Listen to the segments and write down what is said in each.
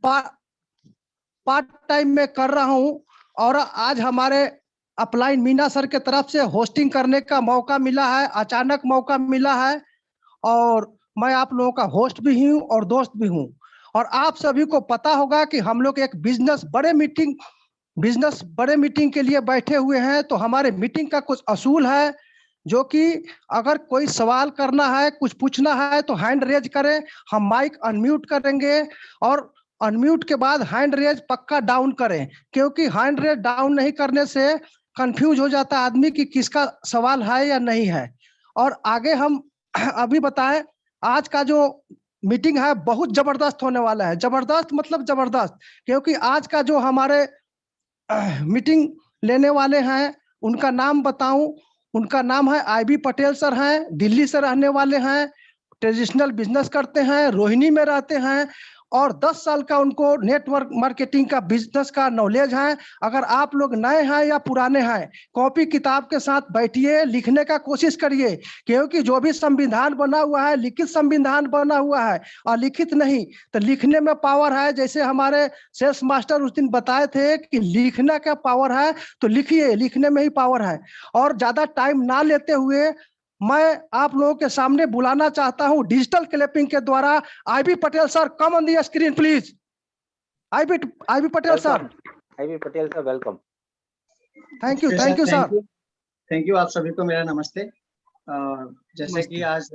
Part time में कर रहा हूं और आज हमारे अपलाइन मीना सर के तरफ से होस्टिंग करने का मौका मिला है, अचानक मौका मिला है और मैं आप लोगों का होस्ट भी हूं और दोस्त भी हूं। और आप सभी को पता होगा कि हम लोग एक बिजनेस बड़े मीटिंग के लिए बैठे हुए हैं। तो हमारे मीटिंग का कुछ असूल है, जो कि अगर कोई सवाल करना है, कुछ पूछना है तो हैंड रेज करें, हम माइक अनम्यूट करेंगे और अनम्यूट के बाद हैंड रेज पक्का डाउन करें, क्योंकि हैंड रेज डाउन नहीं करने से कंफ्यूज हो जाता है आदमी कि किसका सवाल है या नहीं है। और आगे हम अभी बताएं, आज का जो मीटिंग है बहुत जबरदस्त होने वाला है। जबरदस्त मतलब जबरदस्त, क्योंकि आज का जो हमारे मीटिंग लेने वाले हैं उनका नाम बताऊं, उनका नाम है IB पटेल सर हैं, दिल्ली से रहने वाले हैं, ट्रेडिशनल बिजनेस करते हैं, रोहिणी में रहते हैं और 10 साल का उनको नेटवर्क मार्केटिंग का बिजनेस का नॉलेज है। अगर आप लोग नए हैं या पुराने हैं, कॉपी किताब के साथ बैठिए, लिखने का कोशिश करिए, क्योंकि जो भी संविधान बना हुआ है लिखित संविधान बना हुआ है और लिखित नहीं तो लिखने में पावर है। जैसे हमारे सेल्स मास्टर उस दिन बताए थे कि लिखने का पावर है, तो लिखिए, लिखने में ही पावर है। और ज्यादा टाइम ना लेते हुए मैं आप लोगों के सामने बुलाना चाहता हूं डिजिटल क्लैपिंग के द्वारा IB Patel sir, come on the screen please. IB Patel sir. IB Patel sir, welcome. Thank you sir. Thank you आप सभी को मेरा नमस्ते। जैसे कि आज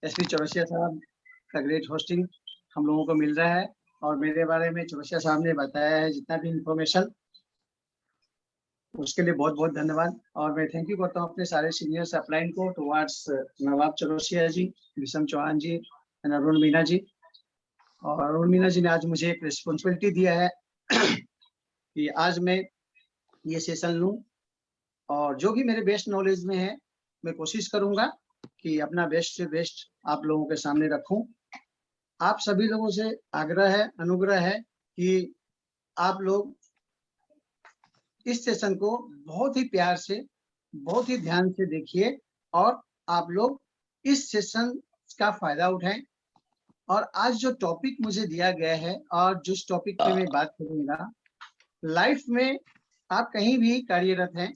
SP चौरसिया साहब का ग्रेट होस्टिंग हम लोगों को मिल रहा है और मेरे बारे में चौरसिया साहब ने बताया है जितना भी इंफॉर्मेशन, उसके लिए बहुत बहुत धन्यवाद। और मैं थैंक यू करता हूँ अपने सारे सीनियर्स अपलाइन को, टुवार्ड्स नवाब चौरसिया जी, विषम चौहान जी, अरुण मीना जी। और अरुण मीना जी ने आज मुझे एक रिस्पॉन्सिबिलिटी दिया है कि आज मैं ये सेशन लूं और जो भी मेरे बेस्ट नॉलेज में है मैं कोशिश करूंगा कि अपना बेस्ट से बेस्ट आप लोगों के सामने रखूं। आप सभी लोगों से आग्रह है, अनुग्रह है कि आप लोग इस सेशन को बहुत ही प्यार से, बहुत ही ध्यान से देखिए और आप लोग इस सेशन का फायदा उठाएं। और आज जो टॉपिक मुझे दिया गया है और जिस टॉपिक पे मैं बात करूंगा, लाइफ में आप कहीं भी कार्यरत हैं,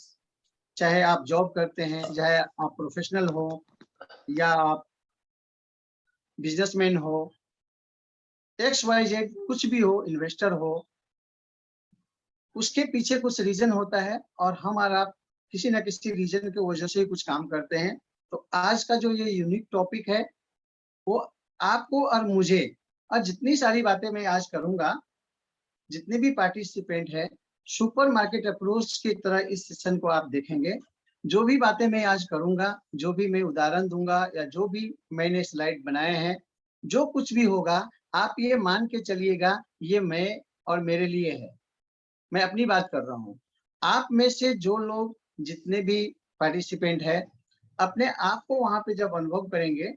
चाहे आप जॉब करते हैं, चाहे आप प्रोफेशनल हो या आप बिजनेसमैन हो, XYZ कुछ भी हो, इन्वेस्टर हो, उसके पीछे कुछ रीजन होता है और हम और आप किसी न किसी रीजन की वजह से कुछ काम करते हैं। तो आज का जो ये यूनिक टॉपिक है वो आपको और मुझे, और जितनी सारी बातें मैं आज करूंगा, जितने भी पार्टिसिपेंट है, सुपर मार्केट अप्रोच की तरह इस सेशन को आप देखेंगे। जो भी बातें मैं आज करूंगा, जो भी मैं उदाहरण दूंगा या जो भी मैंने स्लाइड बनाए हैं, जो कुछ भी होगा आप ये मान के चलिएगा ये मैं और मेरे लिए है। मैं अपनी बात कर रहा हूँ। आप में से जो लोग जितने भी पार्टिसिपेंट है अपने आप को वहां पे जब अनुभव करेंगे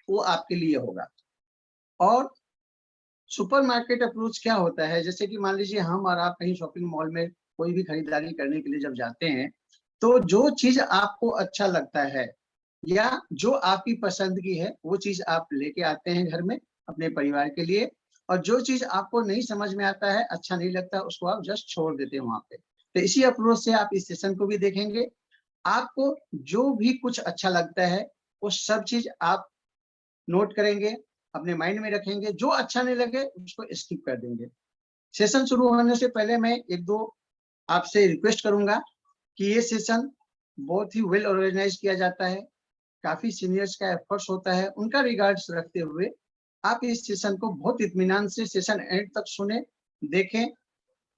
वो आपके लिए होगा। और सुपर मार्केट अप्रोच क्या होता है, जैसे कि मान लीजिए हम और आप कहीं शॉपिंग मॉल में कोई भी खरीदारी करने के लिए जब जाते हैं तो जो चीज आपको अच्छा लगता है या जो आपकी पसंद की है वो चीज आप लेके आते हैं घर में अपने परिवार के लिए, और जो चीज आपको नहीं समझ में आता है, अच्छा नहीं लगता, उसको आप जस्ट छोड़ देते हैं वहां पे। तो इसी अप्रोच से आप इस सेशन को भी देखेंगे। आपको जो भी कुछ अच्छा लगता है वो सब चीज आप नोट करेंगे, अपने माइंड में रखेंगे, जो अच्छा नहीं लगे उसको स्किप कर देंगे। सेशन शुरू होने से पहले मैं एक दो आपसे रिक्वेस्ट करूंगा कि ये सेशन बहुत ही वेल ऑर्गेनाइज किया जाता है, काफी सीनियर्स का एफर्ट्स होता है, उनका रिगार्ड्स रखते हुए आप इस सेशन को बहुत इत्मीनान से सेशन एंड तक सुने, देखें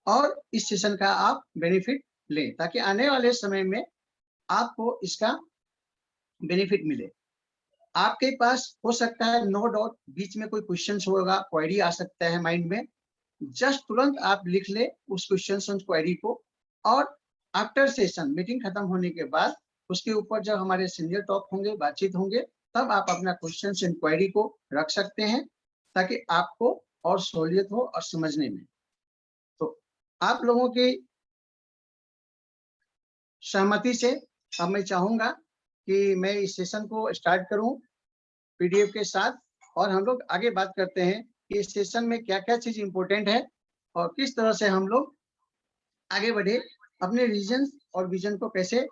और इस सेशन का आप बेनिफिट लें, ताकि आने वाले समय में आपको इसका बेनिफिट मिले। आपके पास हो सकता है नो डाउट बीच में कोई क्वेश्चन होगा, क्वेरी आ सकता है माइंड में, जस्ट तुरंत आप लिख ले उस क्वेश्चन क्वेरी को, और आफ्टर सेशन मीटिंग खत्म होने के बाद उसके ऊपर जब हमारे सीनियर टॉक होंगे, बातचीत होंगे, तब आप अपना क्वेश्चन इंक्वायरी को रख सकते हैं ताकि आपको और सहूलियत हो और समझने में। तो आप लोगों की सहमति से अब मैं चाहूंगा कि मैं इस सेशन को स्टार्ट करूं PDF के साथ, और हम लोग आगे बात करते हैं कि इस सेशन में क्या क्या चीज इंपॉर्टेंट है और किस तरह से हम लोग आगे बढ़े, अपने रीजन और विजन को कैसे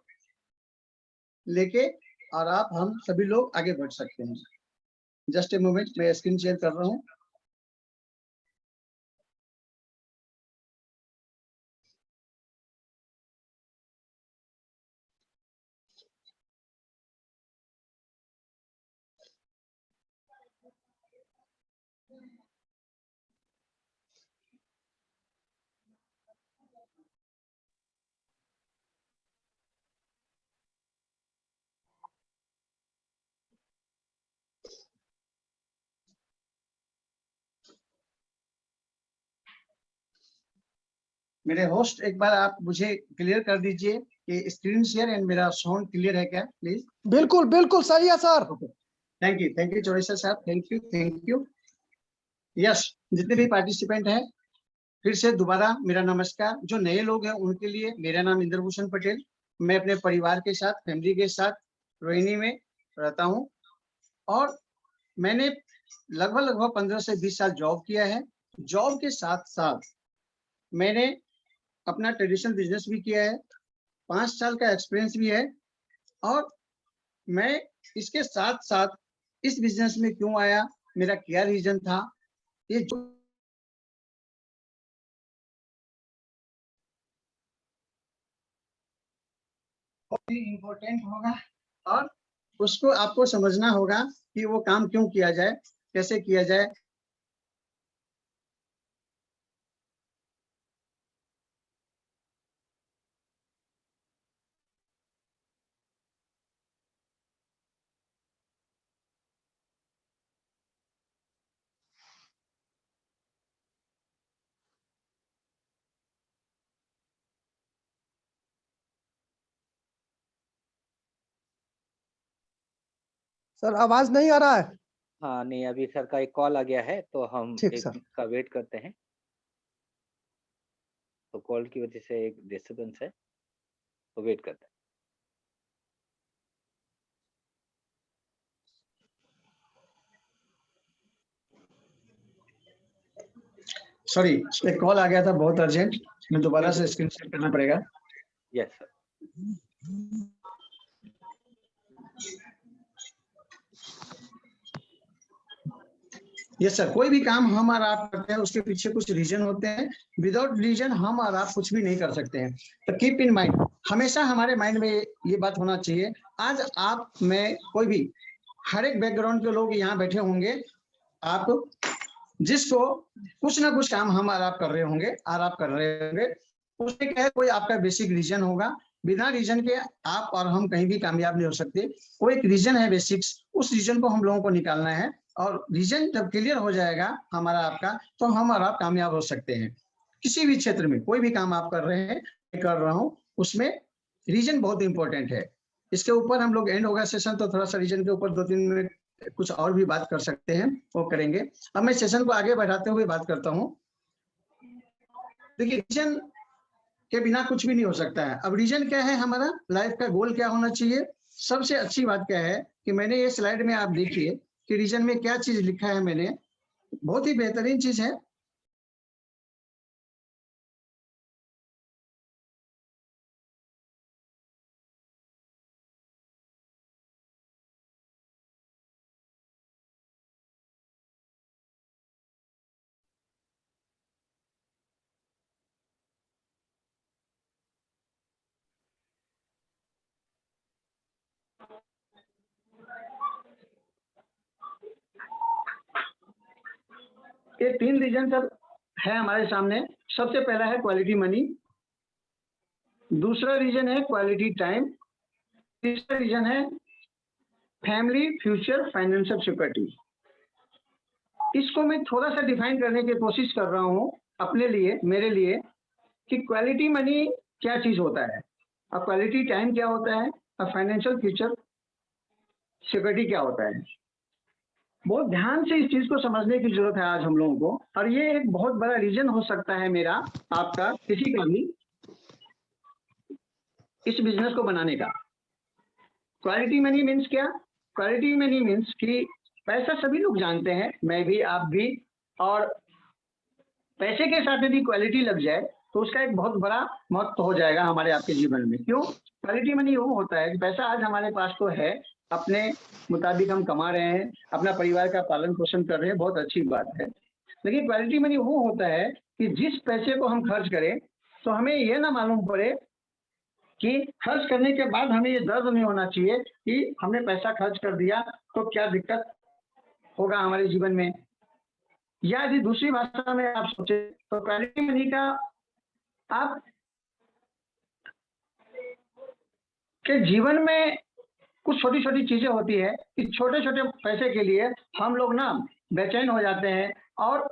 लेके और आप हम सभी लोग आगे बढ़ सकते हैं। जस्ट ए मोमेंट, मैं स्क्रीन शेयर कर रहा हूँ। मेरे होस्ट, एक बार आप मुझे क्लियर कर दीजिए कि स्क्रीन शेयर एंड मेरा साउंड क्लियर है क्या, प्लीज। बिल्कुल बिल्कुल सही है सर। थैंक यू चौरेश्वर साहब, थैंक यू। यस, जितने भी पार्टिसिपेंट हैं फिर से दोबारा मेरा नमस्कार। जो नए लोग हैं उनके लिए मेरा नाम इंद्रभूषण पटेल। मैं अपने परिवार के साथ, फैमिली के साथ रोहिणी में रहता हूं और मैंने लगभग 15 से 20 साल जॉब किया है। जॉब के साथ साथ मैंने अपना ट्रेडिशनल बिजनेस भी किया है, 5 साल का एक्सपीरियंस भी है। और मैं इसके साथ साथ इस बिजनेस में क्यों आया, मेरा क्या रीजन था, ये जो बहुत ही इम्पोर्टेंट होगा और उसको आपको समझना होगा कि वो काम क्यों किया जाए, कैसे किया जाए। सर आवाज नहीं आ रहा है। हाँ नहीं, अभी सर का एक कॉल आ गया है तो हम ठीक एक सर। मिनट का वेट करते हैं। तो कॉल की वजह से एक डिस्टर्बेंस है, तो वेट करते हैं। सॉरी, एक कॉल आ गया था बहुत अर्जेंट, मैं दोबारा से स्क्रीन शेयर करना पड़ेगा। Yes sir. यस सर, कोई भी काम हम और आप करते हैं उसके पीछे कुछ रीजन होते हैं। विदाउट रीजन हम और आप कुछ भी नहीं कर सकते हैं। तो कीप इन माइंड, हमेशा हमारे माइंड में ये बात होना चाहिए। आज आप, मैं, कोई भी, हर एक बैकग्राउंड के लोग यहाँ बैठे होंगे, आप जिसको कुछ ना कुछ काम हम और आप कर रहे होंगे और आप कर रहे होंगे, उसमें क्या है, कोई आपका बेसिक रीजन होगा। बिना रीजन के आप और हम कहीं भी कामयाब नहीं हो सकते। कोई एक रीजन है बेसिक्स, उस रीजन को हम लोगों को निकालना है और रीजन जब क्लियर हो जाएगा हमारा आपका, तो हम और आप कामयाब हो सकते हैं। किसी भी क्षेत्र में कोई भी काम आप कर रहे हैं, मैं कर रहा हूँ, उसमें रीजन बहुत इंपॉर्टेंट है। इसके ऊपर हम लोग, एंड होगा सेशन तो थोड़ा सा रीजन के ऊपर 2-3 मिनट कुछ और भी बात कर सकते हैं, वो करेंगे। अब मैं सेशन को आगे बढ़ाते हुए बात करता हूँ। देखिए, रीजन के बिना कुछ भी नहीं हो सकता है। अब रीजन क्या है, हमारा लाइफ का गोल क्या होना चाहिए। सबसे अच्छी बात क्या है कि मैंने ये स्लाइड में, आप देखिए कि रीजन में क्या चीज लिखा है मैंने, बहुत ही बेहतरीन चीज है। ये 3 रीजन सब है हमारे सामने। सबसे पहला है क्वालिटी मनी, दूसरा रीजन है क्वालिटी टाइम, तीसरा रीजन है फैमिली फ्यूचर फाइनेंशियल सिक्योरिटी। इसको मैं थोड़ा सा डिफाइन करने की कोशिश कर रहा हूँ अपने लिए, मेरे लिए, कि क्वालिटी मनी क्या चीज होता है और क्वालिटी टाइम क्या होता है और फाइनेंशियल फ्यूचर सिक्योरिटी क्या होता है। बहुत ध्यान से इस चीज को समझने की जरूरत है आज हम लोगों को, और ये एक बहुत बड़ा रीजन हो सकता है मेरा, आपका, किसी का भी, इस बिजनेस को बनाने का। क्वालिटी मनी मीन्स क्या? क्वालिटी मनी मीन्स कि पैसा सभी लोग जानते हैं, मैं भी, आप भी, और पैसे के साथ यदि क्वालिटी लग जाए तो उसका एक बहुत बड़ा महत्व हो जाएगा हमारे आपके जीवन में। क्यों? क्वालिटी मनी वो होता है कि पैसा आज हमारे पास तो है, अपने मुताबिक हम कमा रहे हैं, अपना परिवार का पालन पोषण कर रहे हैं, बहुत अच्छी बात है। लेकिन क्वालिटी मनी वो होता है कि जिस पैसे को हम खर्च करें तो हमें ये ना मालूम पड़े कि खर्च करने के बाद हमें ये दर्द नहीं होना चाहिए कि हमने पैसा खर्च कर दिया तो क्या दिक्कत होगा हमारे जीवन में। या यदि दूसरी भाषा में आप सोचे तो क्वालिटी मनी का आप के जीवन में कुछ छोटी छोटी चीजें होती है कि छोटे छोटे पैसे के लिए हम लोग ना बेचैन हो जाते हैं और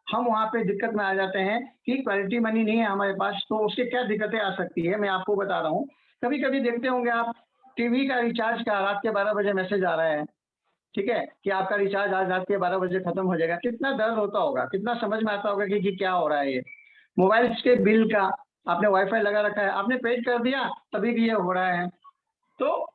हम वहां पे दिक्कत में आ जाते हैं कि क्वालिटी मनी नहीं है हमारे पास, तो उससे क्या दिक्कतें आ सकती है मैं आपको बता रहा हूँ। कभी कभी देखते होंगे आप टीवी का रिचार्ज का रात के 12 बजे मैसेज आ रहा है, ठीक है, कि आपका रिचार्ज आज रात के 12 बजे खत्म हो जाएगा। कितना दर्द होता होगा, कितना समझ में आता होगा कि क्या हो रहा है। ये मोबाइल के बिल का आपने वाईफाई लगा रखा है, आपने पेड कर दिया तभी भी ये हो रहा है। तो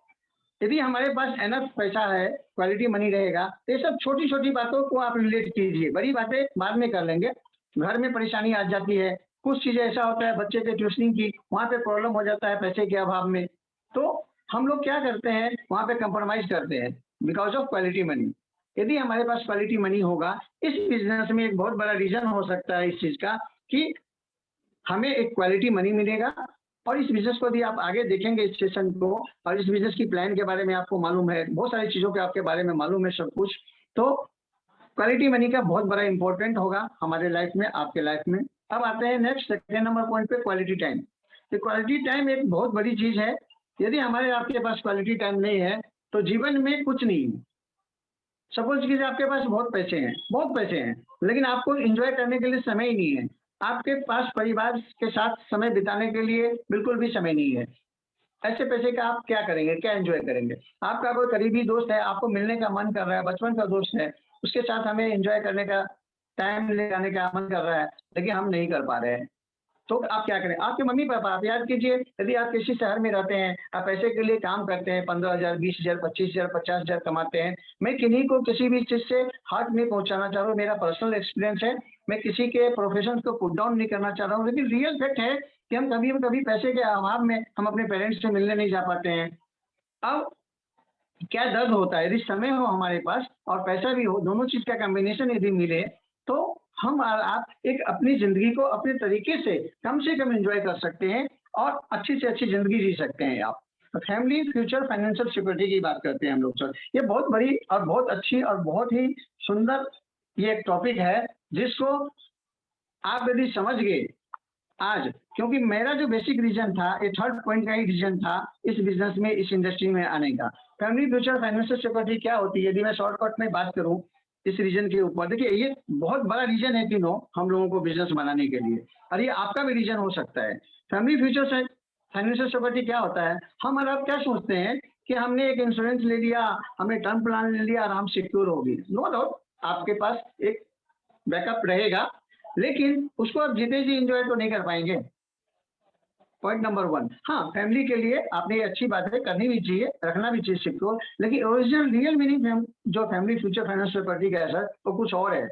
यदि हमारे पास एनफ पैसा है, क्वालिटी मनी रहेगा, तो ये सब छोटी छोटी बातों को आप रिलेट कीजिए, बड़ी बातें बाद में कर लेंगे। घर में परेशानी आ जाती है, कुछ चीजें ऐसा होता है बच्चे के ट्यूशनिंग की, वहां पे प्रॉब्लम हो जाता है पैसे के अभाव में, तो हम लोग क्या करते हैं वहां पे कंप्रोमाइज करते हैं बिकॉज ऑफ क्वालिटी मनी। यदि हमारे पास क्वालिटी मनी होगा, इस बिजनेस में एक बहुत बड़ा रीजन हो सकता है इस चीज का कि हमें एक क्वालिटी मनी मिलेगा। और इस बिजनेस को भी आप आगे देखेंगे इस सेशन को, और इस बिजनेस की प्लान के बारे में आपको मालूम है, बहुत सारी चीजों के आपके बारे में मालूम है सब कुछ, तो क्वालिटी मनी का बहुत बड़ा इंपॉर्टेंट होगा हमारे लाइफ में, आपके लाइफ में। अब आते हैं नेक्स्ट सेकेंड नंबर पॉइंट पे, क्वालिटी टाइम। तो क्वालिटी टाइम एक बहुत बड़ी चीज है। यदि हमारे आपके पास क्वालिटी टाइम नहीं है तो जीवन में कुछ नहीं है। सपोज कीजिए आपके पास बहुत पैसे हैं, लेकिन आपको एंजॉय करने के लिए समय ही नहीं है, आपके पास परिवार के साथ समय बिताने के लिए बिल्कुल भी समय नहीं है। ऐसे पैसे का आप क्या करेंगे, क्या एंजॉय करेंगे? आपका कोई करीबी दोस्त है, आपको मिलने का मन कर रहा है, बचपन का दोस्त है, उसके साथ हमें एंजॉय करने का, टाइम लगाने का मन कर रहा है, लेकिन हम नहीं कर पा रहे हैं, तो आप क्या करें? आपके मम्मी पापा, आप याद कीजिए, यदि आप किसी शहर में रहते हैं, आप पैसे के लिए काम करते हैं, 15,000, 20,000, 25,000, 50,000 कमाते हैं। मैं किन्हीं को किसी भी चीज से हार्ट नहीं पहुंचाना चाह रहा हूँ, मेरा पर्सनल एक्सपीरियंस है, मैं किसी के प्रोफेशन को पुट डाउन नहीं करना चाह रहा हूँ, लेकिन रियल फैक्ट है कि हम कभी पैसे के अभाव में हम अपने पेरेंट्स से मिलने नहीं जा पाते हैं। अब क्या दर्द होता है, यदि समय हो हमारे पास और पैसा भी हो, दोनों चीज का कॉम्बिनेशन यदि मिले, तो हम और आप एक अपनी जिंदगी को अपने तरीके से कम एंजॉय कर सकते हैं और अच्छी से अच्छी जिंदगी जी सकते हैं आप। फैमिली, फ्यूचर, फाइनेंशियल सिक्योरिटी की बात करते हैं हम लोग सर। ये बहुत बड़ी और बहुत अच्छी और बहुत ही सुंदर ये एक टॉपिक है, जिसको आप यदि समझ गए आज, क्योंकि मेरा जो बेसिक रीजन था, ये थर्ड पॉइंट का ही रीजन था इस बिजनेस में, इस इंडस्ट्री में आने का। फैमिली, फ्यूचर, फाइनेंशियल सिक्योरिटी क्या होती है, यदि मैं शॉर्टकट में बात करूं इस रीजन के ऊपर, देखिए ये बहुत बड़ा रीजन है तीनों हम लोगों को बिजनेस बनाने के लिए, और ये आपका भी रीजन हो सकता है। फैमिली, फ्यूचर से फाइनेंशियल सिक्योरिटी क्या होता है? हम और आप क्या सोचते हैं कि हमने एक इंश्योरेंस ले लिया, हमने टर्म प्लान ले लिया और हम सिक्योर होगी। नो डाउट आपके पास एक बैकअप रहेगा, लेकिन उसको आप जीते जी एंजॉय तो नहीं कर पाएंगे। पॉइंट नंबर 1, हाँ फैमिली के लिए आपने ये अच्छी बात है, करनी भी चाहिए, रखना भी चाहिए सिक्योर, लेकिन ओरिजिनल रियल मीनिंग जो फैमिली, फ्यूचर, फाइनेंशियल सिक्योरिटी का है सर, वो कुछ और है।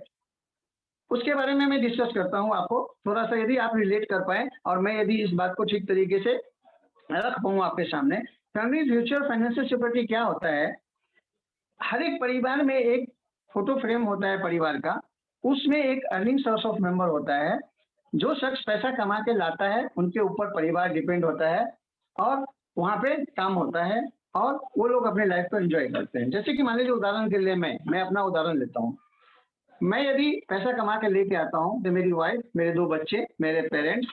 उसके बारे में मैं डिस्कस करता हूँ आपको थोड़ा सा, यदि आप रिलेट कर पाए और मैं यदि इस बात को ठीक तरीके से रख पाऊँ आपके सामने। फैमिली, फ्यूचर, फाइनेंशियल सिक्योरिटी क्या होता है? हर एक परिवार में एक फोटो फ्रेम होता है परिवार का, उसमें एक अर्निंग सोर्स ऑफ मेंबर होता है। जो शख्स पैसा कमा के लाता है उनके ऊपर परिवार डिपेंड होता है और वहां पे काम होता है और वो लोग अपने लाइफ को एंजॉय करते हैं। जैसे कि मान लीजिए उदाहरण के लिए मैं अपना उदाहरण लेता हूँ। मैं यदि पैसा कमा के लेके आता हूँ तो मेरी वाइफ, मेरे 2 बच्चे, मेरे पेरेंट्स,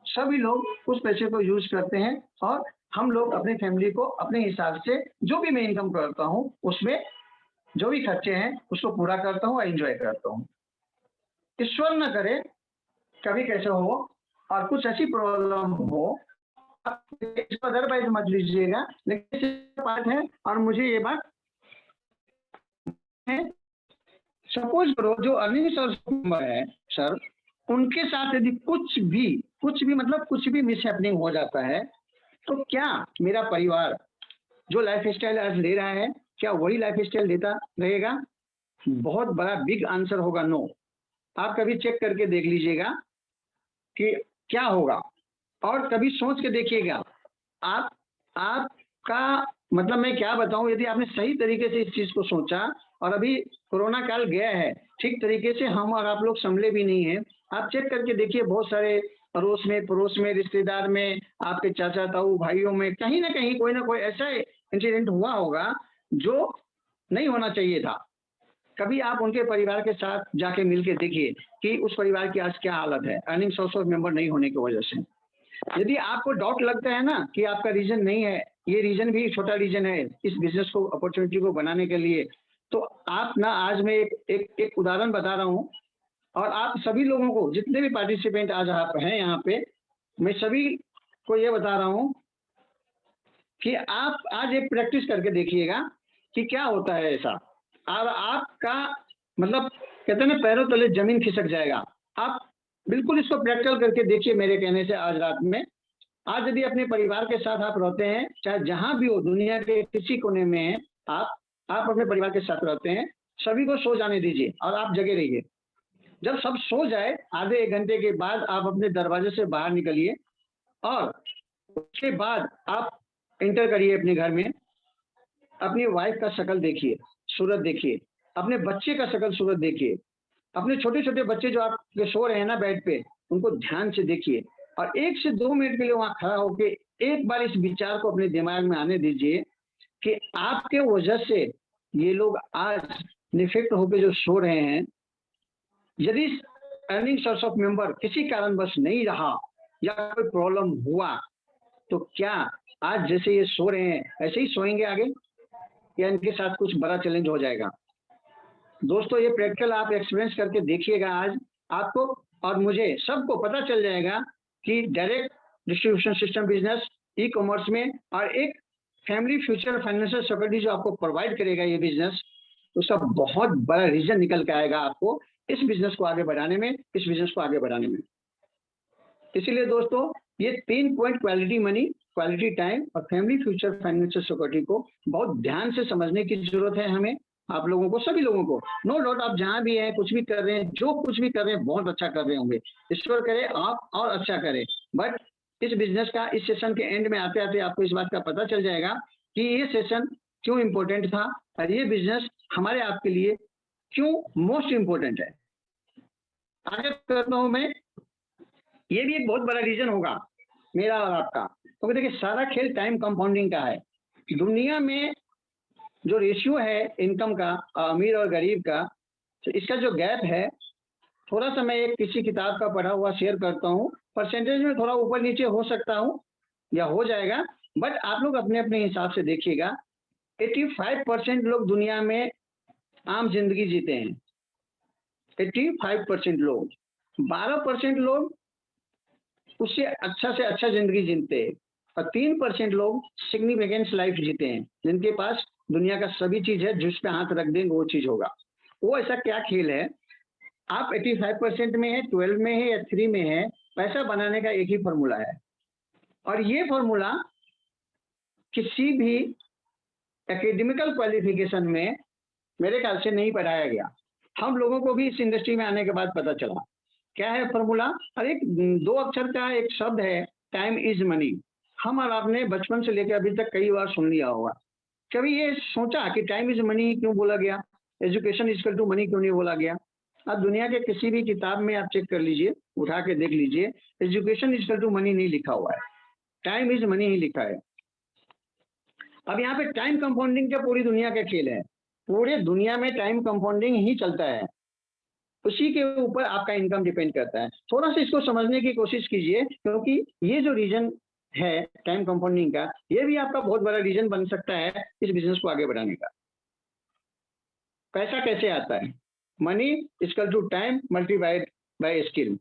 सभी लोग उस पैसे को यूज करते हैं और हम लोग अपने फैमिली को अपने हिसाब से जो भी मैं इनकम करता हूँ उसमें जो भी खर्चे हैं उसको पूरा करता हूँ और एंजॉय करता हूँ। ईश्वर न करे कभी कैसे हो और कुछ ऐसी प्रॉब्लम हो, इसको अदरवाइज मत लीजिएगा, लेकिन पार्ट है और मुझे ये बात है। सपोज करो जो अर्निंग सोर्स है सर, उनके साथ यदि कुछ भी मतलब कुछ भी मिसहैपनिंग हो जाता है, तो क्या मेरा परिवार जो लाइफ स्टाइल आज ले रहा है, क्या वही लाइफ स्टाइल लेता रहेगा? बहुत बड़ा बिग आंसर होगा नो। आप कभी चेक करके देख लीजिएगा कि क्या होगा, और कभी सोच के देखिएगा। आपका मतलब मैं क्या बताऊं, यदि आपने सही तरीके से इस चीज को सोचा, और अभी कोरोना काल गया है, ठीक तरीके से हम और आप लोग संभले भी नहीं है। आप चेक करके देखिए, बहुत सारे पड़ोस में, रिश्तेदार में, आपके चाचा ताऊ भाइयों में, कहीं ना कहीं कोई ना कोई ऐसा इंसिडेंट हुआ होगा जो नहीं होना चाहिए था। कभी आप उनके परिवार के साथ जाके मिल के देखिए कि उस परिवार की आज क्या हालत है, अर्निंग सोर्स ऑफ मेंबर नहीं होने की वजह से। यदि आपको डाउट लगता है ना कि आपका रीजन नहीं है, ये रीजन भी छोटा रीजन है इस बिजनेस को, अपॉर्चुनिटी को बनाने के लिए, तो आप ना, आज मैं एक उदाहरण बता रहा हूँ, और आप सभी लोगों को, जितने भी पार्टिसिपेंट आज आप हैं यहाँ पे, मैं सभी को ये बता रहा हूँ कि आप आज एक प्रैक्टिस करके देखिएगा कि क्या होता है ऐसा, और आपका मतलब कहते हैं ना, पैरों तले जमीन खिसक जाएगा। आप बिल्कुल इसको प्रैक्टिकल करके देखिए मेरे कहने से आज रात में। आज यदि अपने परिवार के साथ आप रहते हैं, चाहे जहां भी हो, दुनिया के किसी कोने में है, आप अपने परिवार के साथ रहते हैं, सभी को सो जाने दीजिए और आप जगे रहिए। जब सब सो जाए, आधे एक घंटे के बाद आप अपने दरवाजे से बाहर निकलिए, और उसके बाद आप एंटर करिए अपने घर में। अपनी वाइफ का शक्ल देखिए, सूरत देखिए, अपने बच्चे का शक्ल सूरत देखिए, अपने छोटे छोटे बच्चे जो आपके सो रहे हैं ना बेड पे, उनको ध्यान से देखिए, और 1 से 2 मिनट के लिए वहां खड़ा होके एक बार इस विचार को अपने दिमाग में आने दीजिए कि आपके वजह से ये लोग आज निफेक्ट होकर जो सो रहे हैं, यदि अर्निंग सोर्स ऑफ मेंबर किसी कारणवश नहीं रहा या कोई प्रॉब्लम हुआ, तो क्या आज जैसे ये सो रहे हैं ऐसे ही सोएंगे आगे, या इनके साथ कुछ बड़ा चैलेंज हो जाएगा? दोस्तों, ये प्रैक्टिकल आप एक्सपीरियंस करके देखिएगा। आज आपको और मुझे सबको पता चल जाएगा कि direct distribution system business, e commerce में, और एक फैमिली फ्यूचर फाइनेंशियल सिक्योरिटी जो आपको प्रोवाइड करेगा ये बिजनेस, उसका बहुत बड़ा रीजन निकल के आएगा आपको इस बिजनेस को आगे बढ़ाने में, इस बिजनेस को आगे बढ़ाने में। इसीलिए दोस्तों, ये 3 point, quality money, quality time और फैमिली फ्यूचर फाइनेंशियल सिक्योरिटी को बहुत ध्यान से समझने की जरूरत है हमें, आप लोगों को, सभी लोगों को। नो डाउट, आप जहां भी हैं, कुछ भी कर रहे हैं, जो कुछ भी कर रहे हैं, बहुत अच्छा कर रहे होंगे, ईश्वर करे आप और अच्छा करें। बट इस बिजनेस का, इस सेशन के एंड में आते आते आपको इस बात का पता चल जाएगा कि ये सेशन क्यों इंपॉर्टेंट था, और ये बिजनेस हमारे आपके लिए क्यों मोस्ट इंपॉर्टेंट है। आगे करता हूं मैं, ये भी एक बहुत बड़ा रीजन होगा मेरा और आपका, क्योंकि देखिए सारा खेल टाइम कंपाउंडिंग का है। दुनिया में जो रेशियो है इनकम का, अमीर और गरीब का, तो इसका जो गैप है, थोड़ा सा मैं एक किसी किताब का पढ़ा हुआ शेयर करता हूँ, परसेंटेज में थोड़ा ऊपर नीचे हो सकता हूँ या हो जाएगा, बट आप लोग अपने अपने हिसाब से देखिएगा। 85% लोग दुनिया में आम जिंदगी जीते हैं, 85% लोग। 12% लोग उससे अच्छा से अच्छा जिंदगी जीते हैं, और 3% लोग सिग्निफिकेंस लाइफ जीते हैं, जिनके पास दुनिया का सभी चीज है, जिस पे हाथ रख देंगे वो चीज होगा। वो ऐसा क्या खेल है? आप 85% में है, 12 में है या 3 में है, पैसा बनाने का एक ही फॉर्मूला है, और ये फॉर्मूला किसी भी एकेडमिकल क्वालिफिकेशन में मेरे ख्याल से नहीं पढ़ाया गया। हम लोगों को भी इस इंडस्ट्री में आने के बाद पता चला। क्या है फॉर्मूला? और एक 2 अक्षर का एक शब्द है, टाइम इज मनी। हम और आपने बचपन से लेकर अभी तक कई बार सुन लिया होगा। कभी ये सोचा कि टाइम इज मनी क्यों बोला गया, education is equal to money क्यों नहीं बोला गया? अब दुनिया के किसी भी किताब में आप चेक कर लीजिए, उठा के देख लीजिए, education is equal to money नहीं लिखा हुआ है, टाइम इज मनी ही लिखा है। अब यहाँ पे टाइम कंपाउंडिंग का पूरी दुनिया का खेल है, पूरे दुनिया में टाइम कंपाउंडिंग ही चलता है, उसी के ऊपर आपका इनकम डिपेंड करता है। थोड़ा सा इसको समझने की कोशिश कीजिए, क्योंकि ये जो रीजन है टाइम कंपाउंडिंग का, ये भी आपका बहुत बड़ा रीजन बन सकता है इस बिजनेस को आगे बढ़ाने का। पैसा कैसे आता है? Money equal to time multiplied by skill.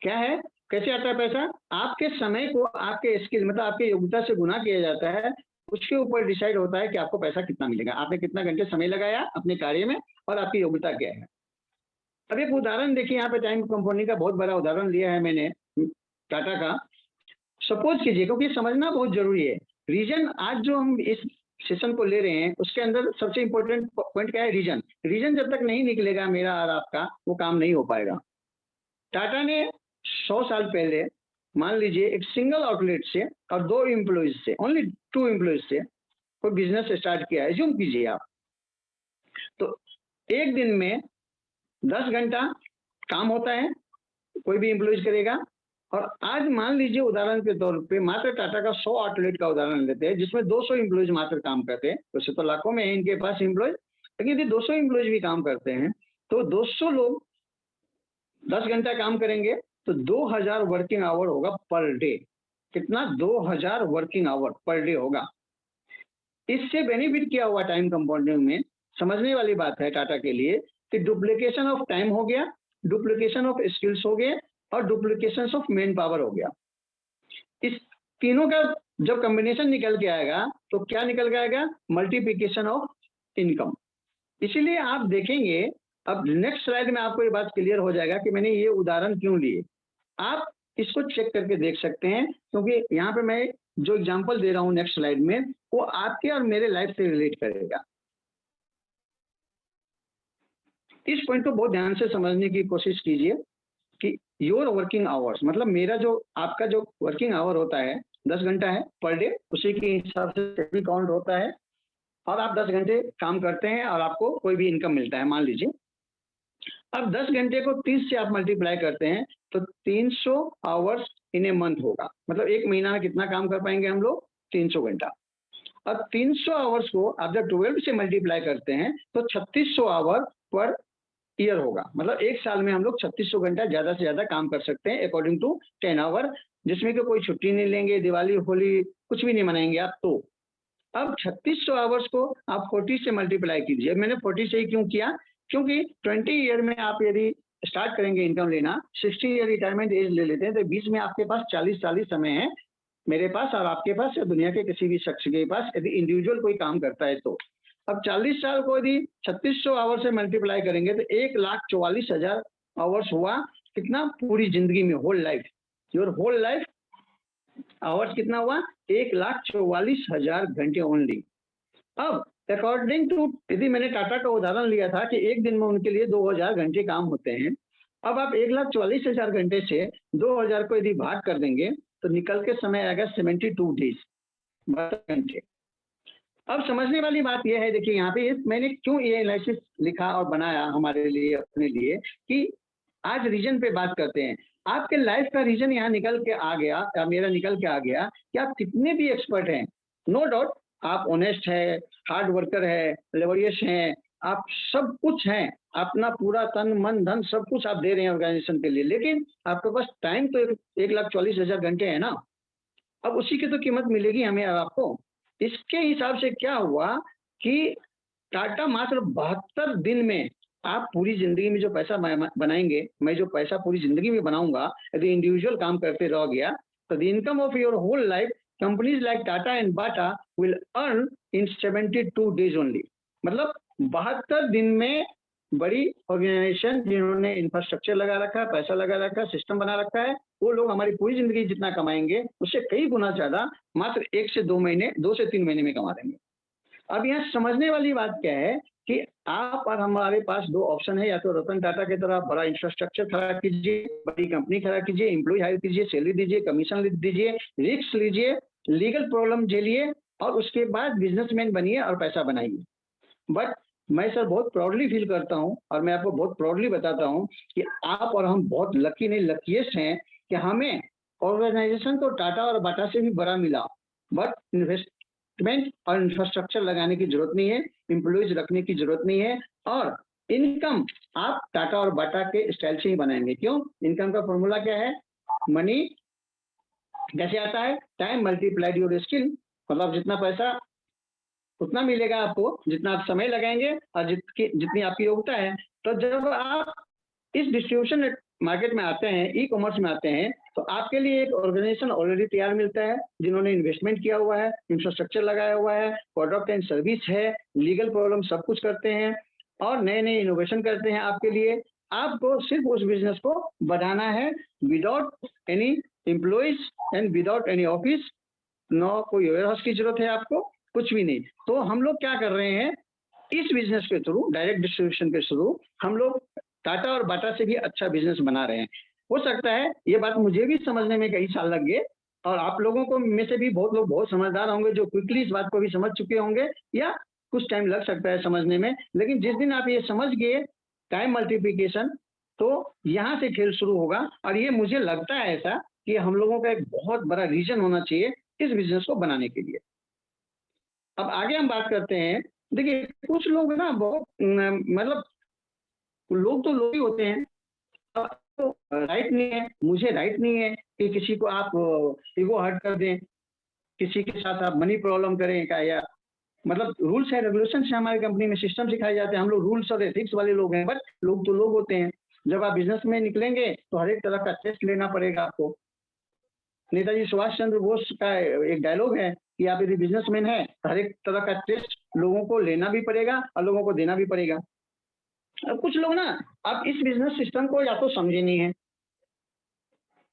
क्या है, कैसे आता है पैसा? आपके समय को आपके स्किल, मतलब आपके योग्यता से गुना किया जाता है, उसके ऊपर डिसाइड होता है कि आपको पैसा कितना मिलेगा। आपने कितना घंटे समय लगाया अपने कार्य में, और आपकी योग्यता क्या है। अब एक उदाहरण देखिए, यहाँ पे टाइम कंपाउंडिंग का बहुत बड़ा उदाहरण लिया है मैंने टाटा का। सपोज कीजिए, क्योंकि समझना बहुत जरूरी है रीजन। आज जो हम इस सेशन को ले रहे हैं उसके अंदर सबसे इंपॉर्टेंट पॉइंट क्या है? रीजन। रीजन जब तक नहीं निकलेगा मेरा और आपका, वो काम नहीं हो पाएगा। टाटा ने 100 साल पहले मान लीजिए एक सिंगल आउटलेट से और 2 एम्प्लॉइज से, ओनली 2 एम्प्लॉइज से कोई बिजनेस स्टार्ट किया है। एज्यूम कीजिए आप, तो एक दिन में 10 घंटा काम होता है, कोई भी एम्प्लॉइज करेगा। और आज मान लीजिए उदाहरण के तौर पे मात्र टाटा का 100 आउटलेट का उदाहरण लेते हैं जिसमें 200 एम्प्लॉइज मात्र काम करते हैं। वैसे तो लाखों में है इनके पास एम्प्लॉय, लेकिन यदि 200 एम्प्लॉइज भी काम करते हैं तो 200 लोग 10 घंटा काम करेंगे तो 2000 वर्किंग आवर होगा पर डे। कितना? 2000 वर्किंग आवर पर डे होगा। इससे बेनिफिट क्या हुआ टाइम कंपाउंडिंग में? समझने वाली बात है टाटा के लिए कि डुप्लीकेशन ऑफ टाइम हो गया, डुप्लीकेशन ऑफ स्किल्स हो गए और डुप्लीकेशन ऑफ मेन पावर हो गया। इस तीनों का जब कॉम्बिनेशन निकल के आएगा तो क्या निकल के आएगा? Multiplication of income. इसीलिए आप देखेंगे, अब नेक्स्ट स्लाइड में आपको ये बात क्लियर हो जाएगा कि मैंने ये उदाहरण क्यों लिए। आप इसको चेक करके देख सकते हैं क्योंकि यहाँ पे मैं जो एग्जांपल दे रहा हूँ नेक्स्ट स्लाइड में वो आपके और मेरे लाइफ से रिलेट करेगा। इस पॉइंट को बहुत ध्यान से समझने की कोशिश कीजिए कि योर वर्किंग आवर्स, मतलब मेरा जो आपका जो वर्किंग आवर होता है 10 घंटा है पर डे, उसी के हिसाब से काउंट होता है और आप 10 घंटे काम करते हैं और आपको कोई भी इनकम मिलता है। मान लीजिए अब 10 घंटे को 30 से आप मल्टीप्लाई करते हैं तो 300 आवर्स इन ए मंथ होगा। मतलब एक महीना में कितना काम कर पाएंगे हम लोग? 300 घंटा। और 300 आवर्स को आप जब 12 से मल्टीप्लाई करते हैं तो 3600 आवर पर ईयर होगा। मतलब एक साल में हम लोग 3600 घंटा ज्यादा से ज्यादा काम कर सकते हैं अकॉर्डिंग टू 10 आवर, जिसमें कि कोई छुट्टी नहीं लेंगे, दिवाली होली कुछ भी नहीं मनाएंगे आप। तो अब 3600 आवर्स को आप 40 से मल्टीप्लाई कीजिए। मैंने 40 से ही क्यों किया? क्योंकि 20 ईयर में आप यदि स्टार्ट करेंगे इनकम लेना, 60 ईयर रिटायरमेंट एज ले लेते हैं तो बीच में आपके पास 40 साल ही समय है, मेरे पास और आपके पास या दुनिया के किसी भी शख्स के पास, यदि इंडिविजुअल कोई काम करता है तो। अब 40 साल को यदि 3600 आवर से मल्टीप्लाई करेंगे तो 1,44,000 आवर्स हुआ। कितना? पूरी जिंदगी में, whole life, your whole life hours कितना हुआ? 1,44,000 घंटे ओनली। अब अकॉर्डिंग टू, यदि मैंने टाटा का उदाहरण लिया था कि एक दिन में उनके लिए 2000 घंटे काम होते हैं, अब आप 1,44,000 घंटे से 2000 को यदि भाग कर देंगे तो निकल के समय आएगा 72 डेज, 72 घंटे। अब समझने वाली बात यह है, देखिए यहाँ पे मैंने क्यों ये एनालिसिस लिखा और बनाया हमारे लिए, अपने लिए, कि आज रीजन पे बात करते हैं। आपके लाइफ का रीजन यहाँ निकल के आ गया, या मेरा निकल के आ गया कि आप कितने भी एक्सपर्ट हैं, नो डाउट आप ऑनेस्ट है, हार्ड वर्कर है, लेबोरियस हैं, आप सब कुछ हैं, अपना पूरा तन मन धन सब कुछ आप दे रहे हैं ऑर्गेनाइजेशन के लिए, लेकिन आपके पास टाइम तो 1,44,000 घंटे है ना। अब उसी की तो कीमत मिलेगी हमें और आपको। इसके हिसाब से क्या हुआ कि टाटा मात्र 72 दिन में, आप पूरी जिंदगी में जो पैसा बनाएंगे, मैं जो पैसा पूरी जिंदगी में बनाऊंगा, यदि इंडिविजुअल काम करते रह गया तो the income of your whole life companies like Tata and Bata will earn in 72 days only. मतलब 72 दिन में बड़ी ऑर्गेनाइजेशन जिन्होंने इंफ्रास्ट्रक्चर लगा रखा है, पैसा लगा रखा है, सिस्टम बना रखा है, वो लोग हमारी पूरी जिंदगी जितना कमाएंगे उससे कई गुना ज्यादा मात्र 1 से 2 महीने, 2 से 3 महीने में कमा देंगे। अब यहाँ समझने वाली बात क्या है कि आप और हमारे पास 2 ऑप्शन है, या तो रतन टाटा की तरह बड़ा इंफ्रास्ट्रक्चर खड़ा कीजिए, बड़ी कंपनी खड़ा कीजिए, एम्प्लॉय हायर कीजिए, सैलरी दीजिए, कमीशन दीजिए, रिस्क लीजिए, लीगल प्रॉब्लम झेलिए और उसके बाद बिजनेसमैन बनिए और पैसा बनाइए। बट मैं सर बहुत प्राउडली फील करता हूं और मैं आपको बहुत प्राउडली बताता हूं कि आप और हम बहुत लकी नहीं, लकीएस्ट हैं कि हमें ऑर्गेनाइजेशन तो टाटा और बाटा से भी बड़ा मिला, बट इन्वेस्टमेंट और इंफ्रास्ट्रक्चर लगाने की जरूरत नहीं है, एम्प्लॉइज रखने की जरूरत नहीं है, और इनकम आप टाटा और बाटा के स्टाइल से ही बनाएंगे। क्यों? इनकम का फॉर्मूला क्या है? मनी कैसे आता है? Time multiplied your skill. मतलब जितना पैसा उतना मिलेगा आपको जितना आप समय लगाएंगे और जितनी आपकी योग्यता है। तो जब आप इस डिस्ट्रीब्यूशन मार्केट में आते हैं, ई कॉमर्स में आते हैं, तो आपके लिए एक ऑर्गेनाइजेशन ऑलरेडी तैयार मिलता है जिन्होंने इन्वेस्टमेंट किया हुआ है, इंफ्रास्ट्रक्चर लगाया हुआ है, प्रोडक्ट एंड सर्विस है, लीगल प्रॉब्लम सब कुछ करते हैं और नए नए इनोवेशन करते हैं आपके लिए। आपको सिर्फ उस बिजनेस को बढ़ाना है without any employees and without any office. No कोई वेयर हाउस की जरूरत है आपको, कुछ भी नहीं। तो हम लोग क्या कर रहे हैं, इस बिजनेस के थ्रू, डायरेक्ट डिस्ट्रीब्यूशन के थ्रू हम लोग टाटा और बाटा से भी अच्छा बिजनेस बना रहे हैं। हो सकता है ये बात मुझे भी समझने में कई साल लग गए, और आप लोगों को में से भी बहुत लोग बहुत समझदार होंगे जो क्विकली इस बात को भी समझ चुके होंगे, या कुछ टाइम लग सकता है समझने में। लेकिन जिस दिन आप ये समझ गए टाइम मल्टीप्लिकेशन, तो यहाँ से खेल शुरू होगा। और ये मुझे लगता है ऐसा कि हम लोगों का एक बहुत बड़ा रीजन होना चाहिए इस बिजनेस को बनाने के लिए। अब आगे हम बात करते हैं। देखिए कुछ लोग ना बहुत मतलब लोग तो लोग ही होते हैं, तो राइट नहीं है, मुझे राइट नहीं है कि किसी को आप ईगो हर्ट कर दें, किसी के साथ आप मनी प्रॉब्लम करें का, या मतलब रूल्स है रेगुलेशन से हमारी कंपनी में सिस्टम सिखाए जाते हैं। हम लोग रूल्स और एथिक्स वाले लोग हैं, बट लोग तो लोग होते हैं। जब आप बिजनेस में निकलेंगे तो हर एक तरह का टेस्ट लेना पड़ेगा आपको। नेताजी सुभाष चंद्र बोस का एक डायलॉग है कि आप यदि बिजनेसमैन है तो हर एक तरह का टेस्ट लोगों को लेना भी पड़ेगा और लोगों को देना भी पड़ेगा। अब कुछ लोग ना आप इस बिजनेस सिस्टम को या तो समझे नहीं है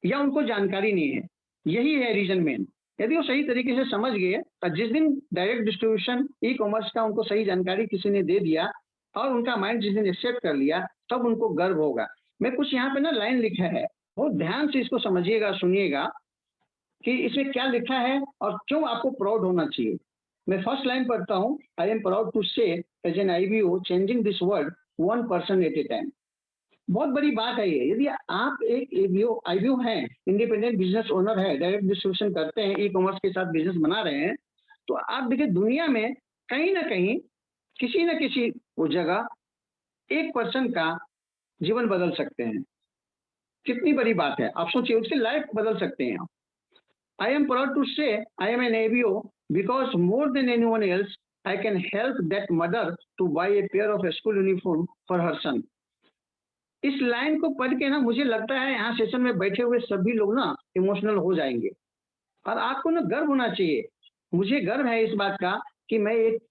या उनको जानकारी नहीं है, यही है रीजन मेन। यदि वो सही तरीके से समझ गए और जिस दिन डायरेक्ट डिस्ट्रीब्यूशन ई कॉमर्स का उनको सही जानकारी किसी ने दे दिया और उनका माइंड जिस दिन एक्सेप्ट कर लिया, तब उनको गर्व होगा। मैं कुछ यहाँ पे ना लाइन लिखा है, बहुत ध्यान से इसको समझिएगा, सुनिएगा कि इसमें क्या लिखा है और क्यों आपको प्राउड होना चाहिए। मैं फर्स्ट लाइन पढ़ता हूँ, I am proud to say as an IBO changing this world 1% at a time. बहुत बड़ी बात है ये। यदि आप एक IBO हैं, इंडिपेंडेंट बिजनेस ओनर है, डायरेक्ट डिस्ट्रीब्यूशन करते हैं, ई कॉमर्स के साथ बिजनेस बना रहे हैं, तो आप देखिए दुनिया में कहीं ना कहीं किसी न किसी वो जगह 1% का जीवन बदल सकते हैं। कितनी बड़ी बात है, आप सोचिए, उसकी लाइफ बदल सकते हैं। I am proud to say I am an ABO because more than anyone else I can help that mother to buy a pair of a school uniform for her son. इस line को पढ़ के ना मुझे लगता है यहाँ session में बैठे हुए सभी लोग ना इमोशनल हो जाएंगे। और आपको ना गर्व होना चाहिए। मुझे गर्व है इस बात का कि मैं एक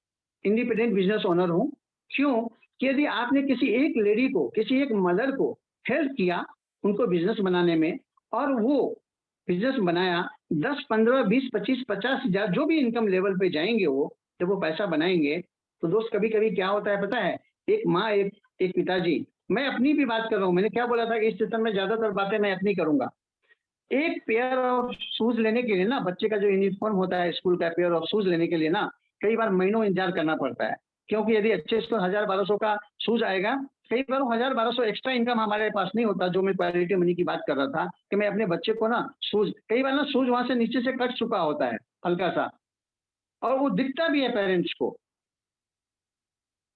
इंडिपेंडेंट बिजनेस ओनर हूँ। क्यों? कि यदि आपने किसी एक लेडी को, किसी एक मदर को हेल्प किया उनको बिजनेस बनाने में, और वो बिजनेस बनाया, 10, 15, 20, 25, 50,000 जो भी इनकम लेवल पे जाएंगे, वो जब वो पैसा बनाएंगे, तो दोस्त कभी कभी क्या होता है पता है, एक माँ एक पिताजी, मैं अपनी भी बात कर रहा हूँ, मैंने क्या बोला था कि इस सेशन में ज्यादातर बातें मैं अपनी करूंगा। एक पेयर ऑफ शूज लेने के लिए ना, बच्चे का जो यूनिफॉर्म होता है स्कूल का, पेयर ऑफ शूज लेने के लिए ना कई बार महीनों इंतजार करना पड़ता है। क्योंकि यदि अच्छे से 1000-1200 का शूज आएगा, कई बार 1000-1200 एक्स्ट्रा इनकम हमारे पास नहीं होता। जो मैं क्वालिटी मनी की बात कर रहा था कि मैं अपने बच्चे को ना शूज, कई बार ना शूज वहां से नीचे से कट चुका होता है हल्का सा, और वो दिखता भी है पेरेंट्स को।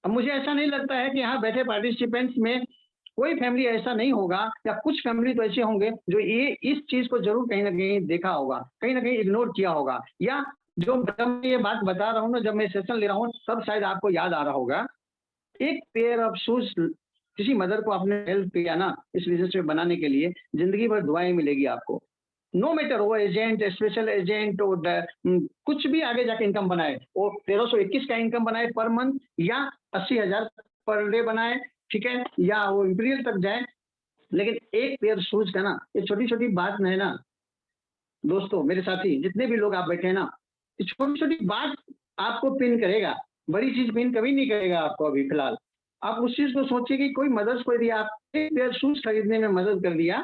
अब मुझे ऐसा नहीं लगता है कि यहाँ बैठे पार्टिसिपेंट्स में कोई फैमिली ऐसा नहीं होगा, या कुछ फैमिली तो ऐसे होंगे जो ये इस चीज को जरूर कहीं ना कहीं देखा होगा, कहीं ना कहीं इग्नोर किया होगा, या जो जब मैं ये बात बता रहा हूँ ना, जब मैं सेशन ले रहा हूँ, तब शायद आपको याद आ रहा होगा। एक पेयर ऑफ शूज किसी मदर को आपने हेल्प किया ना इस बिजनेस में बनाने के लिए, जिंदगी भर दुआएं मिलेगी आपको। नो मैटर वो एजेंट, स्पेशल एजेंट, कुछ भी आगे जाके इनकम बनाए, वो 1321 का इनकम बनाए पर मंथ, या 80,000 पर डे बनाए, ठीक है, या वो इंपीरियल तक जाए, लेकिन एक पेयर शूज का ना, ये छोटी छोटी बात है ना दोस्तों, मेरे साथी जितने भी लोग आप बैठे हैं ना, ये छोटी छोटी बात आपको पिन करेगा, बड़ी चीज पिन कभी नहीं करेगा आपको। अभी फिलहाल आप उस चीज को सोचिए कि कोई मदर्स को यदि आप एक पेयर शूज खरीदने में मदद कर दिया,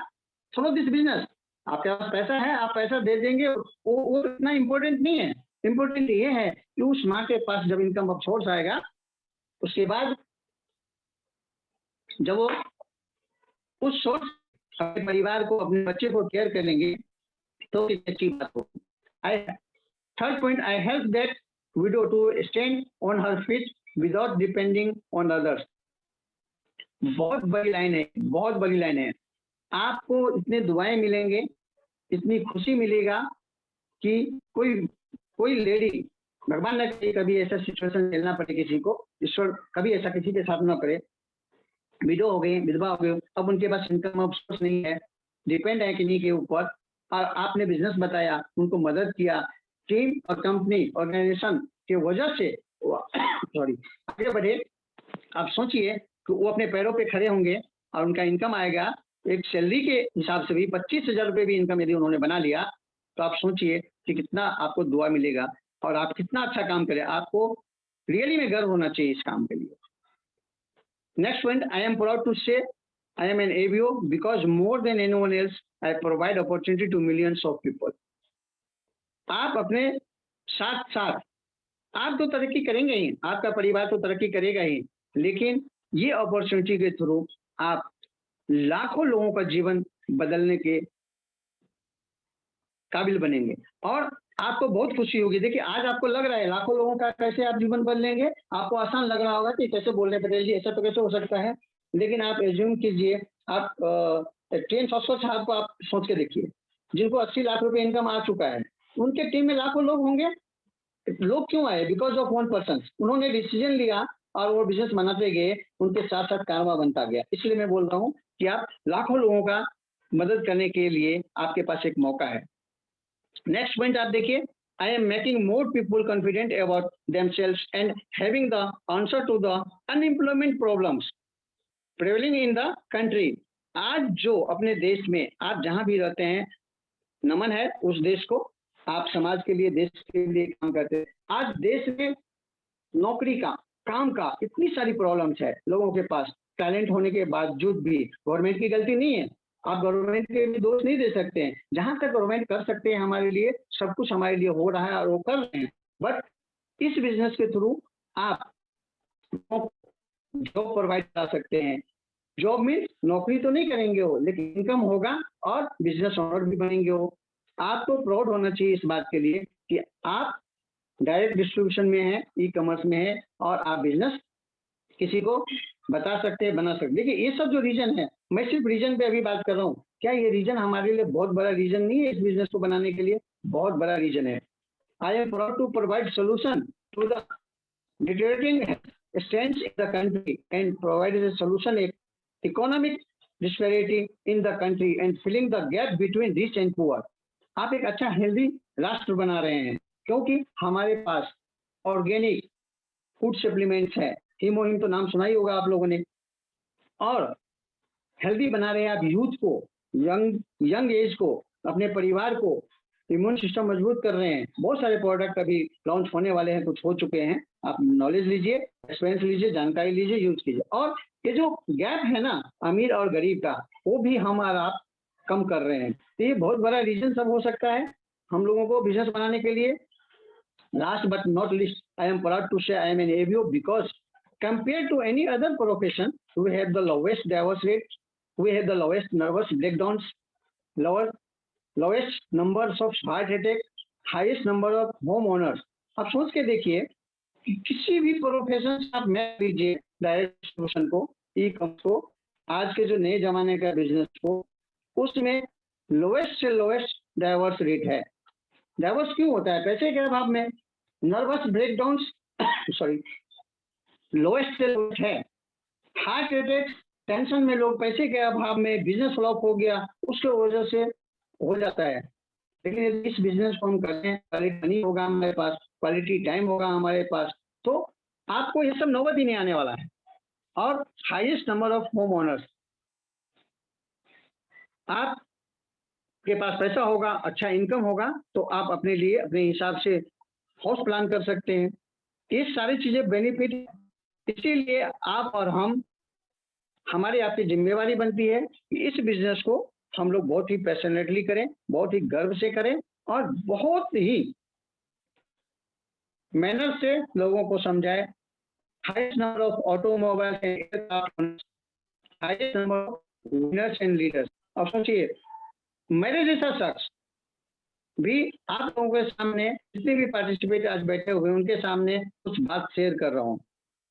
थोड़ा दिस बिजनेस, आपके पास पैसा है, आप पैसा दे देंगे, वो इतना इम्पोर्टेंट नहीं है। इम्पोर्टेंट ये है कि उस माँ के पास जब इनकम ऑफ सोर्स आएगा, उसके बाद जब वो उस सोर्स अपने परिवार को, अपने बच्चे को केयर करेंगे, तो अच्छी बात होगी। Third point, I help that widow to stand on her feet without depending on others. बहुत बड़ी लाइन है, बहुत बड़ी लाइन है। आपको इतने दुआएं मिलेंगे, इतनी खुशी मिलेगा कि कोई लेडी, भगवान न करे कभी ऐसा सिचुएशन झेलना पड़े किसी को, ईश्वर कभी ऐसा किसी के साथ ना करे, विडो हो गई, विधवा हो गई, अब उनके पास इनकम ऑफ सोर्स नहीं है, डिपेंड है किन्हीं के ऊपर, और आपने बिजनेस बताया, उनको मदद किया, टीम और कंपनी ऑर्गेनाइजेशन के वजह से सॉरी आगे बढ़े। आप सोचिए कि वो अपने पैरों पे खड़े होंगे और उनका इनकम आएगा, एक सैलरी के हिसाब से भी 25,000 रुपये भी इनकम यदि उन्होंने बना लिया, तो आप सोचिए कि कितना आपको दुआ मिलेगा। और आप कितना अच्छा काम करें, आपको रियली में गर्व होना चाहिए इस काम के लिए। Next point, I am proud to say I am an ABO because more than anyone else I provide opportunity to millions of people. आप अपने साथ साथ आप तो तरक्की करेंगे ही, आपका परिवार तो तरक्की करेगा ही, लेकिन ये अपॉर्चुनिटी के थ्रू आप लाखों लोगों का जीवन बदलने के काबिल बनेंगे और आपको बहुत खुशी होगी। देखिए आज आपको लग रहा है लाखों लोगों का कैसे आप जीवन बदलेंगे, आपको आसान लग रहा होगा कि कैसे बोल रहे हैं पटेल जी, ऐसा तो कैसे हो सकता है, लेकिन आप एज्यूम कीजिए, आप ट्रेन फॉस्फर साहब को आप सोच के देखिए, जिनको 80 लाख रुपए इनकम आ चुका है, उनके टीम में लाखों लोग होंगे। लोग क्यों आए? Because of one person. उन्होंने डिसीजन लिया और वो बिजनेस बनाते गए, उनके साथ साथ कारवा बनता गया। इसलिए मैं बोल रहा हूँ कि आप लाखों लोगों का मदद करने के लिए आपके पास एक मौका है। नेक्स्ट पॉइंट आप देखिए, I am making more people confident about themselves and having the answer to the unemployment problems prevailing in the country. आज जो अपने देश में आप जहां भी रहते हैं, नमन है उस देश को, आप समाज के लिए, देश के लिए काम करते हैं। आज देश में नौकरी का, काम का इतनी सारी प्रॉब्लम्स है, लोगों के पास टैलेंट होने के बावजूद भी। गवर्नमेंट की गलती नहीं है, आप गवर्नमेंट के लिए दोष नहीं दे सकते हैं। जहां तक गवर्नमेंट कर सकते हैं हमारे लिए, सब कुछ हमारे लिए हो रहा है और वो कर रहे हैं। बट इस बिजनेस के थ्रू आप जॉब प्रोवाइड कर सकते हैं। जॉब मीन्स नौकरी तो नहीं करेंगे हो, लेकिन इनकम होगा और बिजनेस ओनर भी बनेंगे हो। आपको प्राउड होना चाहिए इस बात के लिए कि आप डायरेक्ट डिस्ट्रीब्यूशन में है, ई कॉमर्स में है और आप बिजनेस किसी को बता सकते हैं, बना सकते। देखिए ये सब जो रीजन है, मैं सिर्फ रीजन पे अभी बात कर रहा हूँ, क्या ये रीजन हमारे लिए बहुत बड़ा रीजन नहीं है? इस बिजनेस को बनाने के लिए बहुत बड़ा रीजन है। I am proud to provide solution to the deteriorating strengths in the country and provide a solution economic disparity in the country and filling the gap between rich and poor. आप एक अच्छा healthy राष्ट्र बना रहे हैं, क्योंकि हमारे पास organic food supplements है, हीमोहिम तो नाम सुना ही होगा आप लोगों ने, और हेल्दी बना रहे हैं आप यूथ को, यंग एज को, अपने परिवार को, इम्यून सिस्टम मजबूत कर रहे हैं। बहुत सारे प्रोडक्ट अभी लॉन्च होने वाले हैं, कुछ हो चुके हैं। आप नॉलेज लीजिए, एक्सपीरियंस लीजिए, जानकारी लीजिए, यूज कीजिए। और ये जो गैप है ना अमीर और गरीब का, वो भी हम और आप कम कर रहे हैं। तो ये बहुत बड़ा रीजन सब हो सकता है हम लोगों को बिजनेस बनाने के लिए। Last but not least, I am proud to say I am an ABO because compared to any other profession, we have the lowest divorce rate, we have the lowest nervous breakdowns, lowest numbers of heart attack, highest number of homeowners। आप सोच के देखिए कि किसी भी profession आप map लीजिए, direct distribution को, ई कॉमर्स को, आज के जो नए जमाने का बिजनेस को, उसमें लोएस्ट से लोएस्ट डाइवर्स रेट है। डाइवर्स क्यों होता है? पैसे के अभाव में, नर्वस ब्रेकडाउन्स सॉरी लोएस्ट से लोएस्ट है, हार्ट अटैक, टेंशन में लोग पैसे के अभाव में, बिजनेस फ्लॉप हो गया उसके वजह से हो जाता है। लेकिन यदि इस बिजनेस को हम करें, क्वालिटी मनी होगा हमारे पास, क्वालिटी टाइम होगा हमारे पास, तो आपको ये सब नौबत ही नहीं आने वाला है। और highest number of home owners, आप के पास पैसा होगा, अच्छा इनकम होगा, तो आप अपने लिए अपने हिसाब से हाउस प्लान कर सकते हैं। ये सारी चीजें बेनिफिट, इसीलिए आप और हम, हमारी आपकी जिम्मेवारी बनती है कि इस बिजनेस को हम लोग बहुत ही पैशनेटली करें, बहुत ही गर्व से करें और बहुत ही मैनर से लोगों को समझाएं। Highest number of automobile and aircraft, highest number of winners and leaders. अब सोचिए, मेरे जैसा शख्स भी आप लोगों के सामने, जितने भी पार्टिसिपेट आज बैठे हुए उनके सामने कुछ बात शेयर कर रहा हूँ।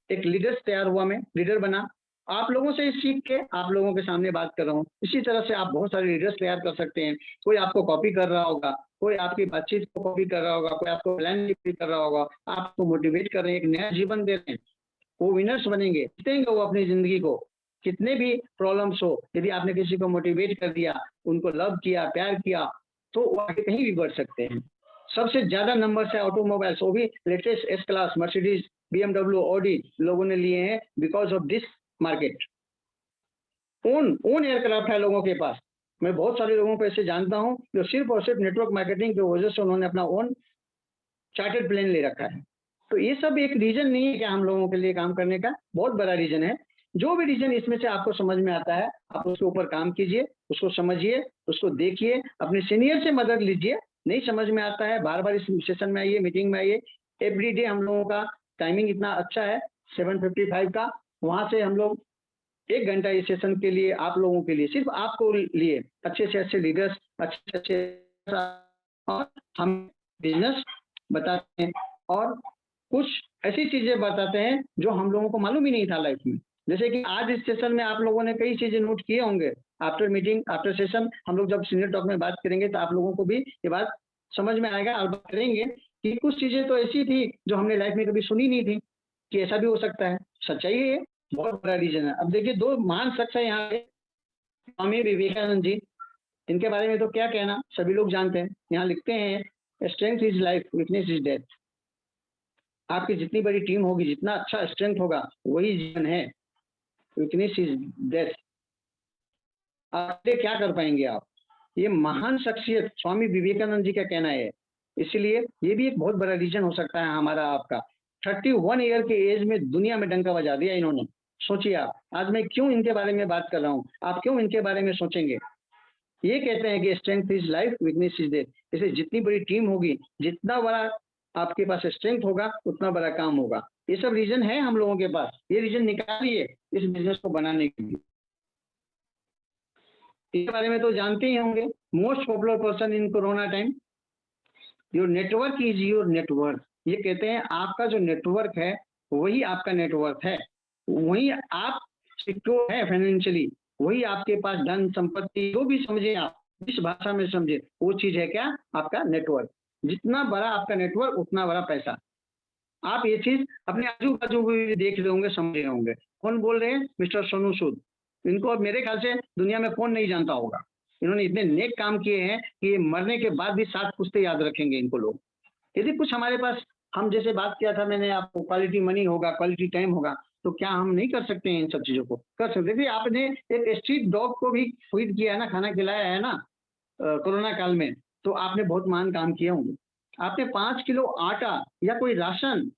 एक लीडर तैयार हुआ, मैं लीडर बना, आप लोगों से सीख के आप लोगों के सामने बात कर रहा हूँ। इसी तरह से आप बहुत सारे लीडर्स तैयार कर सकते हैं। कोई आपको कॉपी कर रहा होगा, कोई आपकी बातचीत को कॉपी कर रहा होगा, कोई आपको प्लान कॉपी कर रहा होगा, आपको मोटिवेट कर रहे हैं, एक नया जीवन दे रहे हैं, वो विनर्स बनेंगे, जीतेंगे वो अपनी जिंदगी को। कितने भी प्रॉब्लम्स हो, यदि आपने किसी को मोटिवेट कर दिया, उनको लव किया, प्यार किया, तो वो आगे कहीं भी बढ़ सकते हैं। सबसे ज्यादा नंबर से ऑटोमोबाइल्स, वो भी latest S class, Mercedes, BMW, Audi लोगों ने लिए हैं because of this market. Own aircraft है लोगों के पास। मैं बहुत सारे लोगों को ऐसे जानता हूं जो सिर्फ और सिर्फ नेटवर्क मार्केटिंग की वजह से उन्होंने अपना ओन चार्टर्ड प्लेन ले रखा है। तो ये सब एक रीजन नहीं है क्या हम लोगों के लिए काम करने का, बहुत बड़ा रीजन है। जो भी रीजन इसमें से आपको समझ में आता है आप उसके ऊपर काम कीजिए, उसको समझिए, उसको देखिए, अपने सीनियर से मदद लीजिए। नहीं समझ में आता है बार बार इस सेशन में आइए, मीटिंग में आइए। एवरीडे हम लोगों का टाइमिंग इतना अच्छा है 7:55 का, वहां से हम लोग 1 घंटा इस सेशन के लिए आप लोगों के लिए, सिर्फ आपको लिए अच्छे से अच्छे लीडर्स, अच्छे से अच्छे, और हम बिजनेस बताते हैं और कुछ ऐसी चीजें बताते हैं जो हम लोगों को मालूम ही नहीं था लाइफ में। जैसे कि आज इस सेशन में आप लोगों ने कई चीजें नोट किए होंगे। आफ्टर मीटिंग, आफ्टर सेशन हम लोग जब सीनियर टॉक में बात करेंगे तो आप लोगों को भी ये बात समझ में आएगा और बात करेंगे कि कुछ चीजें तो ऐसी थी जो हमने लाइफ में कभी सुनी नहीं थी कि ऐसा भी हो सकता है। सच्चाई है, ये बहुत बड़ा रीजन है। अब देखिए 2 महान शख्स है यहाँ पे, स्वामी विवेकानंद जी, इनके बारे में तो क्या कहना, सभी लोग जानते हैं। यहाँ लिखते हैं strength is life, weakness is death. आपकी जितनी बड़ी टीम होगी, जितना अच्छा स्ट्रेंथ होगा वही जीवन है, वीकनेस इज डेथ। आप क्या कर पाएंगे आप, ये महान शख्सियत स्वामी विवेकानंद जी का कहना है। इसलिए ये भी एक बहुत बड़ा रीजन हो सकता है हमारा आपका। 31 ईयर के एज में दुनिया में डंका बजा दिया इन्होंने। सोचिए आप, आज मैं क्यों इनके बारे में बात कर रहा हूँ, आप क्यों इनके बारे में सोचेंगे। ये कहते हैं कि strength is life, weakness is death. इसलिए जितनी बड़ी टीम होगी, जितना बड़ा आपके पास स्ट्रेंथ होगा, उतना बड़ा काम होगा। ये सब रीजन है हम लोगों के पास, ये रीजन निकालिए इस बिजनेस को बनाने के लिए। इसके बारे में तो जानते ही होंगे, most popular person in corona time, your network is your network. ये कहते हैं आपका जो नेटवर्क है वही आपका नेटवर्क है, वही आप सिक्योर है फाइनेंशियली, वही आपके पास धन संपत्ति, जो भी समझे आप, जिस भाषा में समझे, वो चीज है क्या, आपका नेटवर्क। जितना बड़ा आपका नेटवर्क उतना बड़ा पैसा। आप ये चीज अपने आजू बाजू भी देख रहे होंगे, समझ रहे होंगे। कौन बोल रहे हैं, मिस्टर सोनू सूद। इनको मेरे ख्याल से दुनिया में कौन नहीं जानता होगा। इन्होंने इतने नेक काम किए हैं कि मरने के बाद भी 7 पुश्ते याद रखेंगे इनको लोग। यदि कुछ हमारे पास, हम जैसे बात किया था मैंने आपको, क्वालिटी मनी होगा, क्वालिटी टाइम होगा, तो क्या हम नहीं कर सकते हैं इन सब चीजों को, कर सकते हैं। आपने एक स्ट्रीट डॉग को भी फीड किया है ना, खाना खिलाया है ना कोरोना काल में, तो आपने बहुत महान काम किए होंगे। आपने 5 किलो आटा या कोई राशन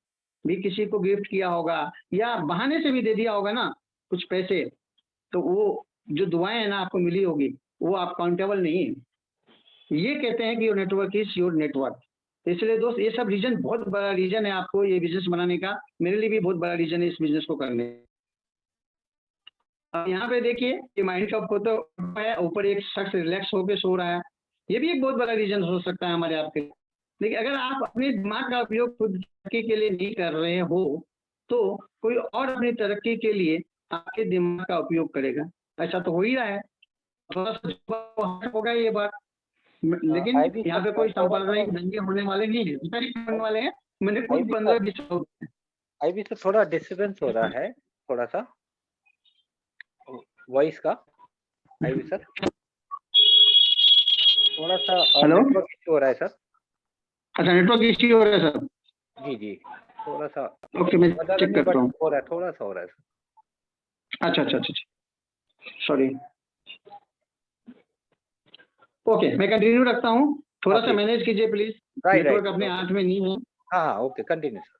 भी किसी को गिफ्ट किया होगा, या बहाने से भी दे दिया होगा ना कुछ पैसे, तो वो जो दुआएं है ना आपको मिली होगी, वो आप काउंटेबल नहीं है। ये कहते हैं कि your network is your network. इसलिए दोस्त, ये सब रीजन बहुत बड़ा रीजन है आपको ये बिजनेस बनाने का। मेरे लिए भी बहुत बड़ा रीजन है इस बिजनेस को करने। अब यहाँ पे देखिए कि माइंड का फोटो है, ऊपर एक शख्स रिलैक्स होकर सो रहा है। ये भी एक बहुत बड़ा रीजन हो सकता है हमारे आपके। लेकिन अगर आप अपने दिमाग का उपयोग खुद तरक्की के लिए नहीं कर रहे हो, तो कोई और अपनी तरक्की के लिए आपके दिमाग का उपयोग करेगा। ऐसा तो हो ही रहा है, थोड़ा सा होगा ये बात। लेकिन यहाँ पे कोई सांप्रदायिक दंगे होने वाले नहीं है, होने वाले हैं। मैंने खुद 15-20 अभी तो थोड़ा डिस्टर्बेंस हो रहा है, थोड़ा सा वॉइस का। आईवी सर, थोड़ा सा नेटवर्क इश्यू हो रहा है सर। अच्छा, नेटवर्क इश्यू हो रहा है सर। जी जी, थोड़ा सा। ओके, मैं चेक करता हूँ। हो रहा है, थोड़ा सा हो रहा है सर। अच्छा अच्छा अच्छा, सॉरी। ओके, मैं कंटिन्यू रखता हूँ। थोड़ा सा मैनेज कीजिए प्लीज, नेटवर्क अपने हाथ में नहीं है। हाँ, okay, continue sir.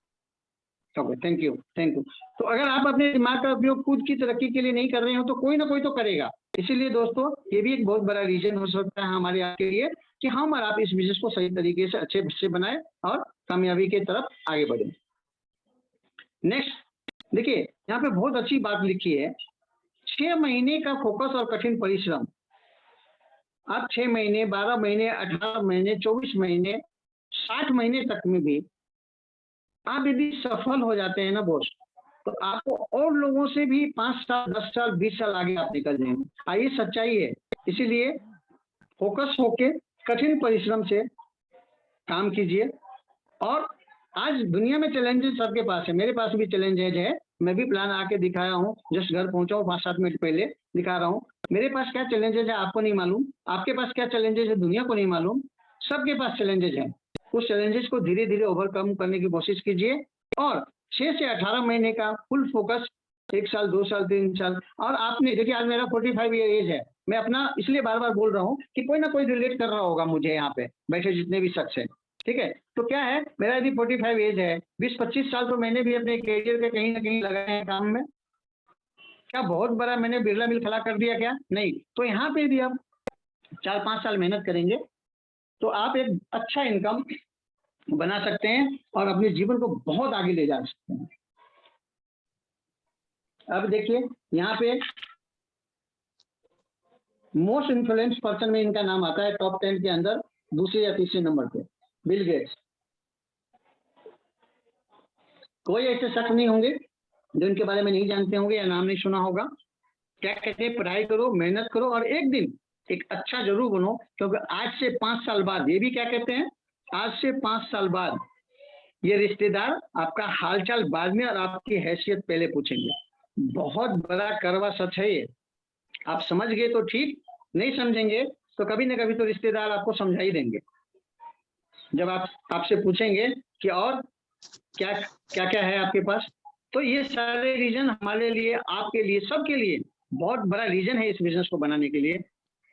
Okay, thank you thank you. तो अगर आप अपने दिमाग का उपयोग खुद की तरक्की के लिए नहीं कर रहे हो, तो कोई ना कोई तो करेगा। इसीलिए दोस्तों, ये भी एक बहुत बड़ा रीजन हो सकता है हमारे आपके लिए कि हम और आप इस बिजनेस को सही तरीके से अच्छे से बनाए और कामयाबी की तरफ आगे बढ़े। नेक्स्ट देखिए, यहाँ पे बहुत अच्छी बात लिखी है, 6 महीने का फोकस और कठिन परिश्रम। आप 6 महीने, 12 महीने, 18 महीने, 24 महीने, 60 महीने तक में भी आप यदि सफल हो जाते हैं ना बॉस, तो आपको और लोगों से भी 5 साल, 10 साल, 20 साल आगे आप निकल जाएंगे। ये सच्चाई है। इसीलिए फोकस होके कठिन परिश्रम से काम कीजिए। और आज दुनिया में चैलेंजेस सबके पास है, मेरे पास भी चैलेंजेज है। मैं भी प्लान आके दिखाया हूँ, जस्ट घर पहुंचा हूँ 5-7 मिनट पहले, दिखा रहा हूँ। मेरे पास क्या चैलेंजेज है आपको नहीं मालूम, आपके पास क्या चैलेंजेज है दुनिया को नहीं मालूम। सबके पास चैलेंजेज है। उस चैलेंजेस को धीरे धीरे ओवरकम करने की कोशिश कीजिए। और 6 से 18 महीने का फुल फोकस, 1 साल, 2 साल, 3 साल। और आपने देखिए, आज मेरा 45 ईयर एज है। मैं अपना इसलिए बार बार बोल रहा हूँ कि कोई ना कोई रिलेट कर रहा होगा मुझे, यहाँ पे बैठे जितने भी शख्स हैं। ठीक है, तो क्या है, मेरा यदि 45 एज है, 20-25 साल तो मैंने भी अपने करियर के कहीं ना कहीं लगाए हैं काम में। क्या बहुत बड़ा मैंने बिरला मिल खड़ा कर दिया क्या? नहीं। तो यहाँ पे भी आप 4-5 साल मेहनत करेंगे तो आप एक अच्छा इनकम बना सकते हैं और अपने जीवन को बहुत आगे ले जा सकते हैं। अब देखिए यहाँ पे मोस्ट इन्फ्लुएंस पर्सन में इनका नाम आता है टॉप 10 के अंदर, दूसरे या तीसरे नंबर पे, बिल गेट्स। कोई ऐसे शख्स नहीं होंगे जो इनके बारे में नहीं जानते होंगे या नाम नहीं सुना होगा। क्या कहते हैं, पढ़ाई करो, मेहनत करो और एक दिन एक अच्छा जरूर बनो, क्योंकि आज से 5 साल बाद, ये भी क्या कहते हैं, आज से 5 साल बाद ये रिश्तेदार आपका हालचाल बाद में और आपकी हैसियत पहले पूछेंगे। बहुत बड़ा कड़वा सच है ये। आप समझ गए तो ठीक, नहीं समझेंगे तो कभी ना कभी तो रिश्तेदार आपको समझा ही देंगे। जब आपसे पूछेंगे कि और क्या क्या क्या है आपके पास, तो ये सारे रीजन हमारे लिए, आपके लिए, सबके लिए बहुत बड़ा रीजन है इस बिजनेस को बनाने के लिए।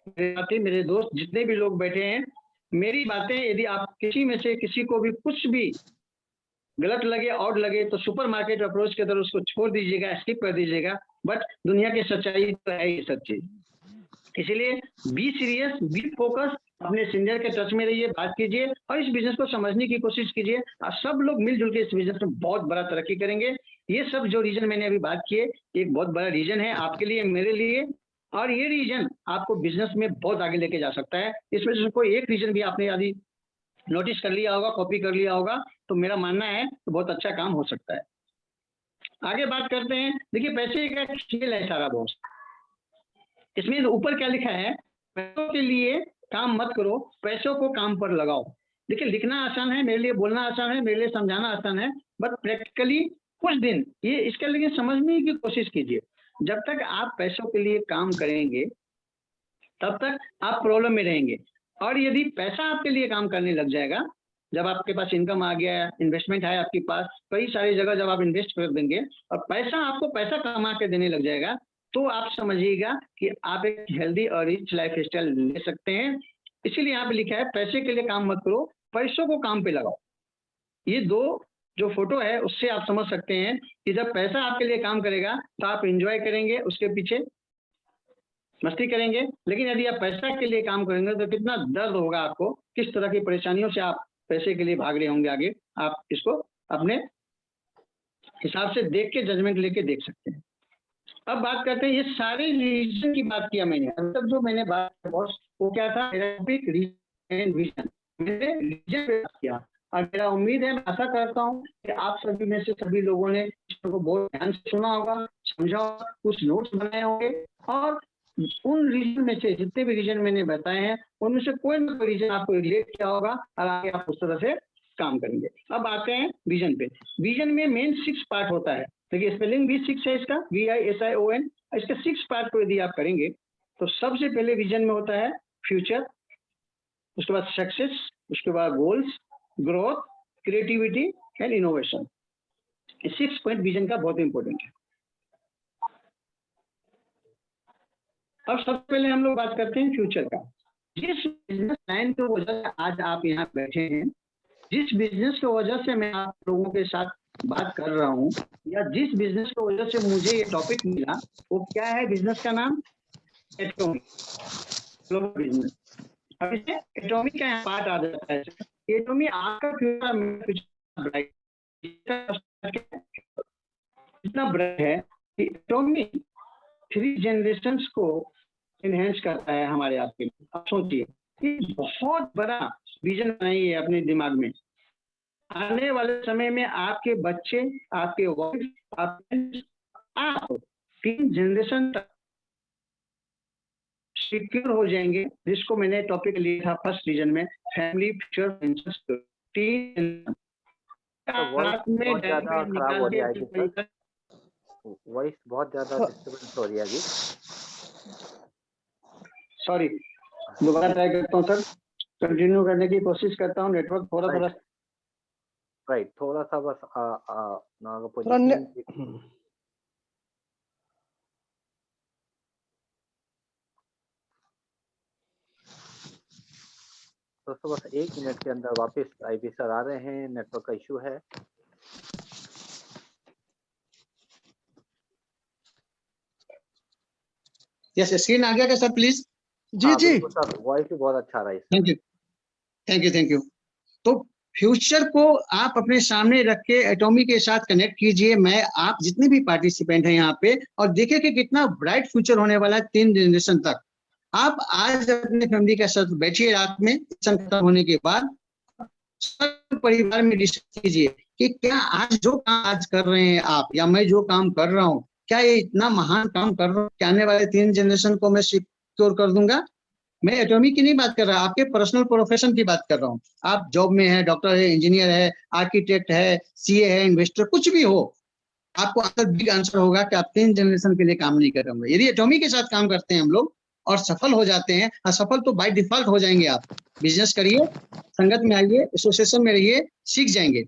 मेरे साथी, मेरे दोस्त, जितने भी लोग बैठे हैं, मेरी बातें यदि आप किसी में से किसी को भी कुछ भी गलत लगे, ऑड लगे, तो सुपरमार्केट अप्रोच के तरह उसको छोड़ दीजिएगा, स्किप कर दीजिएगा। बट दुनिया की सच्चाई तो है ये सब चीज। इसीलिए बी सीरियस, बी फोकस, अपने सीनियर के टच में रहिए, बात कीजिए और इस बिजनेस को समझने की कोशिश कीजिए। और सब लोग मिलजुल के इस बिजनेस में बहुत बड़ा तरक्की करेंगे। ये सब जो रीजन मैंने अभी बात किए, एक बहुत बड़ा रीजन है आपके लिए, मेरे लिए, और ये रीजन आपको बिजनेस में बहुत आगे लेके जा सकता है। इसमें से कोई एक रीजन भी आपने यदि नोटिस कर लिया होगा, कॉपी कर लिया होगा, तो मेरा मानना है तो बहुत अच्छा काम हो सकता है। आगे बात करते हैं। देखिए, पैसे का खेल है सारा दोस्त। इसमें ऊपर क्या लिखा है, पैसों के लिए काम मत करो, पैसों को काम पर लगाओ। देखिए, लिखना आसान है मेरे लिए, बोलना आसान है मेरे लिए, समझाना आसान है, बट प्रैक्टिकली कुछ दिन ये इसके लिए समझने की कोशिश कीजिए। जब तक आप पैसों के लिए काम करेंगे तब तक आप प्रॉब्लम में रहेंगे। और यदि पैसा आपके लिए काम करने लग जाएगा, जब आपके पास इनकम आ गया, इन्वेस्टमेंट है आपके पास, कई सारी जगह जब आप इन्वेस्ट कर देंगे और पैसा आपको पैसा कमा के देने लग जाएगा, तो आप समझिएगा कि आप एक हेल्दी और रिच लाइफ स्टाइल ले सकते हैं। इसीलिए यहाँ पे लिखा है, पैसे के लिए काम मत करो, पैसों को काम पे लगाओ। ये दो जो फोटो है उससे आप समझ सकते हैं कि जब पैसा आपके लिए काम करेगा तो आप एंजॉय करेंगे, उसके पीछे मस्ती करेंगे। लेकिन यदि आप पैसा के लिए काम करेंगे तो कितना दर्द होगा आपको, किस तरह की परेशानियों से आप पैसे के लिए भाग रहे होंगे आगे, आप इसको अपने हिसाब से देख के जजमेंट लेके देख सकते हैं। अब बात करते हैं, ये सारे रीजन की बात किया मैंने, मतलब जो मैंने बात किया बॉस, वो क्या था, रीजन, मैंने रीजन पे बात किया। और मेरा उम्मीद है, मैं आशा करता हूँ कि आप सभी में से सभी लोगों ने इसको बहुत ध्यान से सुना होगा, समझा होगा, कुछ नोट्स बनाए होंगे, और उन रीजन में से जितने भी रीजन मैंने बताए हैं उनमें से कोई ना कोई रीजन आपको रिलेट किया होगा और आगे आप उस तरह से काम करेंगे। अब आते हैं विजन पे। विजन में मेन 6 पार्ट होता है। देखिए, स्पेलिंग भी 6 है इसका, VISION। इसके 6 पार्ट को यदि आप करेंगे तो सबसे पहले विजन में होता है फ्यूचर, उसके बाद सक्सेस, उसके बाद goals, growth, creativity and innovation. 6 point vision का बहुत इंपॉर्टेंट है। अब सबसे पहले हम लोग बात करते हैं फ्यूचर का। जिस बिजनेस लाइन की वजह से आज आप यहाँ बैठे हैं, जिस बिजनेस की वजह से मैं आप लोगों के साथ बात कर रहा हूँ, या जिस बिजनेस की वजह से मुझे ये टॉपिक मिला, वो क्या है, बिजनेस का नाम एटॉमिक बिजनेस। अब इसमें एटॉमिक का यहाँ पार्ट आ जाता है। एटॉमिक आपका फ्यूचर इतना ब्राइट है कि एटॉमिक 3 जनरेशंस को इनहेंस करता है हमारे आपके लिए। आप सोचिए, ये बहुत बड़ा विजन बनाइए अपने दिमाग में। आने वाले समय में आपके बच्चे, आपके वाइफ, आप 3 जनरेशन तक सिक्योर हो जाएंगे, जिसको मैंने टॉपिक लिया था फर्स्ट रीजन में, फैमिली, फ्यूचर, वॉइस बहुत ज्यादा डिस्टर्बेंस हो रही है अभी। सॉरी, दोबारा ट्राई करता हूँ सर, कंटिन्यू करने की कोशिश करता हूँ। नेटवर्क थोड़ा राइट, थोड़ा सा बस पोजीशन दोस्तों बस 1 मिनट के अंदर वापस आईबी सर आ रहे हैं, नेटवर्क का इश्यू है। यस, स्क्रीन आ गया क्या सर प्लीज? जी जी बिल्कुल सर, वॉइस भी बहुत अच्छा रहा है इसका। Thank you, thank you, thank you. तो फ्यूचर को आप अपने सामने रख के एटॉमी के साथ कनेक्ट कीजिए, मैं आप जितने भी पार्टिसिपेंट हैं यहाँ पे, और देखिए कि कितना ब्राइट फ्यूचर होने वाला है 3 जनरेशन तक। आप आज अपने फैमिली के साथ बैठिए, रात में सेशन खत्म होने के बाद सब परिवार में डिस्कस कीजिए कि क्या आज जो काम आज कर रहे हैं आप, या मैं जो काम कर रहा हूँ, क्या ये इतना महान काम कर रहा हूँ कि आने वाले 3 जनरेशन को मैं सिक्योर कर दूंगा। मैं एटॉमी की नहीं बात कर रहा, आपके पर्सनल प्रोफेशन की बात कर रहा हूँ। आप जॉब में है, डॉक्टर है, इंजीनियर है, आर्किटेक्ट है, सीए है, इन्वेस्टर, कुछ भी हो, आपको आंसर बिग आंसर होगा कि आप 3 जनरेशन के लिए काम नहीं कर रहे होंगे। यदि एटॉमी के साथ काम करते हैं हम लोग और सफल हो जाते हैं, असफल तो बाय डिफॉल्ट हो जाएंगे। आप बिजनेस करिए, संगत में आइए, एसोसिएशन में रहिए, सीख जाएंगे,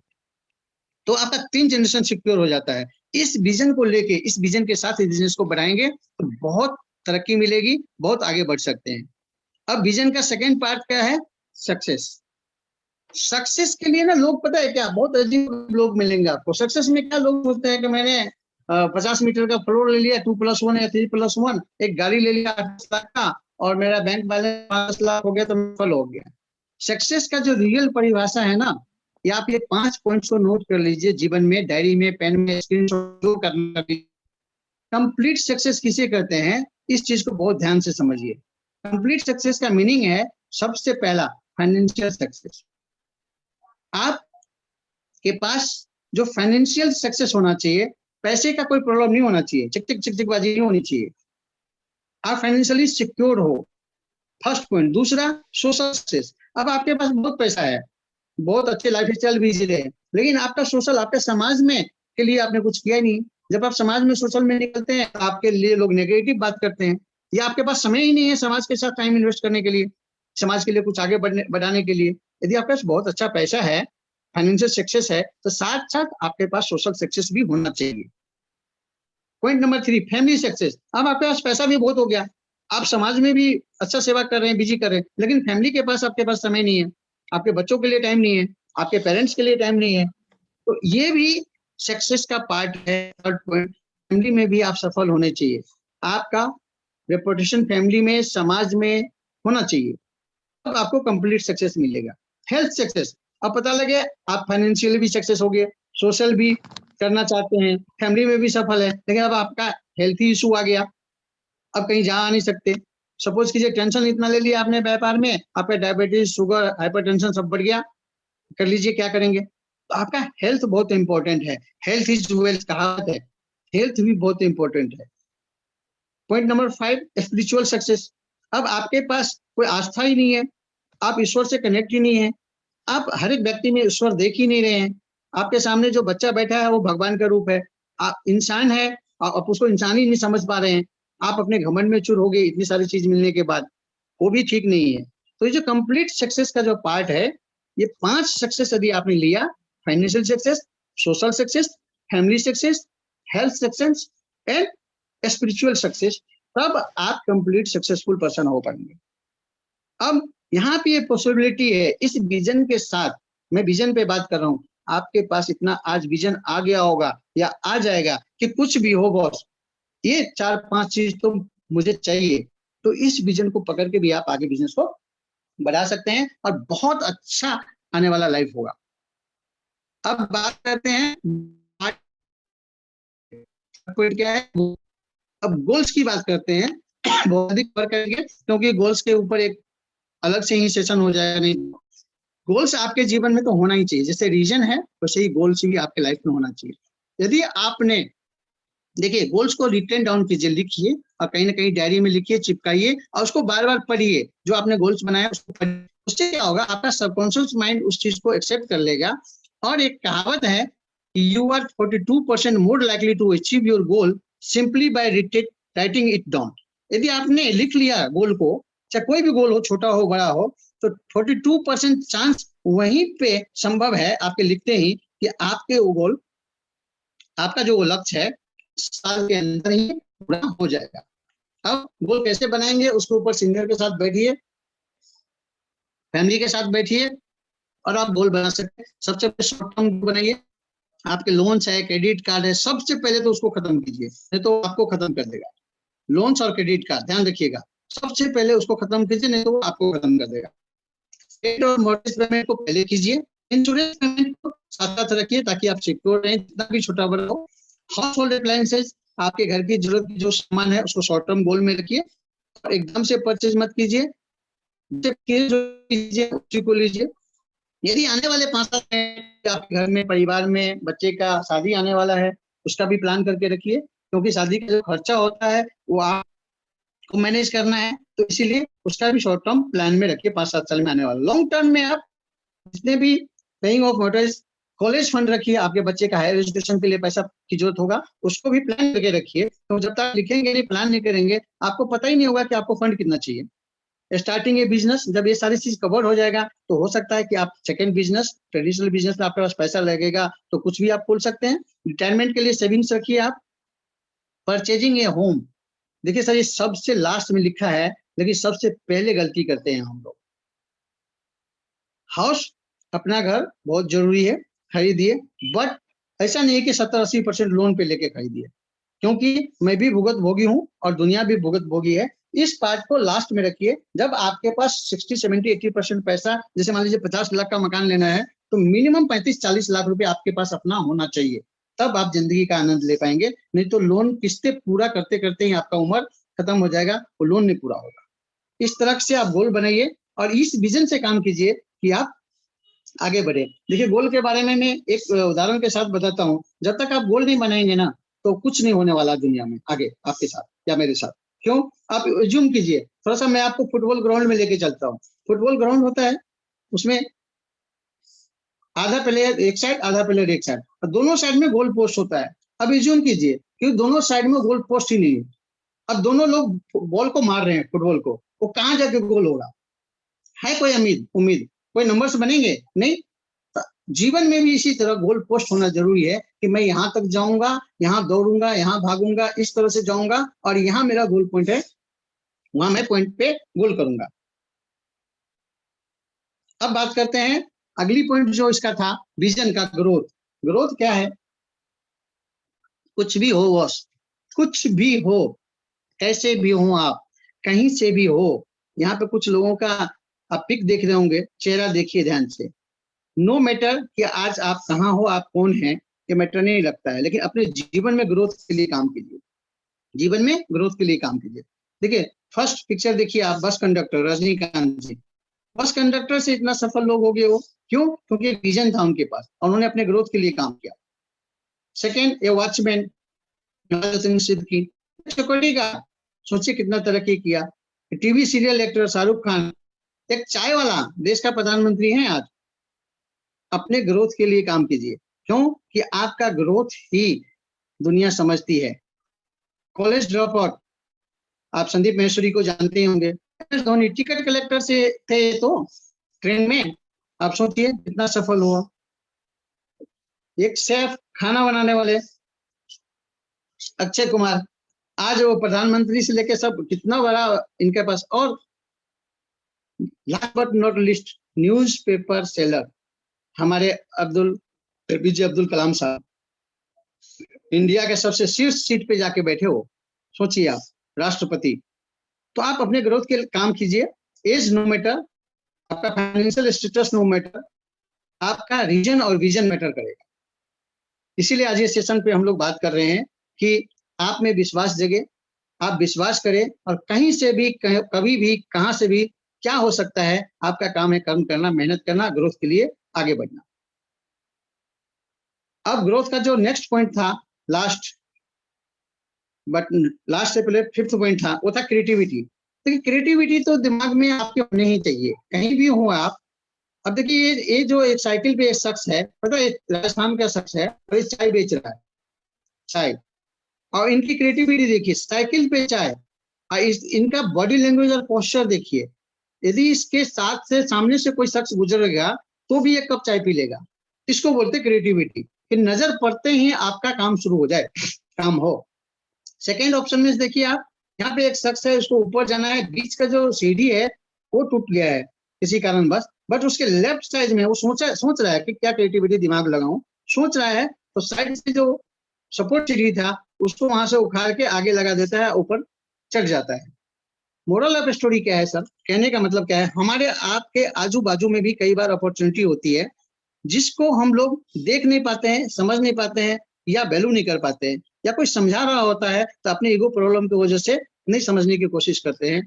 तो आपका 3 जनरेशन सिक्योर हो जाता है। इस विजन को लेके, इस विजन के साथ इस बिजनेस को बढ़ाएंगे तो बहुत तरक्की मिलेगी, बहुत आगे बढ़ सकते हैं। अब विजन का सेकंड पार्ट क्या है? सक्सेस। सक्सेस के लिए ना लोग, पता है क्या, बहुत अजीब लोग मिलेंगे आपको। सक्सेस में क्या लोग सोचते हैं कि मैंने 50 मीटर का फ्लोर ले लिया, 2+1 या 3+1, एक गाड़ी ले लिया 8 लाख का, और मेरा बैंक बैलेंस 5 लाख हो गया तो मैं सफल हो गया। सक्सेस का जो रियल परिभाषा है ना, ये आप ये 5 पॉइंट्स को नोट कर लीजिए, जीवन में, डायरी में, पेन में, स्क्रीनशॉट जो करना। कंप्लीट सक्सेस किसे कहते हैं, इस चीज को बहुत ध्यान से समझिए। कंप्लीट सक्सेस का मीनिंग है, सबसे पहला फाइनेंशियल सक्सेस। आप के पास जो फाइनेंशियल सक्सेस होना चाहिए, पैसे का कोई प्रॉब्लम नहीं होना चाहिए, चिक-चिक-चिक-चिकबाजी नहीं होनी चाहिए। आप फाइनेंशियली सिक्योर हो, फर्स्ट पॉइंट। दूसरा, सोशल सक्सेस। अब आपके पास बहुत पैसा है, बहुत अच्छे लाइफ स्टाइल भी जी रहे हैं, लेकिन आपका सोशल, आपके समाज में के लिए आपने कुछ किया ही नहीं। जब आप समाज में, सोशल में निकलते हैं, आपके लिए लोग नेगेटिव बात करते हैं, या आपके पास समय ही नहीं है समाज के साथ टाइम इन्वेस्ट करने के लिए, समाज के लिए कुछ आगे बढ़ाने के लिए। यदि आपके पास बहुत अच्छा पैसा है, फाइनेंशियल सक्सेस है, तो साथ साथ आपके पास सोशल सक्सेस भी होना चाहिए। Point number 3, family success. अब आपके पास पैसा भी बहुत हो गया, आप समाज में भी अच्छा सेवा कर रहे हैं, बिजी कर रहे हैं, लेकिन फैमिली के पास, आपके पास समय नहीं है, आपके बच्चों के लिए टाइम नहीं है, आपके पेरेंट्स के लिए टाइम नहीं है, तो ये भी सक्सेस का पार्ट है। थर्ड पॉइंट, फैमिली में भी आप सफल होने चाहिए, आपका रेपुटेशन फैमिली में, समाज में होना चाहिए, तब आपको कंप्लीट सक्सेस मिलेगा। Health success. अब पता लगे आप फाइनेंशियली भी सक्सेस हो गए, सोशल भी करना चाहते हैं, फैमिली में भी सफल है, लेकिन अब आपका हेल्थ इशू आ गया, अब कहीं जा नहीं सकते। सपोज कीजिए टेंशन इतना ले लिया आपने व्यापार में, आपका डायबिटीज, शुगर, हाइपरटेंशन सब बढ़ गया, कर लीजिए, क्या करेंगे? तो आपका हेल्थ बहुत इंपॉर्टेंट है, हेल्थ इज वेल्थ कहावत है, हेल्थ भी बहुत इंपॉर्टेंट है। Point number 5, spiritual success. अब आपके पास कोई आस्था ही नहीं है, आप ईश्वर से कनेक्ट ही नहीं है, आप हर एक व्यक्ति में ईश्वर देख ही नहीं रहे हैं, आपके सामने जो बच्चा बैठा है वो भगवान का रूप है, आप इंसान है, आप उसको इंसान ही नहीं समझ पा रहे हैं, आप अपने घमंड में चूर हो गए इतनी सारी चीज मिलने के बाद, वो भी ठीक नहीं है। तो ये जो कंप्लीट सक्सेस का जो पार्ट है, ये 5 सक्सेस यदि आपने लिया, financial success, social success, family success, health success and spiritual success, तब आप कंप्लीट सक्सेसफुल पर्सन हो पाएंगे। अब यहाँ पे ये पॉसिबिलिटी है, इस विजन के साथ, मैं विजन पे बात कर रहा हूँ, आपके पास इतना आज विजन आ गया होगा या आ जाएगा कि कुछ भी हो बॉस, ये 4-5 चीज तो मुझे चाहिए, तो इस विजन को पकड़ के भी आप आगे बिजनेस को बढ़ा सकते हैं और बहुत अच्छा आने वाला लाइफ होगा। अब बात करते हैं क्या है, अब गोल्स की बात करते हैं। बहुत अधिक कवर करेंगे क्योंकि गोल्स के ऊपर एक अलग से ही सेशन हो जाएगा। नहीं, गोल्स आपके जीवन में तो होना ही चाहिए, जैसे रीजन है वैसे ही गोल्स भी आपके लाइफ में होना चाहिए। यदि आपने, देखिए, गोल्स को रिटन डाउन कीजिए, लिखिए और कहीं ना कहीं डायरी में लिखिए, चिपकाइए और उसको बार बार पढ़िए, जो आपने गोल्स बनाया उसको पढ़िए। उससे क्या होगा, आपका सबकॉन्शियस माइंड उस चीज को एक्सेप्ट कर लेगा। और एक कहावत है, you are 42% more likely to achieve your goal simply by writing it down. यदि आपने लिख लिया गोल को, चाहे कोई भी गोल हो, छोटा हो बड़ा हो, तो 42% चांस वहीं पे संभव है आपके लिखते ही कि आपके वो गोल, आपका जो लक्ष्य है, साल के अंदर ही पूरा हो जाएगा। अब गोल कैसे बनाएंगे, उसके ऊपर सीनियर के साथ बैठिए, फैमिली के साथ बैठिए और आप गोल बना सकते हैं। सबसे पहले शॉर्ट टर्म बनाइए। आपके लोन्स है, क्रेडिट कार्ड है, सबसे पहले तो उसको खत्म कीजिए, नहीं तो आपको खत्म कर देगा। लोन्स और क्रेडिट कार्ड ध्यान रखिएगा, सबसे पहले उसको खत्म कीजिए, नहीं तो वो आपको खत्म कर देगा। क्रेडिट और मॉर्गेज पेमेंट को पहले कीजिए, इंश्योरेंस पेमेंट को साथ साथ रखिए ताकि आप सिक्योर रहें, जितना भी छोटा बड़ा हो। हाउस होल्ड अप्लायंसेस, आपके घर की जरूरत की जो सामान है उसको शॉर्ट टर्म गोल में रखिए और एकदम से परचेज मत कीजिए, उसी को लीजिए। यदि आने वाले 5 साल में आपके घर में, परिवार में बच्चे का शादी आने वाला है, उसका भी प्लान करके रखिए, क्योंकि शादी का जो खर्चा होता है वो आपको मैनेज करना है, तो इसीलिए उसका भी शॉर्ट टर्म प्लान में रखिए 5-7 साल में आने वाला। लॉन्ग टर्म में आप जितने भी paying off Motors, college fund रखिए, आपके बच्चे का हायर एजुकेशन के लिए पैसा की जरूरत होगा, उसको भी प्लान करके रखिए। तो जब तक लिखेंगे नहीं, प्लान नहीं करेंगे, आपको पता ही नहीं होगा कि आपको फंड कितना चाहिए। स्टार्टिंग ए बिजनेस, जब ये सारी चीज कवर हो जाएगा तो हो सकता है कि आप सेकंड बिजनेस, ट्रेडिशनल बिजनेस में आपके पास पैसा लगेगा तो कुछ भी आप खोल सकते हैं। रिटायरमेंट के लिए सेविंग्स रखिए आप। परचेजिंग ए होम, देखिए सर ये सबसे लास्ट में लिखा है, लेकिन सबसे पहले गलती करते हैं हम लोग। हाउस, अपना घर बहुत जरूरी है, खरीदिए, बट ऐसा नहीं है कि 70-80% लोन पे लेके खरीदिए, क्योंकि मैं भी भुगत भोगी हूं और दुनिया भी भुगत भोगी है। इस पार्ट को लास्ट में रखिए। जब आपके पास 60-70-80% पैसा, जैसे मान लीजिए 50 लाख का मकान लेना है, तो मिनिमम 35-40 लाख रुपए आपके पास अपना होना चाहिए, तब आप जिंदगी का आनंद ले पाएंगे। नहीं तो लोन किस्तें पूरा करते करते ही आपका उम्र खत्म हो जाएगा, वो लोन नहीं पूरा होगा। इस तरह से आप गोल बनाइए और इस विजन से काम कीजिए कि आप आगे बढ़े। देखिए गोल के बारे में मैं एक उदाहरण के साथ बताता हूँ। जब तक आप गोल नहीं बनाएंगे ना, तो कुछ नहीं होने वाला दुनिया में आगे आपके साथ या मेरे साथ। क्यों? आप जूम कीजिए थोड़ा सा, मैं आपको फुटबॉल ग्राउंड में लेके चलता हूँ। फुटबॉल ग्राउंड होता है, उसमें आधा प्लेयर एक साइड, आधा प्लेयर एक साइड, और दोनों साइड में गोल पोस्ट होता है। अब जूम कीजिए कि दोनों साइड में गोल पोस्ट ही नहीं है। अब दोनों लोग बॉल को मार रहे हैं, फुटबॉल को, वो कहाँ जाके गोल होगा? है कोई उम्मीद? कोई नंबर्स बनेंगे? नहीं। जीवन में भी इसी तरह गोल पोस्ट होना जरूरी है कि मैं यहाँ तक जाऊंगा, यहाँ दौड़ूंगा, यहाँ भागूंगा, इस तरह से जाऊंगा और यहाँ मेरा गोल पॉइंट है, वहां मैं पॉइंट पे गोल करूंगा। अब बात करते हैं अगली पॉइंट जो इसका था, विजन का ग्रोथ। ग्रोथ क्या है? कुछ भी हो बॉस, कुछ भी हो, कैसे भी हो आप, कहीं से भी हो। यहाँ पे कुछ लोगों का आप पिक देख रहे होंगे, चेहरा देखिए ध्यान से। नो मैटर कि आज आप कहाँ हो, आप कौन हैं, ये मैटर नहीं लगता है, लेकिन अपने जीवन में ग्रोथ के लिए काम कीजिए। जीवन में ग्रोथ के लिए काम कीजिए। देखिए फर्स्ट पिक्चर देखिए आप, बस कंडक्टर रजनीकांत जी। बस कंडक्टर से इतना सफल लोग हो गए वो, क्यों? क्योंकि एक विजन था उनके पास और उन्होंने अपने ग्रोथ के लिए काम किया। सेकेंड, ए वॉचमैन सिद्दीकी, सिक्योरिटी का, सोचिए कितना तरक्की किया। TV serial actor Shahrukh Khan, एक चाय वाला, देश का प्रधानमंत्री है आज। अपने ग्रोथ के लिए काम कीजिए, क्यों? कि आपका ग्रोथ ही दुनिया समझती है। कॉलेज ड्रॉप आउट, आप संदीप महेश्वरी को जानते होंगे, धोनी टिकट कलेक्टर से थे तो ट्रेन में, आप सोचिए कितना सफल हुआ। एक शेफ, खाना बनाने वाले अक्षय कुमार, आज वो प्रधानमंत्री से लेके सब, कितना बड़ा इनके पास। और last but not list, newspaper seller, हमारे APJ अब्दुल कलाम साहब, इंडिया के सबसे शीर्ष सीट पे जाके बैठे हो, सोचिए आप, राष्ट्रपति। तो आप अपने ग्रोथ के लिए काम कीजिए। एज नो मैटर, आपका फाइनेंशियल स्टेटस नो मैटर, आपका रीजन और विजन मैटर करेगा। इसीलिए आज ये सेशन पे हम लोग बात कर रहे हैं कि आप में विश्वास जगे, आप विश्वास करें और कहीं से भी, कभी भी, कहां से भी क्या हो सकता है, आपका काम है कर्म करना, मेहनत करना, ग्रोथ के लिए आगे बढ़ना। अब ग्रोथ का जो नेक्स्ट पॉइंट था, लास्ट से पहले फिफ्थ पॉइंट था, वो था क्रिएटिविटी। देखिए क्रिएटिविटी तो दिमाग में आपके होने ही चाहिए, कहीं भी हो आप। अब देखिए ये जो एक साइकिल पे एक शख्स है, पता है राजस्थान का शख्स है, और ये चाय बेच रहा है, चाय, और इनकी क्रिएटिविटी देखिए, साइकिल पे चाय, इनका बॉडी लैंग्वेज और पोस्चर देखिए। यदि इसके साथ से सामने से कोई शख्स गुजरेगा तो भी एक कप चाय पी लेगा। इसको बोलते क्रिएटिविटी, कि नजर पड़ते ही आपका काम शुरू हो जाए, काम हो। सेकेंड ऑप्शन में देखिए आप, यहाँ पे एक शख्स है, उसको ऊपर जाना है, बीच का जो सीढ़ी है वो टूट गया है, किसी कारणवश, बट उसके लेफ्ट साइड में वो सोच रहा है कि क्या क्रिएटिविटी दिमाग लगाऊं, सोच रहा है, तो साइड से जो सपोर्ट सीढ़ी था उसको वहां से उखाड़ के आगे लगा देता है, ऊपर चढ़ जाता है। मोरल ऑफ स्टोरी क्या है सर? कहने का मतलब क्या है, हमारे आपके आजू बाजू में भी कई बार अपॉर्चुनिटी होती है जिसको हम लोग देख नहीं पाते हैं, समझ नहीं पाते हैं, या वैल्यू नहीं कर पाते हैं, या कोई समझा रहा होता है तो अपने ईगो प्रॉब्लम की वजह से नहीं समझने की कोशिश करते हैं।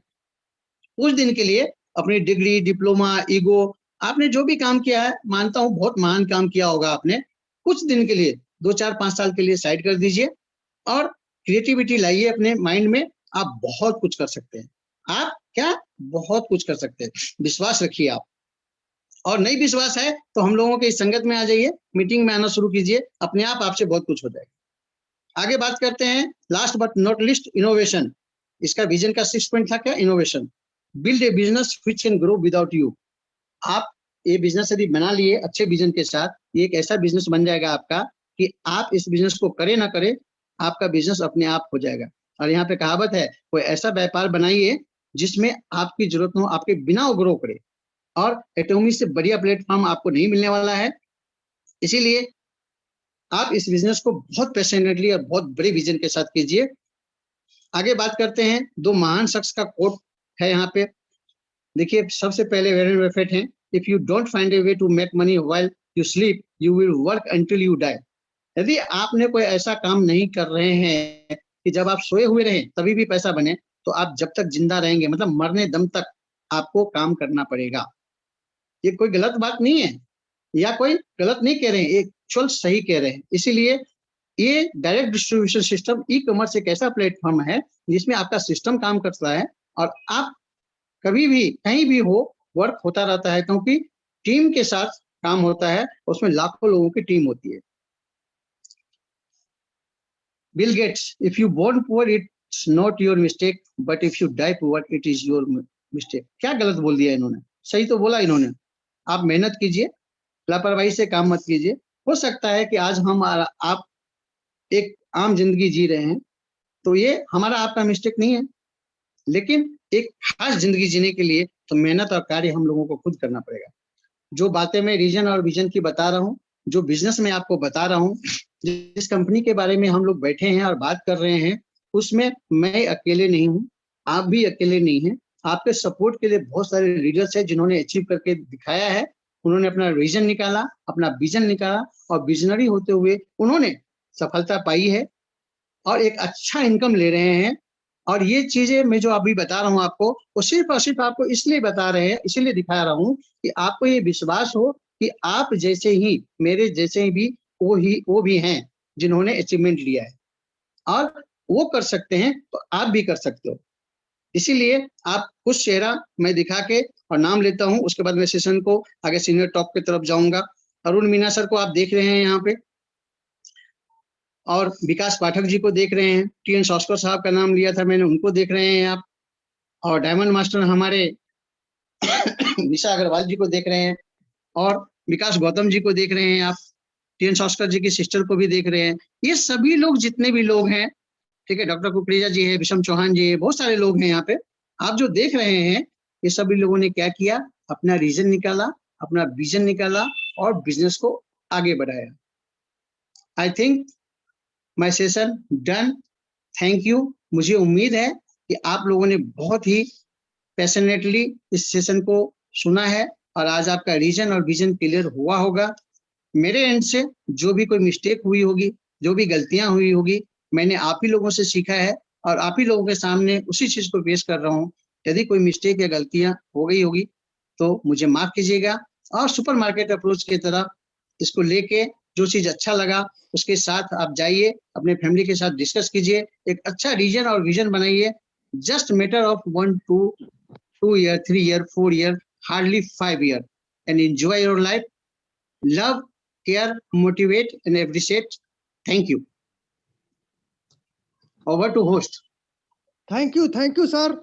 कुछ दिन के लिए अपनी डिग्री, डिप्लोमा, ईगो, आपने जो भी काम किया है, मानता हूं बहुत महान काम किया होगा आपने, कुछ दिन के लिए 2-4-5 साल के लिए साइड कर दीजिए और क्रिएटिविटी लाइए अपने माइंड में। आप बहुत कुछ कर सकते हैं, आप क्या बहुत कुछ कर सकते हैं, विश्वास रखिए आप। और नहीं विश्वास है तो हम लोगों के इस संगत में आ जाइए, मीटिंग में आना शुरू कीजिए, अपने आप आपसे बहुत कुछ हो जाएगा। आगे बात करते हैं, last but not list, innovation. इसका विजन का 6 पॉइंट था क्या? Innovation. Build a business which can grow without you. आप ये बिजनेस यदि बना लिए अच्छे विजन के साथ, ये एक ऐसा बिजनेस बन जाएगा आपका कि आप इस बिजनेस को करे ना करे, आपका बिजनेस अपने आप हो जाएगा। और यहाँ पे कहावत है, कोई ऐसा व्यापार बनाइए जिसमें आपकी जरूरत न हो, आपके बिना वो ग्रो करे, और एटोमी से बढ़िया प्लेटफॉर्म आपको नहीं मिलने वाला है। इसीलिए आप इस बिजनेस को बहुत पैशनेटली और बहुत बड़े विजन के साथ कीजिए। आगे बात करते हैं, 2 महान शख्स का कोट है यहाँ पे। देखिए, सबसे पहले वॉरेन बफेट हैं, if you don't find a way to make money while you sleep you will work until you die. यदि आपने कोई ऐसा काम नहीं कर रहे हैं कि जब आप सोए हुए रहें तभी भी पैसा बने, तो आप जब तक जिंदा रहेंगे, मतलब मरने दम तक आपको काम करना पड़ेगा। ये कोई गलत बात नहीं है, या कोई गलत नहीं कह रहे हैं, एक्चुअल सही कह रहे हैं। इसीलिए ये direct distribution system, e commerce एक ऐसा प्लेटफॉर्म है जिसमें आपका सिस्टम काम करता है और आप कभी भी कहीं भी हो, वर्क होता रहता है, क्योंकि टीम के साथ काम होता है, उसमें लाखों लोगों की टीम होती है। Bill Gates, if you born poor it's not your mistake, but if you die poor it is your mistake. क्या गलत बोल दिया इन्होंने? सही तो बोला इन्होंने। आप मेहनत कीजिए, लापरवाही से काम मत कीजिए। हो सकता है कि आज हम आप एक आम जिंदगी जी रहे हैं, तो ये हमारा आपका मिस्टेक नहीं है, लेकिन एक खास जिंदगी जीने के लिए तो मेहनत और कार्य हम लोगों को खुद करना पड़ेगा। जो बातें मैं रीजन और विजन की बता रहा हूँ, जो बिजनेस में आपको बता रहा हूँ, जिस कंपनी के बारे में हम लोग बैठे हैं और बात कर रहे हैं, उसमें मैं अकेले नहीं हूँ, आप भी अकेले नहीं हैं। आपके सपोर्ट के लिए बहुत सारे लीडर्स हैं जिन्होंने अचीव करके दिखाया है। उन्होंने अपना रीजन निकाला, अपना विजन निकाला, और विजनरी होते हुए उन्होंने सफलता पाई है और एक अच्छा इनकम ले रहे हैं। और ये चीजें मैं जो अभी बता रहा हूँ आपको, वो सिर्फ और सिर्फ आपको इसलिए बता रहे हैं, इसीलिए दिखा रहा हूँ कि आपको ये विश्वास हो कि आप जैसे ही, मेरे जैसे भी वो भी हैं जिन्होंने अचीवमेंट लिया है, और वो कर सकते हैं तो आप भी कर सकते हो। इसीलिए आप कुछ चेहरा मैं दिखा के और नाम लेता हूँ, उसके बाद मैं सेशन को आगे सीनियर टॉप की तरफ जाऊंगा। अरुण मीना सर को आप देख रहे हैं यहाँ पे, और विकास पाठक जी को देख रहे हैं, टी.एन. शॉस्कर साहब का नाम लिया था मैंने, उनको देख रहे हैं आप, और डायमंड मास्टर हमारे निशा अग्रवाल जी को देख रहे हैं, और विकास गौतम जी को देख रहे हैं आप, टी.एन. शॉस्कर जी की सिस्टर को भी देख रहे हैं। ये सभी लोग, जितने भी लोग हैं, ठीक है, डॉक्टर कुकरेजा जी है, विषम चौहान जी है, बहुत सारे लोग हैं यहाँ पे। आप जो देख रहे हैं, ये सभी लोगों ने क्या किया? अपना रीजन निकाला, अपना विजन निकाला, और बिजनेस को आगे बढ़ाया। I think my session done. Thank you. मुझे उम्मीद है कि आप लोगों ने बहुत ही पैशनेटली इस सेशन को सुना है, और आज आपका रीजन और विजन क्लियर हुआ होगा। मेरे एंड से जो भी कोई मिस्टेक हुई होगी, जो भी गलतियां हुई होगी, मैंने आप ही लोगों से सीखा है, और आप ही लोगों के सामने उसी चीज को पेश कर रहा हूँ। यदि कोई मिस्टेक या गलतियां हो गई होगी तो मुझे माफ कीजिएगा, और सुपर मार्केट अप्रोच की तरह इसको लेके जो चीज अच्छा लगा उसके साथ आप जाइए, अपने फैमिली के साथ डिस्कस कीजिए, एक अच्छा रीजन और विजन बनाइए। Just matter of 1 to 2 year, 3 year, 4 year, hardly 5 year, and enjoy your life. Love, care, motivate, and appreciate. Thank you. Over to host. Thank you sir.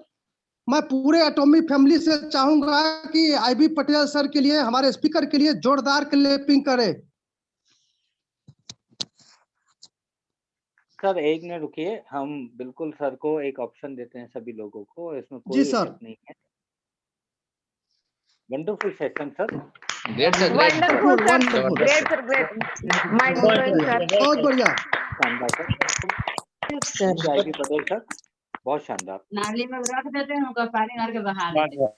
मैं पूरे एटॉमी फैमिली से चाहूंगा कि आईबी पटेल सर के लिए, हमारे स्पीकर के लिए जोरदार क्लैपिंग करें। सर एक मिनट रुकिए, हम बिल्कुल सर को एक ऑप्शन देते हैं सभी लोगों को, इसमें जी कोई सर। दिक्कत नहीं है। Wonderful session, sir. Great sir, great. Wonderful, sir. Wonderful. Great, sir. Great. Mind blowing, sir. बहुत बढ़िया। शानदार सर। आईपी पटेल सर, बहुत शानदार। नाली में रख देते हैं, उनका पानी मार के बहा देते हैं।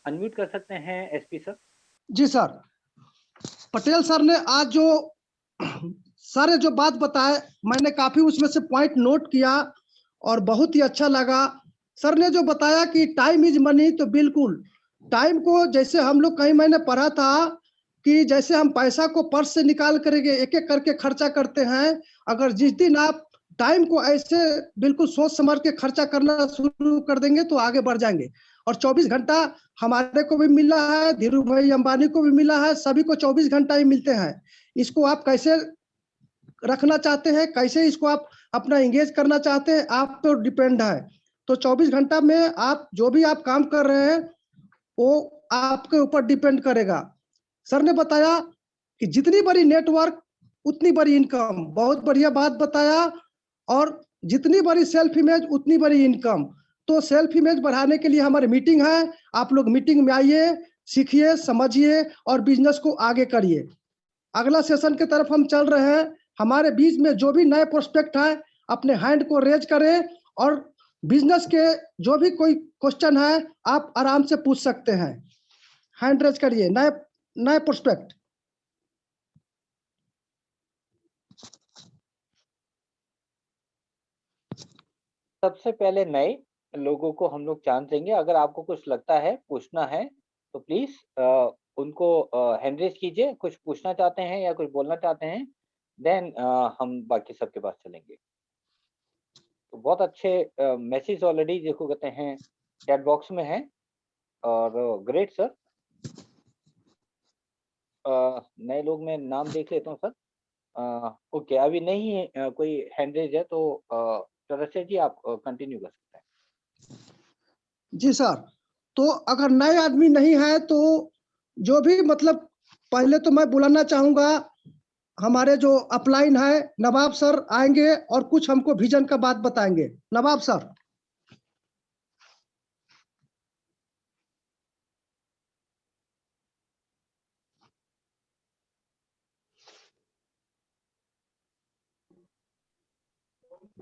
अनम्यूट कर सकते हैं एसपी सर। जी सर, पटेल सर ने आज जो सारे जो बात बताए, मैंने काफी उसमें से पॉइंट नोट किया और बहुत ही अच्छा लगा। सर ने जो बताया कि टाइम इज मनी, तो बिल्कुल टाइम को, जैसे हम लोग कहीं मैंने पढ़ा था कि जैसे हम पैसा को पर्स से निकाल करके एक एक करके खर्चा करते हैं, अगर जिस दिन आप टाइम को ऐसे बिल्कुल सोच समझ के खर्चा करना शुरू कर देंगे तो आगे बढ़ जाएंगे। और 24 घंटा हमारे को भी मिला है, धीरू भाई अंबानी को भी मिला है, सभी को 24 घंटा ही मिलते हैं। इसको आप कैसे रखना चाहते हैं, कैसे इसको आप अपना एंगेज करना चाहते हैं, आप पे डिपेंड है। तो 24 घंटा में आप जो भी आप काम कर रहे हैं वो आपके ऊपर डिपेंड करेगा। सर ने बताया कि जितनी बड़ी नेटवर्क उतनी बड़ी इनकम, बहुत बढ़िया बात बताया। और जितनी बड़ी सेल्फ इमेज उतनी बड़ी इनकम। तो सेल्फ इमेज बढ़ाने के लिए हमारी मीटिंग है, आप लोग मीटिंग में आइए, सीखिए, समझिए और बिजनेस को आगे करिए। अगला सेशन की तरफ हम चल रहे हैं। हमारे बीच में जो भी नए प्रोस्पेक्ट है अपने हैंड को रेज करें और बिजनेस के जो भी कोई क्वेश्चन है आप आराम से पूछ सकते हैं। हैंड रेज करिए, नए प्रोस्पेक्ट। सबसे पहले नए लोगों को हम लोग चांस देंगे। अगर आपको कुछ लगता है, पूछना है, तो प्लीज उनको हैंड रेज कीजिए। कुछ पूछना चाहते हैं या कुछ बोलना चाहते हैं, देन हम बाकी सबके पास चलेंगे। तो बहुत अच्छे मैसेज ऑलरेडी जिसको कहते हैं चैट बॉक्स में है और ग्रेट सर। नए लोग मैं नाम देख लेता हूँ सर। ओके, अभी नहीं है कोई हैंड रेज है, तो चौरसिया जी आप कंटिन्यू कर सकते हैं। जी सर, तो अगर नए आदमी नहीं है तो जो भी मतलब पहले तो मैं बुलाना चाहूंगा, हमारे जो अपलाइन है नवाब सर आएंगे और कुछ हमको विजन का बात बताएंगे। नवाब सर।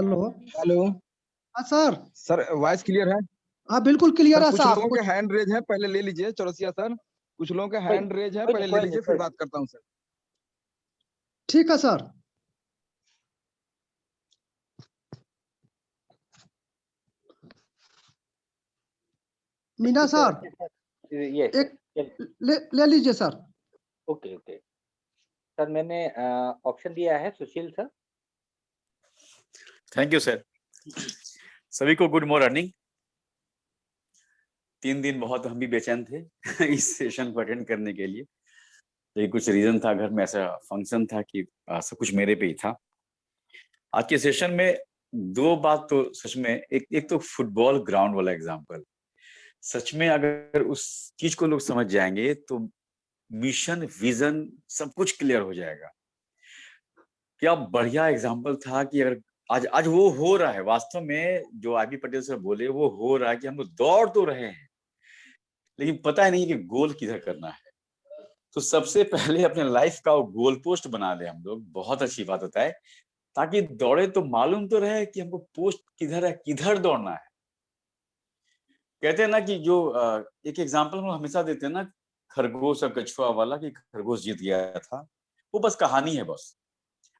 हेलो। हेलो हाँ सर। सर, वॉइस क्लियर है? हाँ बिल्कुल क्लियर सर, है कुछ साहब। लोगों के हैंड रेज है, पहले ले लीजिए। चौरसिया सर, कुछ लोगों के हैंड रेज है, पहले ले लीजिए, फिर बात करता हूँ सर। ठीक है सर। मीना सर, ये एक ले लीजिए सर। ओके ओके सर, मैंने ऑप्शन दिया है सुशील सर। Thank you sir. सभी को गुड मॉर्निंग। 3 दिन बहुत हम भी बेचैन थे इस सेशन को अटेंड करने के लिए। लेकिन कुछ रीजन था, घर में ऐसा फंक्शन था कि सब कुछ मेरे पे ही था। आज के सेशन में 2 बात तो सच में, एक तो फुटबॉल ग्राउंड वाला एग्जांपल। सच में अगर उस चीज को लोग समझ जाएंगे तो मिशन, विजन सब कुछ क्लियर हो जाएगा। क्या बढ़िया एग्जांपल था कि अगर आज वो हो रहा है वास्तव में, जो आईपी पटेल सर बोले वो हो रहा है कि हम लोग दौड़ तो रहे हैं लेकिन पता ही नहीं कि गोल किधर करना है। तो सबसे पहले अपने लाइफ का गोल पोस्ट बना ले हम लोग, बहुत अच्छी बात होता है, ताकि दौड़े तो मालूम तो रहे कि हमको पोस्ट किधर है, किधर दौड़ना है। कहते हैं ना कि जो एक एग्जाम्पल हम हमेशा देते हैं ना, खरगोश और कछुआ वाला, कि खरगोश जीत गया था, वो बस कहानी है बस।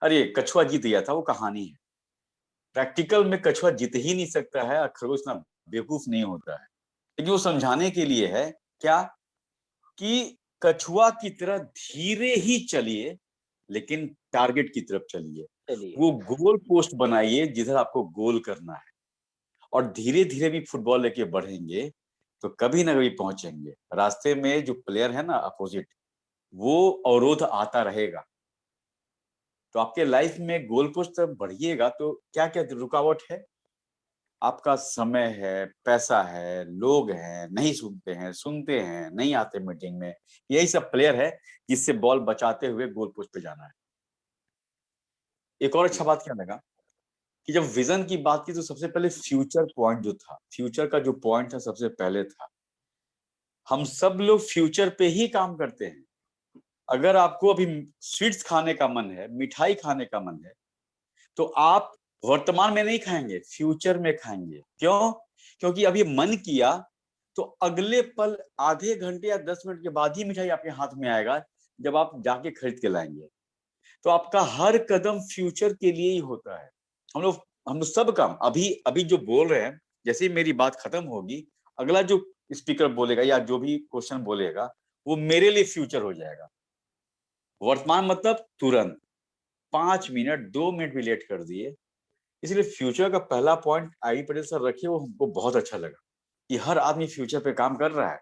अरे कछुआ जीत गया था, वो कहानी है। प्रैक्टिकल में कछुआ जीत ही नहीं सकता है और खरगोश ना बेवकूफ नहीं होता है। लेकिन वो समझाने के लिए है क्या, कि कछुआ की तरह धीरे ही चलिए लेकिन टारगेट की तरफ चलिए। वो गोल पोस्ट बनाइए जिधर आपको गोल करना है, और धीरे धीरे भी फुटबॉल लेके बढ़ेंगे तो कभी ना कभी पहुंचेंगे। रास्ते में जो प्लेयर है ना अपोजिट, वो अवरोध आता रहेगा। तो आपके लाइफ में गोल पोस्ट बढ़िएगा तो क्या क्या रुकावट है? आपका समय है, पैसा है, लोग हैं नहीं सुनते हैं नहीं आते मीटिंग में। यही सब प्लेयर है जिससे बॉल बचाते हुए गोल पोस्ट पे जाना है। एक और अच्छा बात क्या लगा कि जब विजन की बात की तो सबसे पहले फ्यूचर पॉइंट जो था, फ्यूचर का जो पॉइंट था सबसे पहले था हम सब लोग फ्यूचर पे ही काम करते हैं। अगर आपको अभी स्वीट्स खाने का मन है, मिठाई खाने का मन है, तो आप वर्तमान में नहीं खाएंगे, फ्यूचर में खाएंगे। क्यों? क्योंकि अभी मन किया तो अगले पल आधे घंटे या 10 मिनट के बाद ही मिठाई आपके हाथ में आएगा, जब आप जाके खरीद के लाएंगे। तो आपका हर कदम फ्यूचर के लिए ही होता है। हम लोग सब काम अभी अभी जो बोल रहे हैं, जैसे ही मेरी बात खत्म होगी, अगला जो स्पीकर बोलेगा या जो भी क्वेश्चन बोलेगा, वो मेरे लिए फ्यूचर हो जाएगा। वर्तमान मतलब तुरंत 5 मिनट 2 मिनट भी लेट कर दिए। इसलिए फ्यूचर का पहला पॉइंट आई पटेल सर रखे, वो हमको बहुत अच्छा लगा कि हर आदमी फ्यूचर पे काम कर रहा है।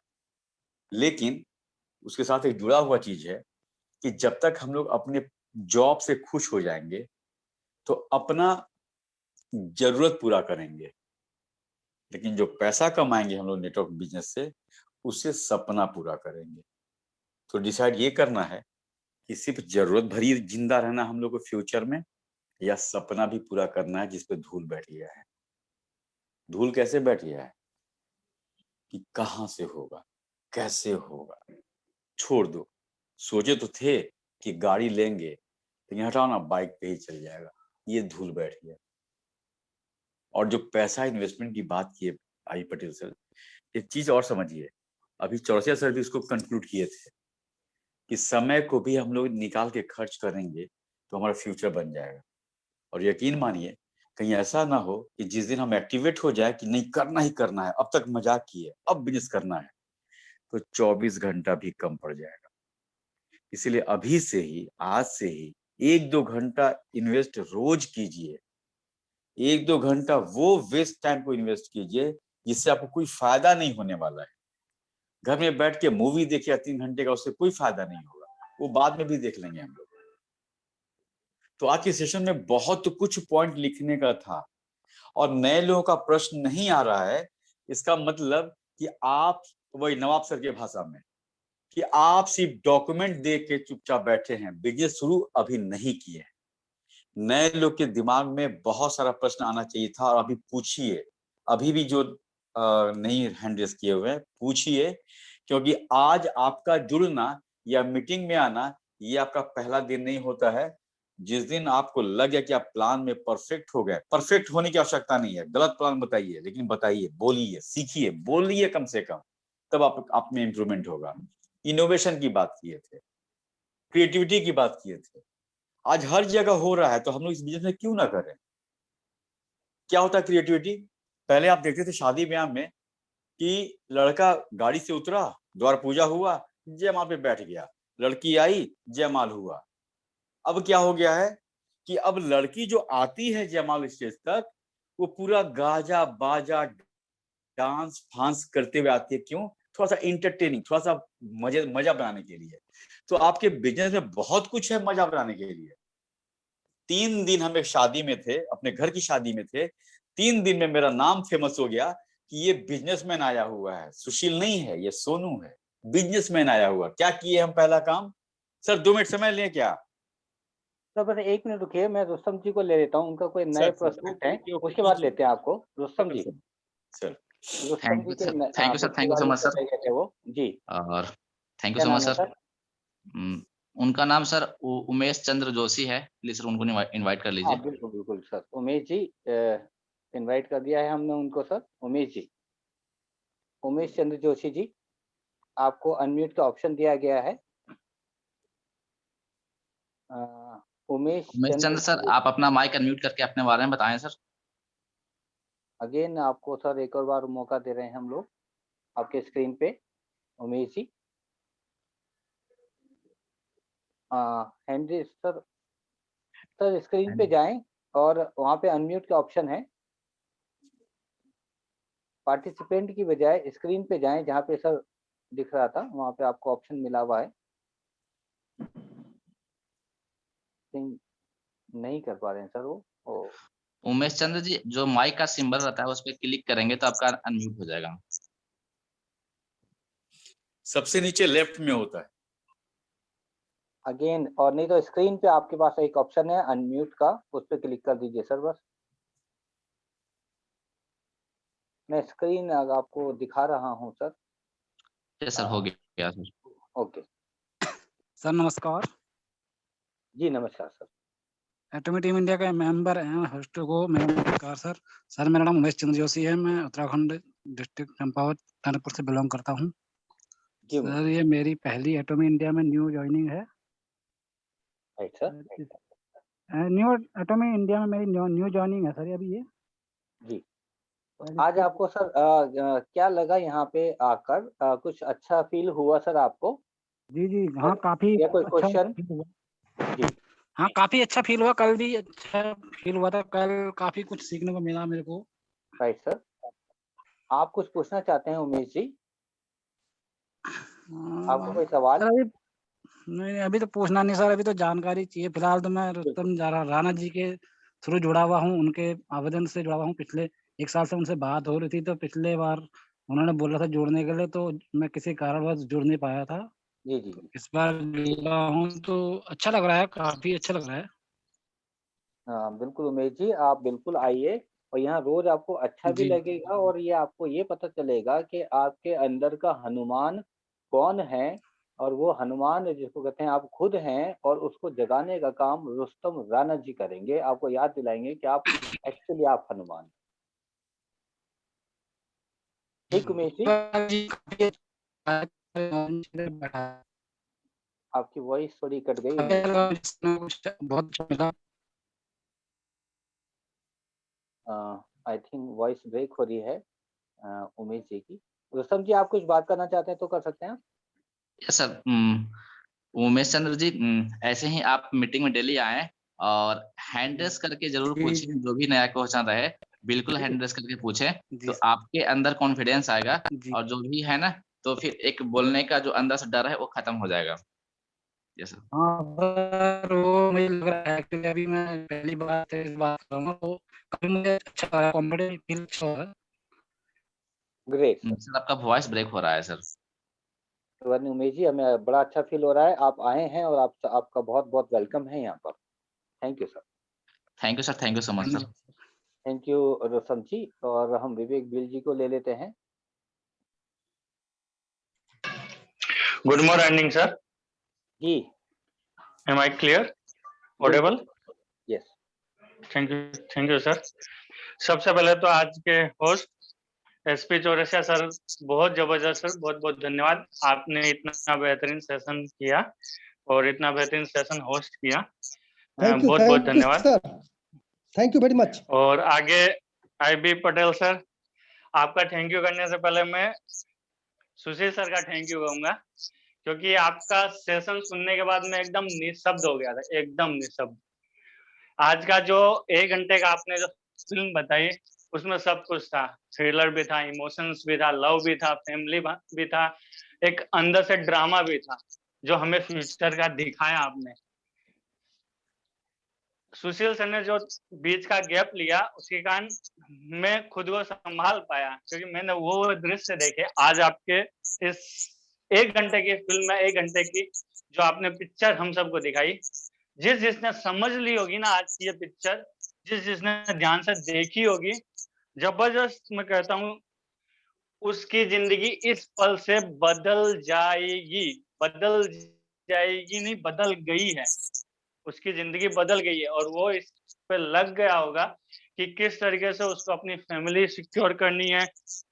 लेकिन उसके साथ एक जुड़ा हुआ चीज है कि जब तक हम लोग अपने जॉब से खुश हो जाएंगे तो अपना जरूरत पूरा करेंगे, लेकिन जो पैसा कमाएंगे हम लोग नेटवर्क बिजनेस से, उससे सपना पूरा करेंगे। तो डिसाइड ये करना है कि सिर्फ जरूरत भरी जिंदा रहना हम लोग को फ्यूचर में, या सपना भी पूरा करना है जिसपे धूल बैठ गया है। धूल कैसे बैठ गया है कि कहां से होगा, कैसे होगा, छोड़ दो। सोचे तो थे कि गाड़ी लेंगे, लेकिन हटाओ ना, बाइक पे ही चल जाएगा, ये धूल बैठ गया। और जो पैसा इन्वेस्टमेंट की बात की है आई पटेल सर, एक चीज और समझिए, अभी चौरसिया सर भी उसको कंक्लूड किए थे कि समय को भी हम लोग निकाल के खर्च करेंगे तो हमारा फ्यूचर बन जाएगा। और यकीन मानिए, कहीं ऐसा ना हो कि जिस दिन हम एक्टिवेट हो जाए कि नहीं करना ही करना है, अब तक मजाक किए, अब बिजनेस करना है, तो 24 घंटा भी कम पड़ जाएगा। इसलिए अभी से ही, आज से ही 1-2 घंटा इन्वेस्ट रोज कीजिए। 1-2 घंटा वो वेस्ट टाइम को इन्वेस्ट कीजिए जिससे आपको कोई फायदा नहीं होने वाला है। घर में बैठ के मूवी देखिए 3 घंटे का, उससे कोई फायदा नहीं होगा, वो बाद में भी देख लेंगे हम लोग। तो आज के सेशन में बहुत कुछ पॉइंट लिखने का था, और नए लोगों का प्रश्न नहीं आ रहा है। इसका मतलब कि आप, वही नवाब सर के भाषा में, कि आप सिर्फ डॉक्यूमेंट देख के चुपचाप बैठे हैं, बिजनेस शुरू अभी नहीं किए। नए लोग के दिमाग में बहुत सारा प्रश्न आना चाहिए था, और अभी पूछिए। अभी भी जो नहीं हैंड रेज किए हुए हैं, पूछिए, क्योंकि आज आपका जुड़ना या मीटिंग में आना, ये आपका पहला दिन नहीं होता है। जिस दिन आपको लग गया कि आप प्लान में परफेक्ट हो गए, परफेक्ट होने की आवश्यकता नहीं है, गलत प्लान बताइए, लेकिन बताइए, बोलिए, सीखिए, बोलिए कम से कम, तब आप में इंप्रूवमेंट होगा। इनोवेशन की बात किए थे, क्रिएटिविटी की बात किए थे, आज हर जगह हो रहा है, तो हम लोग इस बिजनेस में क्यों ना करें। क्या होता है क्रिएटिविटी? पहले आप देखते थे शादी ब्याह में कि लड़का गाड़ी से उतरा, द्वार पूजा हुआ, जयमाल पे बैठ गया, लड़की आई, जयमाल हुआ। अब क्या हो गया है कि अब लड़की जो आती है जयमाल स्टेज तक, वो पूरा गाजा बाजा डांस फांस करते हुए आती है। क्यों? थोड़ा सा इंटरटेनिंग, थोड़ा सा मजा बनाने के लिए। तो आपके बिजनेस में बहुत कुछ है मजा बनाने के लिए। 3 दिन हम एक शादी में थे, अपने घर की शादी में थे, 3 दिन में मेरा नाम फेमस हो गया कि ये बिजनेसमैन आया हुआ है। सुशील नहीं है, ये सोनू है, बिजनेसमैन आया हुआ। क्या किए हम? पहला काम, सर 2 मिनट समय लें क्या? सर बस 1 मिनट रुकिए, मैं रुस्तम जी को ले लेता हूँ, उनका कोई नए प्रोस्पेक्ट है, ओके, उसके बाद लेते हैं आपको। रुस्तम जी, सर रुस्तम जी के thank you sir, thank you so much sir. थे वो जी, और थैंक यू क्या सो मच नाम है सर। सर? उनका नाम सर उमेश चंद्र जोशी है, प्लीज सर उनको इनवाइट कर हाँ लीजिए। बिल्कुल बिल्कुल सर, उमेश जी इनवाइट कर दिया है हमने उनको सर। उमेश जी, उमेश चंद्र जोशी जी, आपको अनम्यूट का ऑप्शन दिया गया है। उमेश उमेश चंद्र सर, आप अपना माइक अनम्यूट करके अपने बारे में बताएं सर। अगेन आपको सर एक और बार मौका दे रहे हैं हम लोग आपके स्क्रीन पे। Umesh ji, Henry sir, sir screen पे जाएं और वहाँ पे अनम्यूट का ऑप्शन है। पार्टिसिपेंट की बजाय स्क्रीन पे जाएं, जहाँ पे सर दिख रहा था, वहाँ पे आपको ऑप्शन मिला हुआ है। नहीं कर पा रहे हैं सर वो। उमेश चंद्र जी, जो माइक का सिंबल रहता है उस पर क्लिक करेंगे तो आपका अनम्यूट हो जाएगा। सबसे नीचे लेफ्ट में होता है। अगेन, और नहीं तो स्क्रीन पे आपके पास एक ऑप्शन है अनम्यूट का, उस पर क्लिक कर दीजिए सर। बस मैं स्क्रीन आपको दिखा रहा हूँ सर। यस सर, हो गया सर। ओके सर नमस्कार। जी, नमस्कार सर। एटॉमी टीम इंडिया का मेंबर एंड होस्ट को मेरा नमस्कार सर। सर मेरा नाम उमेश चंद्र जोशी है, मैं उत्तराखंड डिस्ट्रिक्ट चंपावत कानपुर से बिलोंग करता हूँ। जी सर ये मेरी पहली एटॉमी इंडिया में न्यू ज्वाइनिंग है। Right sir. न्यू एटॉमी इंडिया में मेरी न्यू ज्वाइनिंग है सर अभी ये। जी, तो आज आपको सर क्या लगा यहाँ पे आकर? कुछ अच्छा फील हुआ सर आपको? जी जी हाँ, काफी या कोई अच्छा क्वेश्चन? फील हुआ। जी, हाँ काफी अच्छा फील हुआ, कल भी अच्छा फील हुआ था। कल काफी कुछ सीखने को मिला मेरे को। Right sir. आप कुछ पूछना चाहते हैं उमेश जी? आपको कोई सवाल? सर अभी नहीं, अभी तो पूछना नहीं सर, अभी तो जानकारी चाहिए। फिलहाल तो मैं रुस्तम राणा जी के थ्रू जुड़ा हुआ हूँ, उनके आवेदन से जुड़ा हुआ हूँ। पिछले 1 साल से उनसे बात हो रही थी, तो पिछले बार उन्होंने बोला था जुड़ने के लिए, तो मैं किसी कारणवश जुड़ नहीं पाया था। जी, जी, जी। इस बार जुड़ा हूँ तो अच्छा लग रहा है, काफी अच्छा लग रहा है। हाँ, बिल्कुल उमेश जी, आप बिल्कुल आइए और यहाँ रोज आपको अच्छा भी जी। लगेगा और ये आपको ये पता चलेगा कि आपके अंदर का हनुमान कौन है और वो हनुमान जिसको कहते हैं आप खुद हैं और उसको जगाने का काम रुस्तम राणा जी करेंगे। आपको याद दिलाएंगे कि आप एक्चुअली आप हनुमान। ठीक उमेश जी? आपकी वॉइस थोड़ी कट गई उमेश जी। बहुत अच्छा मिला। आई थिंक वॉइस ब्रेक हो रही है उमेश जी की। रुस्तम जी, आप कुछ बात करना चाहते हैं तो कर सकते हैं। Yes sir. उमेश चंद्र जी, ऐसे ही आप मीटिंग में डेली आए और हैंड रेस करके जरूर जी, पूछें। जो भी नया क्वेश्चन रहे बिल्कुल हैंड रेस करके पूछें, तो आपके अंदर कॉन्फिडेंस आएगा जी। और जो भी है ना, तो फिर एक बोलने का जो अंदर से डर है वो खत्म हो जाएगा। Yes sir. हाँ सर, वो मुझे लग रहा है एक्चुअली अभी मैं पहली बार से इस बात कर रहा हूँ, तो काफी मुझे अच्छा लगा, कॉन्फिडेंस फील अच्छा हो रहा है। Great sir. सर आपका वॉइस ब्रेक हो रहा है सर। तो उमेश जी, हमें बड़ा अच्छा फील हो रहा है आप आए हैं और आपका बहुत बहुत वेलकम है यहाँ पर। Thank you sir. Thank you sir, thank you so much sir. Thank you Rustam ji. और हम विवेक बिल जी को ले लेते हैं। Good morning, sir. जी। Am I clear? Audible? Yes. Thank you, sir. सबसे पहले तो आज के होस्ट एसपी चौरसिया सर, बहुत जबरदस्त सर, बहुत बहुत धन्यवाद। आपने इतना बेहतरीन सेशन किया और इतना बेहतरीन सेशन होस्ट किया, बहुत बहुत धन्यवाद। Thank you very much. और आगे IB पटेल सर, आपका थैंक यू करने से पहले मैं सुशील सर का थैंक यू कहूंगा, क्योंकि आपका सेशन सुनने के बाद मैं एकदम निशब्द हो गया था, एकदम निशब्द। आज का जो 1 घंटे का आपने जो फिल्म बताई उसमें सब कुछ था, थ्रिलर भी था, इमोशंस भी था, लव भी था, फैमिली भी था, एक अंदर से ड्रामा भी था जो हमें फ्यूचर का दिखाया आपने। सुशील सर ने जो बीच का गैप लिया उसके कारण मैं खुद को संभाल पाया, क्योंकि मैंने वो दृश्य देखे। आज आपके इस 1 घंटे की फिल्म में 1 घंटे की जो आपने पिक्चर हम सबको दिखाई, जिसने समझ ली होगी ना आज की ये पिक्चर, जिसने ध्यान से देखी होगी, जबरदस्त मैं कहता हूँ उसकी जिंदगी इस पल से बदल जाएगी। बदल जाएगी नहीं, बदल गई है, उसकी जिंदगी बदल गई है। और वो इस पे लग गया होगा कि किस तरीके से उसको अपनी फैमिली सिक्योर करनी है,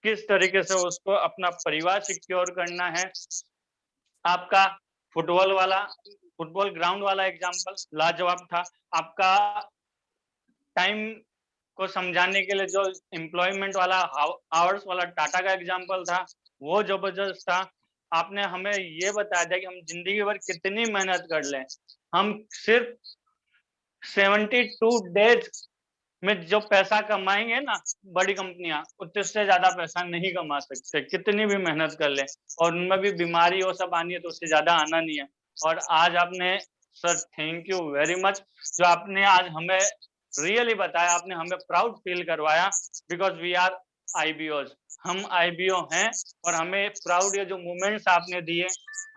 किस तरीके से उसको अपना परिवार सिक्योर करना है। आपका फुटबॉल ग्राउंड वाला एग्जाम्पल लाजवाब था। आपका टाइम को समझाने के लिए जो एम्प्लॉयमेंट वाला आवर्स वाला टाटा का एग्जाम्पल था वो जबरदस्त था। आपने हमें ये बताया था कि हम जिंदगी भर कितनी मेहनत कर लें, हम सिर्फ 72 डेज में जो पैसा कमाएंगे ना बड़ी कंपनियां, उससे ज्यादा पैसा नहीं कमा सकते, कितनी भी मेहनत कर ले। और उनमें भी बीमारी वो सब आनी है तो उससे ज्यादा आना नहीं है। और आज आपने sir thank you very much, जो आपने आज हमें रियली बताया, आपने हमें प्राउड फील करवाया, बिकॉज वी आर IBOs, हम IBO हैं। और हमें प्राउड ये जो मोमेंट्स आपने दिए,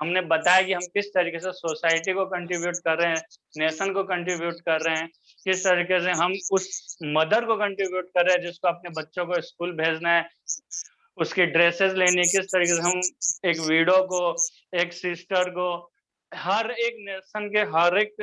हमने बताया कि हम किस तरीके से सोसाइटी को कंट्रीब्यूट कर रहे हैं, नेशन को कंट्रीब्यूट कर रहे हैं, किस तरीके से हम उस मदर को कंट्रीब्यूट कर रहे हैं जिसको अपने बच्चों को स्कूल भेजना है, उसकी ड्रेसेस लेनी, किस तरीके से हम एक विडो को, एक सिस्टर को, हर एक नेशन के हर एक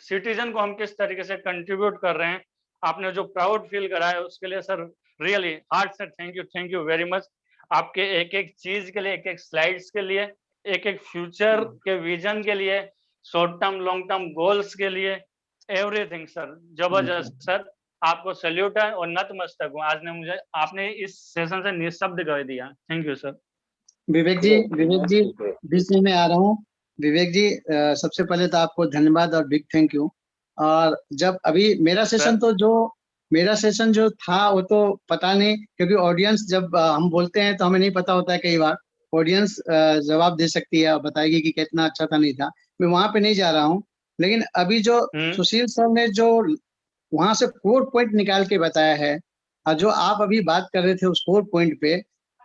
सिटीजन को हम किस तरीके से कंट्रीब्यूट कर रहे हैं। आपने जो प्राउड फील कराया उसके लिए सर रियली हार्ट से थैंक यू वेरी मच। आपके एक एक चीज के लिए, एक एक स्लाइड्स के लिए, एक एक फ्यूचर के विजन के लिए, short term long term goals के लिए, एवरीथिंग सर जबरदस्त सर। आपको सैल्यूट है और नतमस्तक हूँ। आज ने मुझे आपने इस सेशन से निःशब्द कर दिया। Thank you sir. Vivek ji बीच में मैं आ रहा हूँ। विवेक जी सबसे पहले तो आपको धन्यवाद और बिग थैंक यू। और जब अभी मेरा सेशन जो था वो तो पता नहीं, क्योंकि ऑडियंस जब हम बोलते हैं तो हमें नहीं पता होता है, कई बार ऑडियंस जवाब दे सकती है और बताएगी कि कितना अच्छा था नहीं था। मैं वहां पे नहीं जा रहा हूँ, लेकिन अभी जो सुशील सर ने जो वहां से 4 पॉइंट निकाल के बताया है और जो आप अभी बात कर रहे थे उस 4 पॉइंट पे,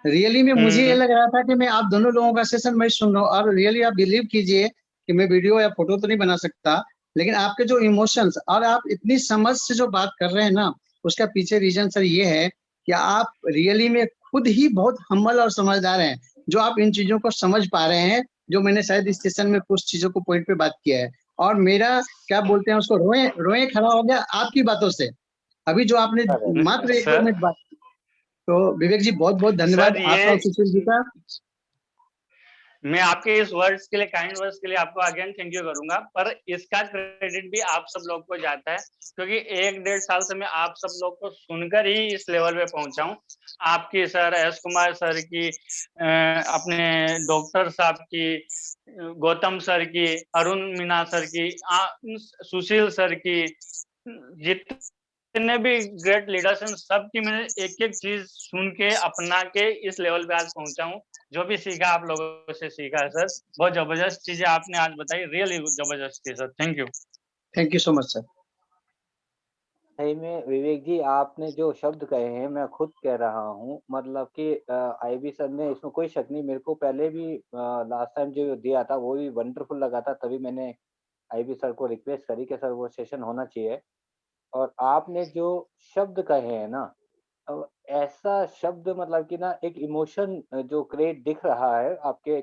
रियली में मुझे ये लग रहा था कि मैं आप दोनों लोगों का सेशन मैं सुन रहा हूँ। और रियली आप बिलीव कीजिए कि मैं वीडियो या फोटो तो नहीं बना सकता, लेकिन आपके जो इमोशंस और आप इतनी समझ से जो बात कर रहे हैं ना, उसका पीछे रीजन सर ये है कि आप रियली में खुद ही बहुत हम्बल और समझदार हैं, जो आप इन चीजों को समझ पा रहे हैं, जो मैंने शायद इस सेशन में कुछ चीजों को पॉइंट पे बात किया है। और मेरा क्या बोलते हैं उसको, रोए रोए खड़ा हो गया आपकी बातों से, अभी जो आपने मात्र 1-2 मिनट बात की। तो विवेक जी बहुत बहुत धन्यवाद आपका और सुशील जी का। मैं आपके इस वर्ड्स के लिए, काइंड वर्ड्स के लिए आपको अगेन थैंक यू करूंगा, पर इसका क्रेडिट भी आप सब लोग को जाता है, क्योंकि 1-1.5 साल से मैं आप सब लोग को सुनकर ही इस लेवल पे पहुंचा हूँ। आपकी सर, एस कुमार सर की, अपने डॉक्टर साहब की, गौतम सर की, अरुण मीना सर की, सुशील सर की, जितने भी ग्रेट लीडर्स हैं सबकी मैंने एक एक चीज सुन के अपना के इस लेवल पे आज पहुंचा हूँ। जो भी सीखा आप लोगों से सीखा है सर, बहुत जबरदस्त चीजें आपने आज बताई, रियली जबरदस्त थी sir. Thank you so much sir. सही में विवेक जी आपने जो शब्द कहे हैं मैं खुद कह रहा हूँ, मतलब कि आईबी सर ने, इसमें कोई शक नहीं, मेरे को पहले भी लास्ट टाइम जो दिया था वो भी वंडरफुल लगा था, तभी मैंने आईबी सर को रिक्वेस्ट करी कि सर वो सेशन होना चाहिए। और आपने जो शब्द कहे हैं ना, अब ऐसा शब्द मतलब कि ना एक इमोशन जो क्रिएट दिख रहा है आपके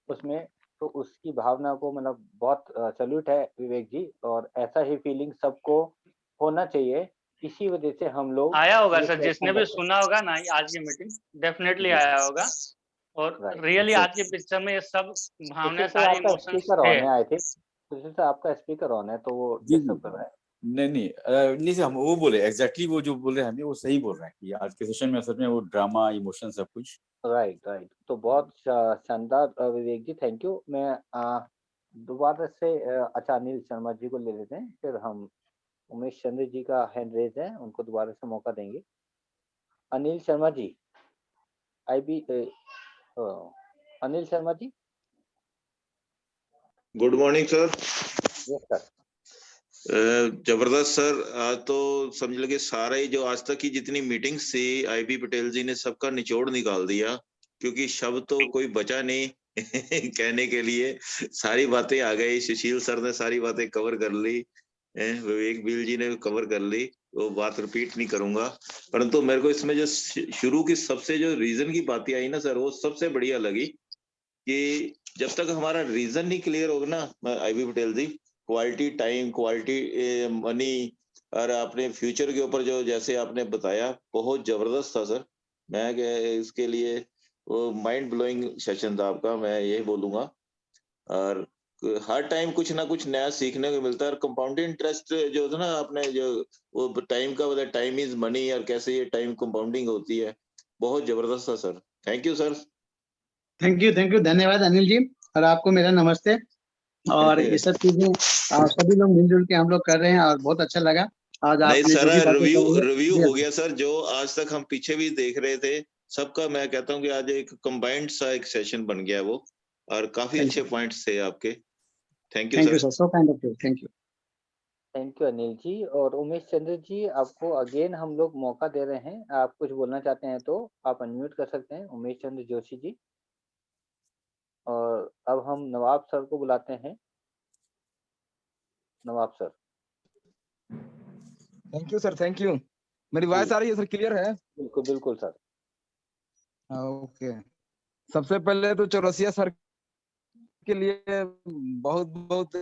उसमें, तो उसकी भावना को मतलब बहुत सैल्यूट है विवेक जी। और ऐसा ही फीलिंग सबको होना चाहिए, इसी वजह से हम लोग आया होगा ये सर, जिसने प्लेटफॉर्म भी रखते हैं। सुना होगा ना आज की मीटिंग, डेफिनेटली आया होगा। और रियली आज की पिक्चर में ये सब भावनाएं, सारे आपका इमोशंस स्पीकर थे। ऑन है आई थिंक, सुशील सर आपका स्पीकर ऑन है तो वो जी डिस्टर्ब कर रहा है। नहीं सर, हम वो बोले एग्जैक्टली वो जो बोल रहे हैं हमें वो सही बोल रहे हैं कि आज के सेशन में असल में वो ड्रामा, इमोशन सब कुछ। राइट तो बहुत शानदार विवेक जी, थैंक यू। मैं दोबारा से अच्छा अनिल शर्मा जी को ले लेते हैं, फिर हम उमेश चंद्र जी का हैंड रेज है, उनको दोबारा से मौका देंगे। Anil Sharma ji, Anil Sharma ji. Good morning sir. Yes sir. जबरदस्त सर, आज तो समझ लगे सारा ही जो आज तक की जितनी मीटिंग्स थी आईबी पटेल जी ने सबका निचोड़ निकाल दिया, क्योंकि शब्द तो कोई बचा नहीं कहने के लिए, सारी बातें आ गई। सुशील सर ने सारी बातें कवर कर ली, विवेक बिल जी ने कवर कर ली, वो बात रिपीट नहीं करूंगा। परंतु मेरे को इसमें जो शुरू की सबसे जो रीजन की बातें आई ना सर, वो सबसे बढ़िया लगी कि जब तक हमारा रीजन नहीं क्लियर होगा ना आईबी पटेल जी, क्वालिटी टाइम, क्वालिटी मनी और अपने फ्यूचर के ऊपर जो जैसे आपने बताया बहुत जबरदस्त था सर। मैं इसके लिए वो माइंड ब्लोइंग सेशन था आपका, मैं यही बोलूंगा। और हर टाइम कुछ ना कुछ नया सीखने को मिलता है। और कंपाउंडिंग इंटरेस्ट जो था ना आपने जो वो टाइम का बताया, टाइम इज मनी, और कैसे ये टाइम कंपाउंडिंग होती है, बहुत जबरदस्त था sir. Thank you sir. Thank you धन्यवाद अनिल जी, और आपको मेरा नमस्ते। और ये सब चीजें सभी लोग मिलजुल के हम लोग कर रहे हैं और बहुत अच्छा लगा आज नहीं आपने सर, जो भी बातें रिव्यू कही हो गया सर, जो आज तक हम पीछे भी देख रहे थे सबका। मैं कहता हूँ कि आज एक कंबाइंड सा एक सेशन बन गया वो, और काफी अच्छे पॉइंट्स थे आपके। Thank you sir. So kind of you, thank you Anil ji. और उमेश चंद्र जी, आपको अगेन हम लोग मौका दे रहे हैं, आप कुछ बोलना चाहते हैं तो आप अनम्यूट कर सकते हैं, उमेश चंद्र जोशी जी। और अब हम नवाब सर को बुलाते हैं। Nawab sir. Thank you sir, thank you. मेरी वॉइस आ रही है सर, क्लियर है? बिल्कुल बिल्कुल सर। ओके, सबसे पहले तो चौरसिया सर के लिए बहुत बहुत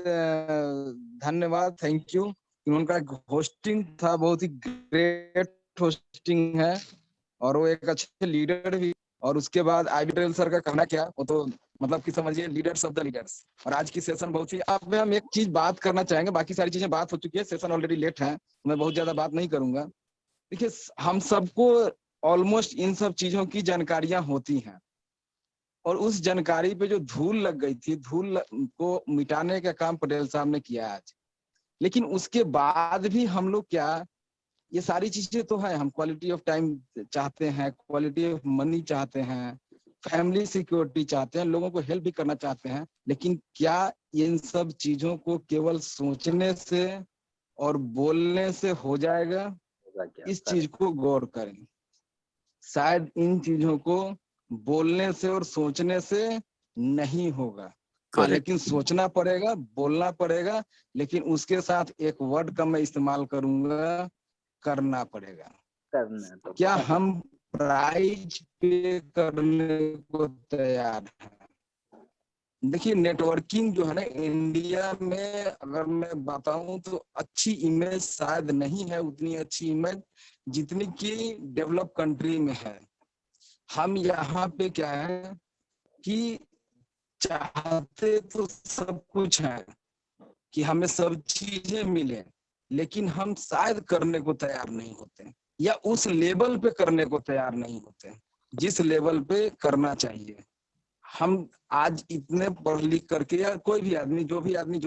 धन्यवाद, थैंक यू। उनका होस्टिंग था, बहुत ही ग्रेट होस्टिंग है और वो एक अच्छे लीडर भी। और उसके बाद आईबी पटेल सर का कहना क्या, वो तो मतलब कि समझिए लीडर्स ऑफ द लीडर्स। और आज की सेशन बहुत ही, आप में हम एक चीज बात करना चाहेंगे, बाकी सारी चीजें बात हो चुकी है, सेशन ऑलरेडी लेट है, मैं बहुत ज्यादा बात नहीं करूंगा। देखिए, हम सबको ऑलमोस्ट इन सब चीजों की जानकारियां होती हैं और उस जानकारी पे जो धूल लग गई थी, धूल को मिटाने का काम पटेल साहब ने किया आज। लेकिन उसके बाद भी हम लोग क्या, ये सारी चीजें तो है, हम क्वालिटी ऑफ टाइम चाहते हैं, क्वालिटी ऑफ मनी चाहते हैं, फैमिली सिक्योरिटी चाहते हैं, लोगों को हेल्प भी करना चाहते हैं, लेकिन क्या इन सब चीजों को केवल सोचने से और बोलने से हो जाएगा? इस चीज को गौर करें। शायद इन चीजों को बोलने से और सोचने से नहीं होगा, लेकिन सोचना पड़ेगा, बोलना पड़ेगा, लेकिन उसके साथ एक वर्ड का मैं इस्तेमाल करूंगा, करना पड़ेगा। करना तो क्या हम प्राइज पे करने को तैयार हैं? देखिए, नेटवर्किंग जो है ना इंडिया में, अगर मैं बताऊं तो अच्छी इमेज शायद नहीं है, उतनी अच्छी इमेज जितनी कि डेवलप कंट्री में है। हम यहाँ पे क्या है कि चाहते तो सब कुछ है कि हमें सब चीजें मिले, लेकिन हम शायद करने को तैयार नहीं होते या उस लेवल पे करने को तैयार नहीं होते जिस लेवल पे करना चाहिए। हम आज इतने पढ़ लिख करके, या कोई भी आदमी जो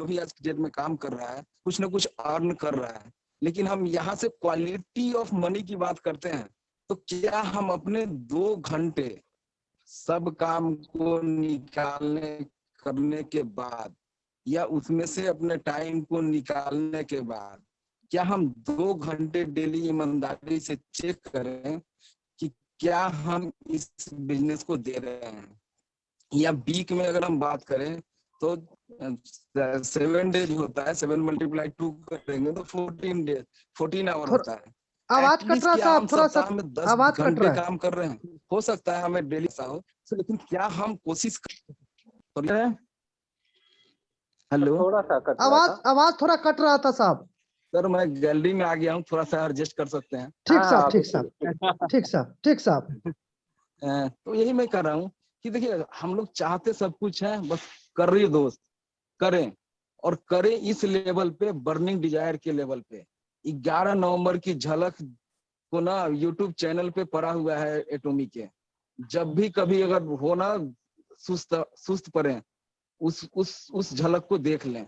भी आज की डेट में काम कर रहा है, कुछ ना कुछ अर्न कर रहा है, लेकिन हम यहाँ से क्वालिटी ऑफ मनी की बात करते हैं, तो क्या हम अपने 2 घंटे सब काम को निकालने करने के बाद या उसमें से अपने टाइम को निकालने के बाद क्या हम 2 घंटे डेली ईमानदारी से चेक करें कि क्या हम इस बिजनेस को दे रहे हैं? या वीक में अगर हम बात करें तो 7 डेज होता है, 7 × 2 करेंगे तो 14 डेज, 14 आवर होता है। आवाज कट रहा था, थोड़ा सा आवाज कट रहा है। काम कर रहे हैं, हो सकता है हमें डेली सा हो, लेकिन क्या हम कोशिश कर रहे हैं? हेलो, थोड़ा सा कट रहा था। आवाज थोड़ा कट रहा था साहब। सर मैं गैलरी में आ गया हूँ, थोड़ा सा एडजस्ट कर सकते हैं। ठीक साहब, ठीक साहब, ठीक साहब, ठीक साहब। तो यही मैं कर रहा हूँ कि देखिए, हम लोग चाहते सब कुछ है, बस कर रही दोस्त, करें और करें इस लेवल पे, बर्निंग डिजायर के लेवल पे। 11 नवंबर की झलक को ना यूट्यूब चैनल पे पड़ा हुआ है एटॉमिक के। जब भी कभी अगर हो ना सुस्त पड़े, उस झलक को देख लें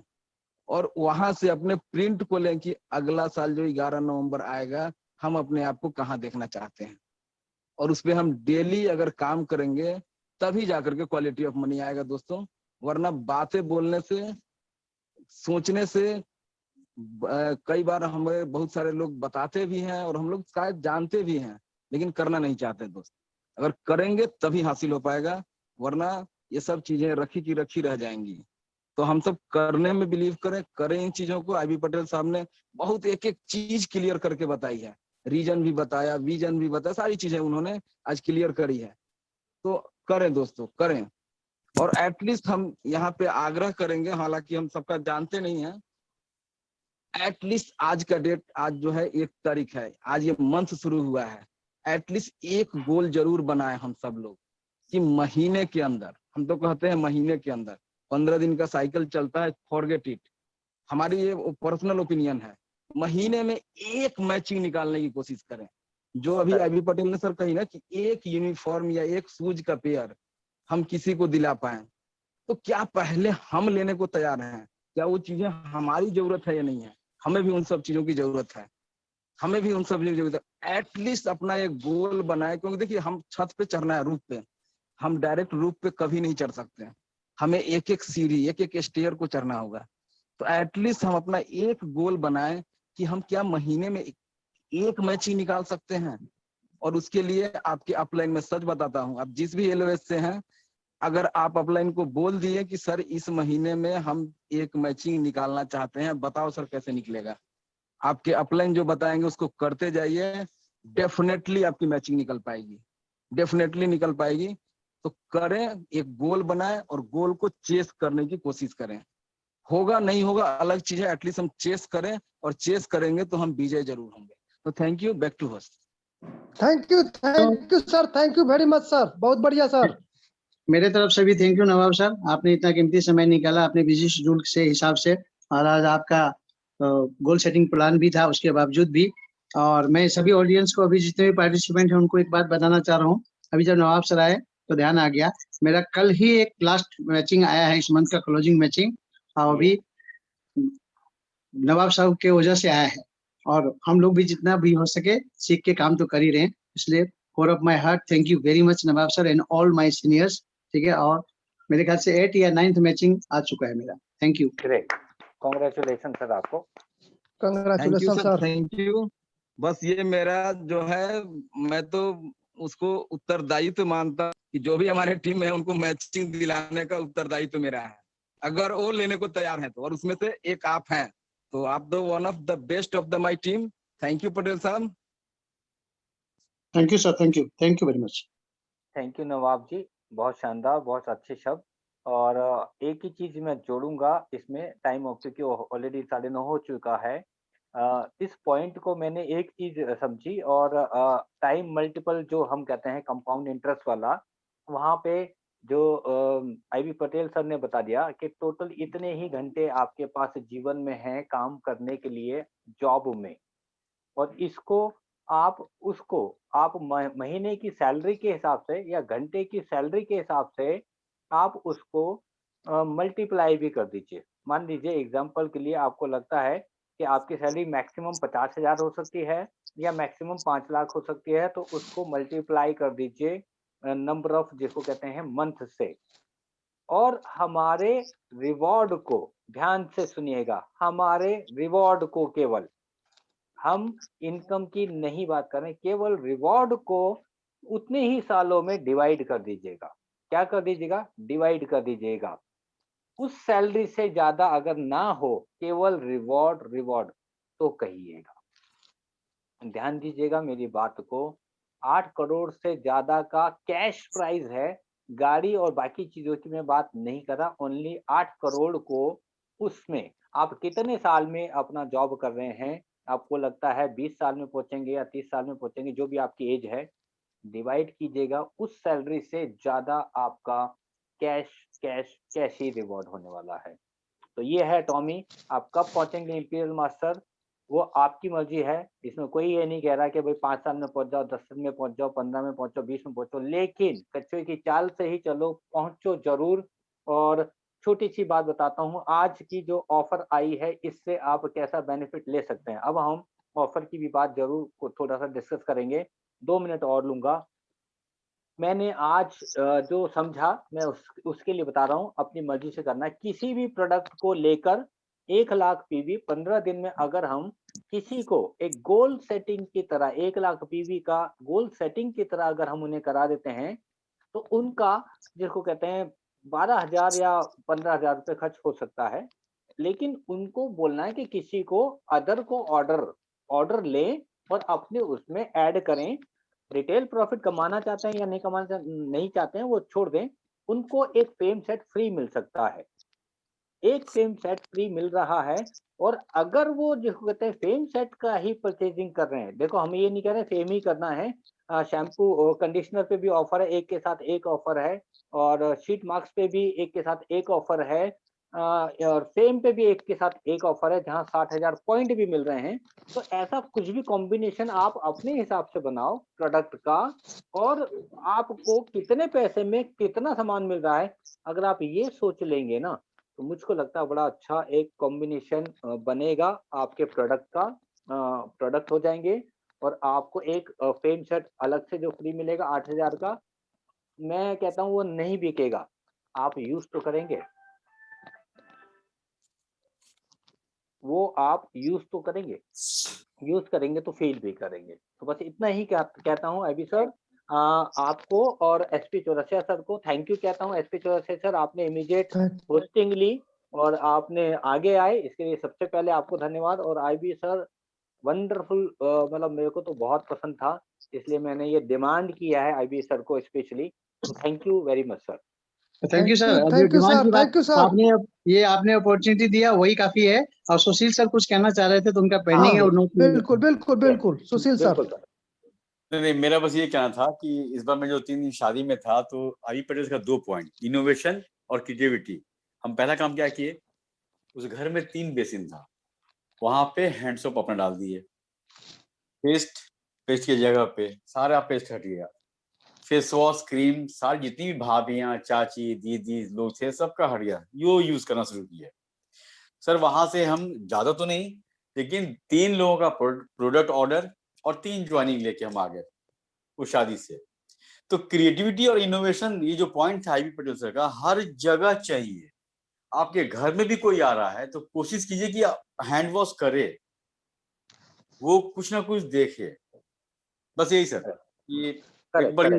और वहां से अपने प्रिंट को लें कि अगला साल जो 11 नवंबर आएगा, हम अपने आप को कहाँ देखना चाहते हैं, और उस पे हम डेली अगर काम करेंगे तभी जाकर के क्वालिटी ऑफ मनी आएगा दोस्तों। वरना बातें बोलने से, सोचने से, कई बार हमें बहुत सारे लोग बताते भी हैं और हम लोग शायद जानते भी हैं, लेकिन करना नहीं चाहते दोस्त। अगर करेंगे तभी हासिल हो पाएगा, वरना ये सब चीजें रखी की रखी रह जाएंगी। तो हम सब करने में बिलीव करें इन चीजों को। आईबी पटेल साहब ने बहुत एक एक चीज क्लियर करके बताई है, रीजन भी बताया, विजन भी बताया, सारी चीजें उन्होंने आज क्लियर करी है। तो करें दोस्तों, करें। और एटलीस्ट हम यहाँ पे आग्रह करेंगे, हालांकि हम सबका जानते नहीं है, एटलीस्ट आज का डेट, आज जो है 1 तारीख है, आज ये मंथ शुरू हुआ है, एटलीस्ट एक गोल जरूर बनाए हम सब लोग कि महीने के अंदर, हम तो कहते हैं महीने के अंदर 15 दिन का साइकिल चलता है, फॉरगेट इट, हमारी ये पर्सनल ओपिनियन है, महीने में 1 मैचिंग निकालने की कोशिश करें। जो अभी आईबी पटेल ने सर कही ना कि 1 यूनिफॉर्म या 1 शूज का पेयर हम किसी को दिला पाए, तो क्या पहले हम लेने को तैयार हैं? क्या वो चीजें हमारी जरूरत है या नहीं है? हमें भी उन सब चीजों की जरूरत है, हमें भी उन सब चीजों की जरूरत है। एटलीस्ट अपना एक गोल बनाए, क्योंकि देखिए हम छत पे चढ़ना है, रूफ पे, हम डायरेक्ट रूफ पे कभी नहीं चढ़ सकते, हमें एक एक सीढ़ी, एक एक स्टेयर को चढ़ना होगा। तो एटलीस्ट हम अपना एक गोल बनाए कि हम क्या महीने में 1 मैचिंग निकाल सकते हैं। और उसके लिए आपके अपलाइन में सच बताता हूँ, आप जिस भी एलओएस से हैं, अगर आप अपलाइन को बोल दिए कि सर इस महीने में हम 1 मैचिंग निकालना चाहते हैं, बताओ सर कैसे निकलेगा, आपके अपलाइन जो बताएंगे उसको करते जाइए, डेफिनेटली आपकी मैचिंग निकल पाएगी। डेफिनेटली निकल पाएगी। तो करें, एक गोल बनाएं और गोल को चेस करने की कोशिश करें। होगा नहीं होगा अलग चीज है, एटलीस्ट हम चेस करें, और चेस करेंगे तो हम विजय जरूर होंगे। तो thank you, back to host. Thank you sir, thank you very much sir, बहुत बढ़िया सर। मेरे तरफ से भी थैंक यू नवाब सर, आपने इतना कीमती समय निकाला अपने बिजी शेड्यूल से हिसाब से, और आज आपका गोल सेटिंग प्लान भी था उसके बावजूद भी। और मैं सभी ऑडियंस को, अभी जितने भी पार्टिसिपेंट हैं उनको एक बात बताना चाह रहा हूँ। अभी जब नवाब सर आए तो ध्यान आ गया, मेरा कल ही एक लास्ट मैचिंग आया है इस मंथ का, क्लोजिंग मैचिंग, और अभी नवाब साहब के वजह से आया है। और हम लोग भी जितना भी हो सके सीख के काम तो कर ही रहे हैं, इसलिए core of my heart thank you very much Nawab sir and all my seniors. ठीक है, और मेरे ख्याल से 8 या 9th मैचिंग आ चुका है मेरा। Thank you. Great, congratulation sir आपको। Congratulation sir. Thank you. बस ये मेरा जो है, मैं तो उसको उत्तरदायित्व मानता कि जो भी हमारे टीम है उनको मैचिंग दिलाने का उत्तरदायित्व मेरा है, अगर वो लेने को तैयार है तो। और उसमें से एक आप हैं, तो आप the one of the best of the my team. Thank you Patel sahab. Thank you sir, thank you very much. Thank you Nawab ji, बहुत शानदार, बहुत अच्छे शब्द। और एक ही चीज मैं जोड़ूंगा इसमें, टाइम क्योंकि ऑलरेडी 9:30 हो चुका है। इस पॉइंट को मैंने एक चीज समझी, और टाइम मल्टीपल जो हम कहते हैं कंपाउंड इंटरेस्ट वाला, वहाँ पे जो आईबी पटेल सर ने बता दिया कि टोटल इतने ही घंटे आपके पास जीवन में हैं काम करने के लिए जॉब में, और इसको आप महीने की सैलरी के हिसाब से या घंटे की सैलरी के हिसाब से आप उसको मल्टीप्लाई भी कर दीजिए। मान लीजिए एग्जांपल के लिए आपको लगता है कि आपकी सैलरी मैक्सिमम 50,000 हो सकती है या मैक्सिमम 5 लाख हो सकती है, तो उसको मल्टीप्लाई कर दीजिए नंबर ऑफ, जिसको कहते हैं मंथ से। और हमारे रिवॉर्ड को ध्यान से सुनिएगा, हमारे रिवॉर्ड को, केवल हम इनकम की नहीं बात कर रहे, केवल रिवॉर्ड को उतने ही सालों में डिवाइड कर दीजिएगा। क्या कर दीजिएगा? डिवाइड कर दीजिएगा। उस सैलरी से ज्यादा अगर ना हो, केवल रिवॉर्ड तो कहिएगा। ध्यान दीजिएगा मेरी बात को, 8 करोड़ से ज्यादा का कैश प्राइस है। गाड़ी और बाकी चीजों की मैं बात नहीं कर रहा, ओनली 8 करोड़ को, उसमें आप कितने साल में अपना जॉब कर रहे हैं, आपको लगता है 20 साल में पहुंचेंगे या 30 साल में पहुंचेंगे, जो भी आपकी एज है, डिवाइड कीजिएगा, उस सैलरी से ज्यादा आपका कैश ही रिवॉर्ड होने वाला है। तो ये है टॉमी, आप कब पहुंचेंगे इंपीरियल मास्टर, वो आपकी मर्जी है। इसमें कोई ये नहीं कह रहा कि भाई 5 साल में पहुंच जाओ, 10 साल में पहुंच जाओ, 15 में पहुंचो, 20 में पहुंचो, लेकिन कच्चे की चाल से ही चलो, पहुंचो जरूर। और छोटी सी बात बताता हूँ, आज की जो ऑफर आई है इससे आप कैसा बेनिफिट ले सकते हैं। अब हम ऑफर की भी बात जरूर थोड़ा सा डिस्कस करेंगे, 2 मिनट और लूंगा। मैंने आज जो समझा मैं उसके लिए बता रहा हूँ, अपनी मर्जी से करना है। किसी भी प्रोडक्ट को लेकर 1 लाख पीवी 15 दिन में अगर हम किसी को एक गोल सेटिंग की तरह 1 लाख पीवी का गोल सेटिंग की तरह अगर हम उन्हें करा देते हैं, तो उनका, जिसको कहते हैं 12,000 या 15,000 रुपये खर्च हो सकता है। लेकिन उनको बोलना है कि किसी को अदर को ऑर्डर लें और अपने उसमें ऐड करें। रिटेल प्रॉफिट कमाना चाहते हैं या नहीं चाहते हैं वो छोड़ दें, उनको एक फेम सेट फ्री मिल सकता है, एक फेम सेट फ्री मिल रहा है। और अगर वो जिसको कहते हैं फेम सेट का ही परचेजिंग कर रहे हैं, देखो हम ये नहीं कह रहे फेम ही करना है, शैम्पू और कंडीशनर पे भी ऑफर है, एक के साथ एक ऑफर है, और शीट मार्क्स पे भी एक के साथ एक ऑफर है, और फेम पे भी एक के साथ एक ऑफर है, जहां 60,000 पॉइंट भी मिल रहे हैं। तो ऐसा कुछ भी कॉम्बिनेशन आप अपने हिसाब से बनाओ प्रोडक्ट का, और आपको कितने पैसे में कितना सामान मिल रहा है, अगर आप ये सोच लेंगे ना, तो मुझको लगता है बड़ा अच्छा एक कॉम्बिनेशन बनेगा आपके प्रोडक्ट का, प्रोडक्ट हो जाएंगे। और आपको एक फेम सेट अलग से जो फ्री मिलेगा 8,000 का, मैं कहता हूँ वो नहीं बिकेगा, आप यूज तो करेंगे, वो आप यूज तो करेंगे, यूज करेंगे तो फील भी करेंगे। तो बस इतना ही कहता हूँ अभी सर आपको, और एसपी चौरसिया सर को थैंक यू कहता हूँ। एसपी चौरसिया सर, आपने इमीडिएट होस्टिंग ली और आपने आगे आए, इसके लिए सबसे पहले आपको धन्यवाद। और आईबी सर, वंडरफुल, मतलब मेरे को तो बहुत पसंद था, इसलिए मैंने ये डिमांड किया है आईबी सर को specially. Thank you very much sir. Thank you sir. Thank you demand sir, की बात थैंक यू सर। आपने अपॉर्चुनिटी दिया वही काफी है। और सुशील सर कुछ कहना चाह रहे थे तो उनका पेंडिंग है और नोट बिल्कुल बिल्कुल बिल्कुल सुशील सर। बिल्कुल सर। नहीं, मेरा बस ये कहना था कि इस बार मैं जो 3 दिन शादी में था तो आईबी पटेल का 2 पॉइंट, इनोवेशन और क्रिएटिविटी। हम पहला काम क्या किए, उस घर में 3 बेसिन था, वहां पे हैंड सोप अपना डाल दिए, पेस्ट की जगह पे सारा पेस्ट हट गया, फेस वॉश, क्रीम, सारी जितनी भी भाभियां, चाची, दीदी लोग थे सबका हट गया, यो यूज करना शुरू किया। सर वहां से हम ज्यादा तो नहीं, लेकिन 3 लोगों का प्रोडक्ट ऑर्डर और 3 ज्वाइनिंग लेके हम आ गए उस शादी से। तो क्रिएटिविटी और इनोवेशन, ये जो पॉइंट था आईबी पटेल सर का, हर जगह चाहिए। आपके घर में भी कोई आ रहा है तो कोशिश कीजिए कि हैंड वॉश करे, वो कुछ ना कुछ देखे, बस यही सर। ये एक बड़ी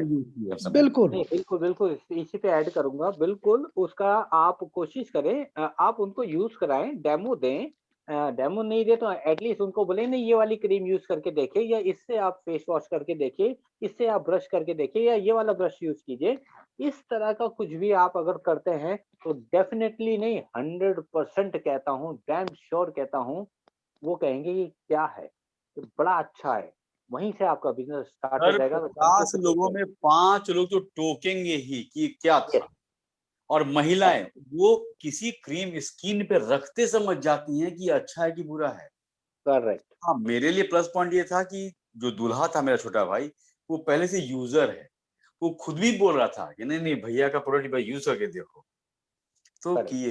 बिल्कुल बिल्कुल बिल्कुल, इसी पे ऐड करूंगा। बिल्कुल उसका आप कोशिश करें, आप उनको यूज कराएं, डेमो दें। डेमो नहीं दे तो एटलीस्ट उनको बोले नहीं, ये वाली क्रीम यूज करके देखे, या इससे आप फेस वॉश करके देखिए, इससे आप ब्रश करके देखिए, या ये वाला ब्रश यूज कीजिए। इस तरह का कुछ भी आप अगर करते हैं तो डेफिनेटली नहीं, 100% कहता हूँ, डैम श्योर कहता हूँ, वो कहेंगे कि क्या है, तो बड़ा अच्छा है, वहीं से आपका बिजनेस स्टार्ट हो जाएगा। 50 लोगों में 5 लोग तो टोकेंगे ही कि क्या था। और महिलाएं वो किसी क्रीम स्किन पे रखते समझ जाती हैं कि अच्छा है कि बुरा है। करेक्ट। हाँ, मेरे लिए प्लस पॉइंट ये था कि जो दूल्हा था मेरा छोटा भाई, वो पहले से यूजर है, वो खुद भी बोल रहा था कि नहीं नहीं भैया का प्रोडक्ट भाई यूज करके देखो, तो किए।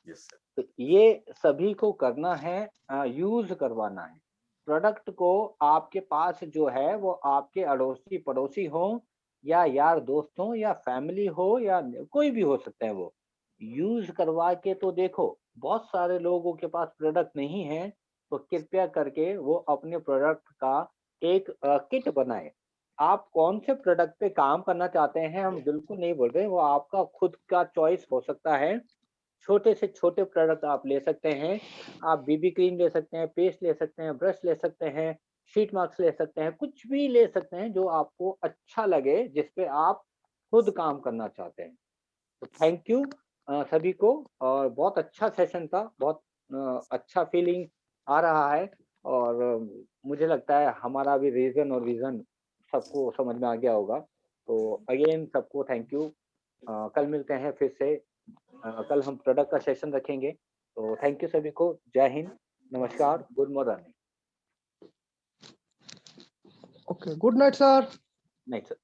Yes sir. तो ये सभी को करना है, यूज करवाना है प्रोडक्ट को। आपके पास जो है वो आपके अड़ोसी पड़ोसी हो, या यार दोस्त हो, या फैमिली हो, या कोई भी हो सकते हैं, वो यूज करवा के तो देखो। बहुत सारे लोगों के पास प्रोडक्ट नहीं है, तो कृपया करके वो अपने प्रोडक्ट का एक किट बनाए। आप कौन से प्रोडक्ट पे काम करना चाहते हैं हम बिल्कुल नहीं बोल रहे, वो आपका खुद का चॉइस हो सकता है। छोटे से छोटे प्रोडक्ट आप ले सकते हैं, आप बीबी क्रीम ले सकते हैं, पेस्ट ले सकते हैं, ब्रश ले सकते हैं, शीट मास्क ले सकते हैं, कुछ भी ले सकते हैं जो आपको अच्छा लगे, जिस पे आप खुद काम करना चाहते हैं। तो थैंक यू सभी को, और बहुत अच्छा सेशन था, बहुत अच्छा फीलिंग आ रहा है, और मुझे लगता है हमारा भी रीजन और विजन सबको समझ में आ गया होगा। तो अगेन सबको थैंक यू। कल मिलते हैं फिर से, कल हम प्रोडक्ट का सेशन रखेंगे। तो थैंक यू सभी को, जय हिंद, नमस्कार, good morning. Okay, good night sir. Night sir.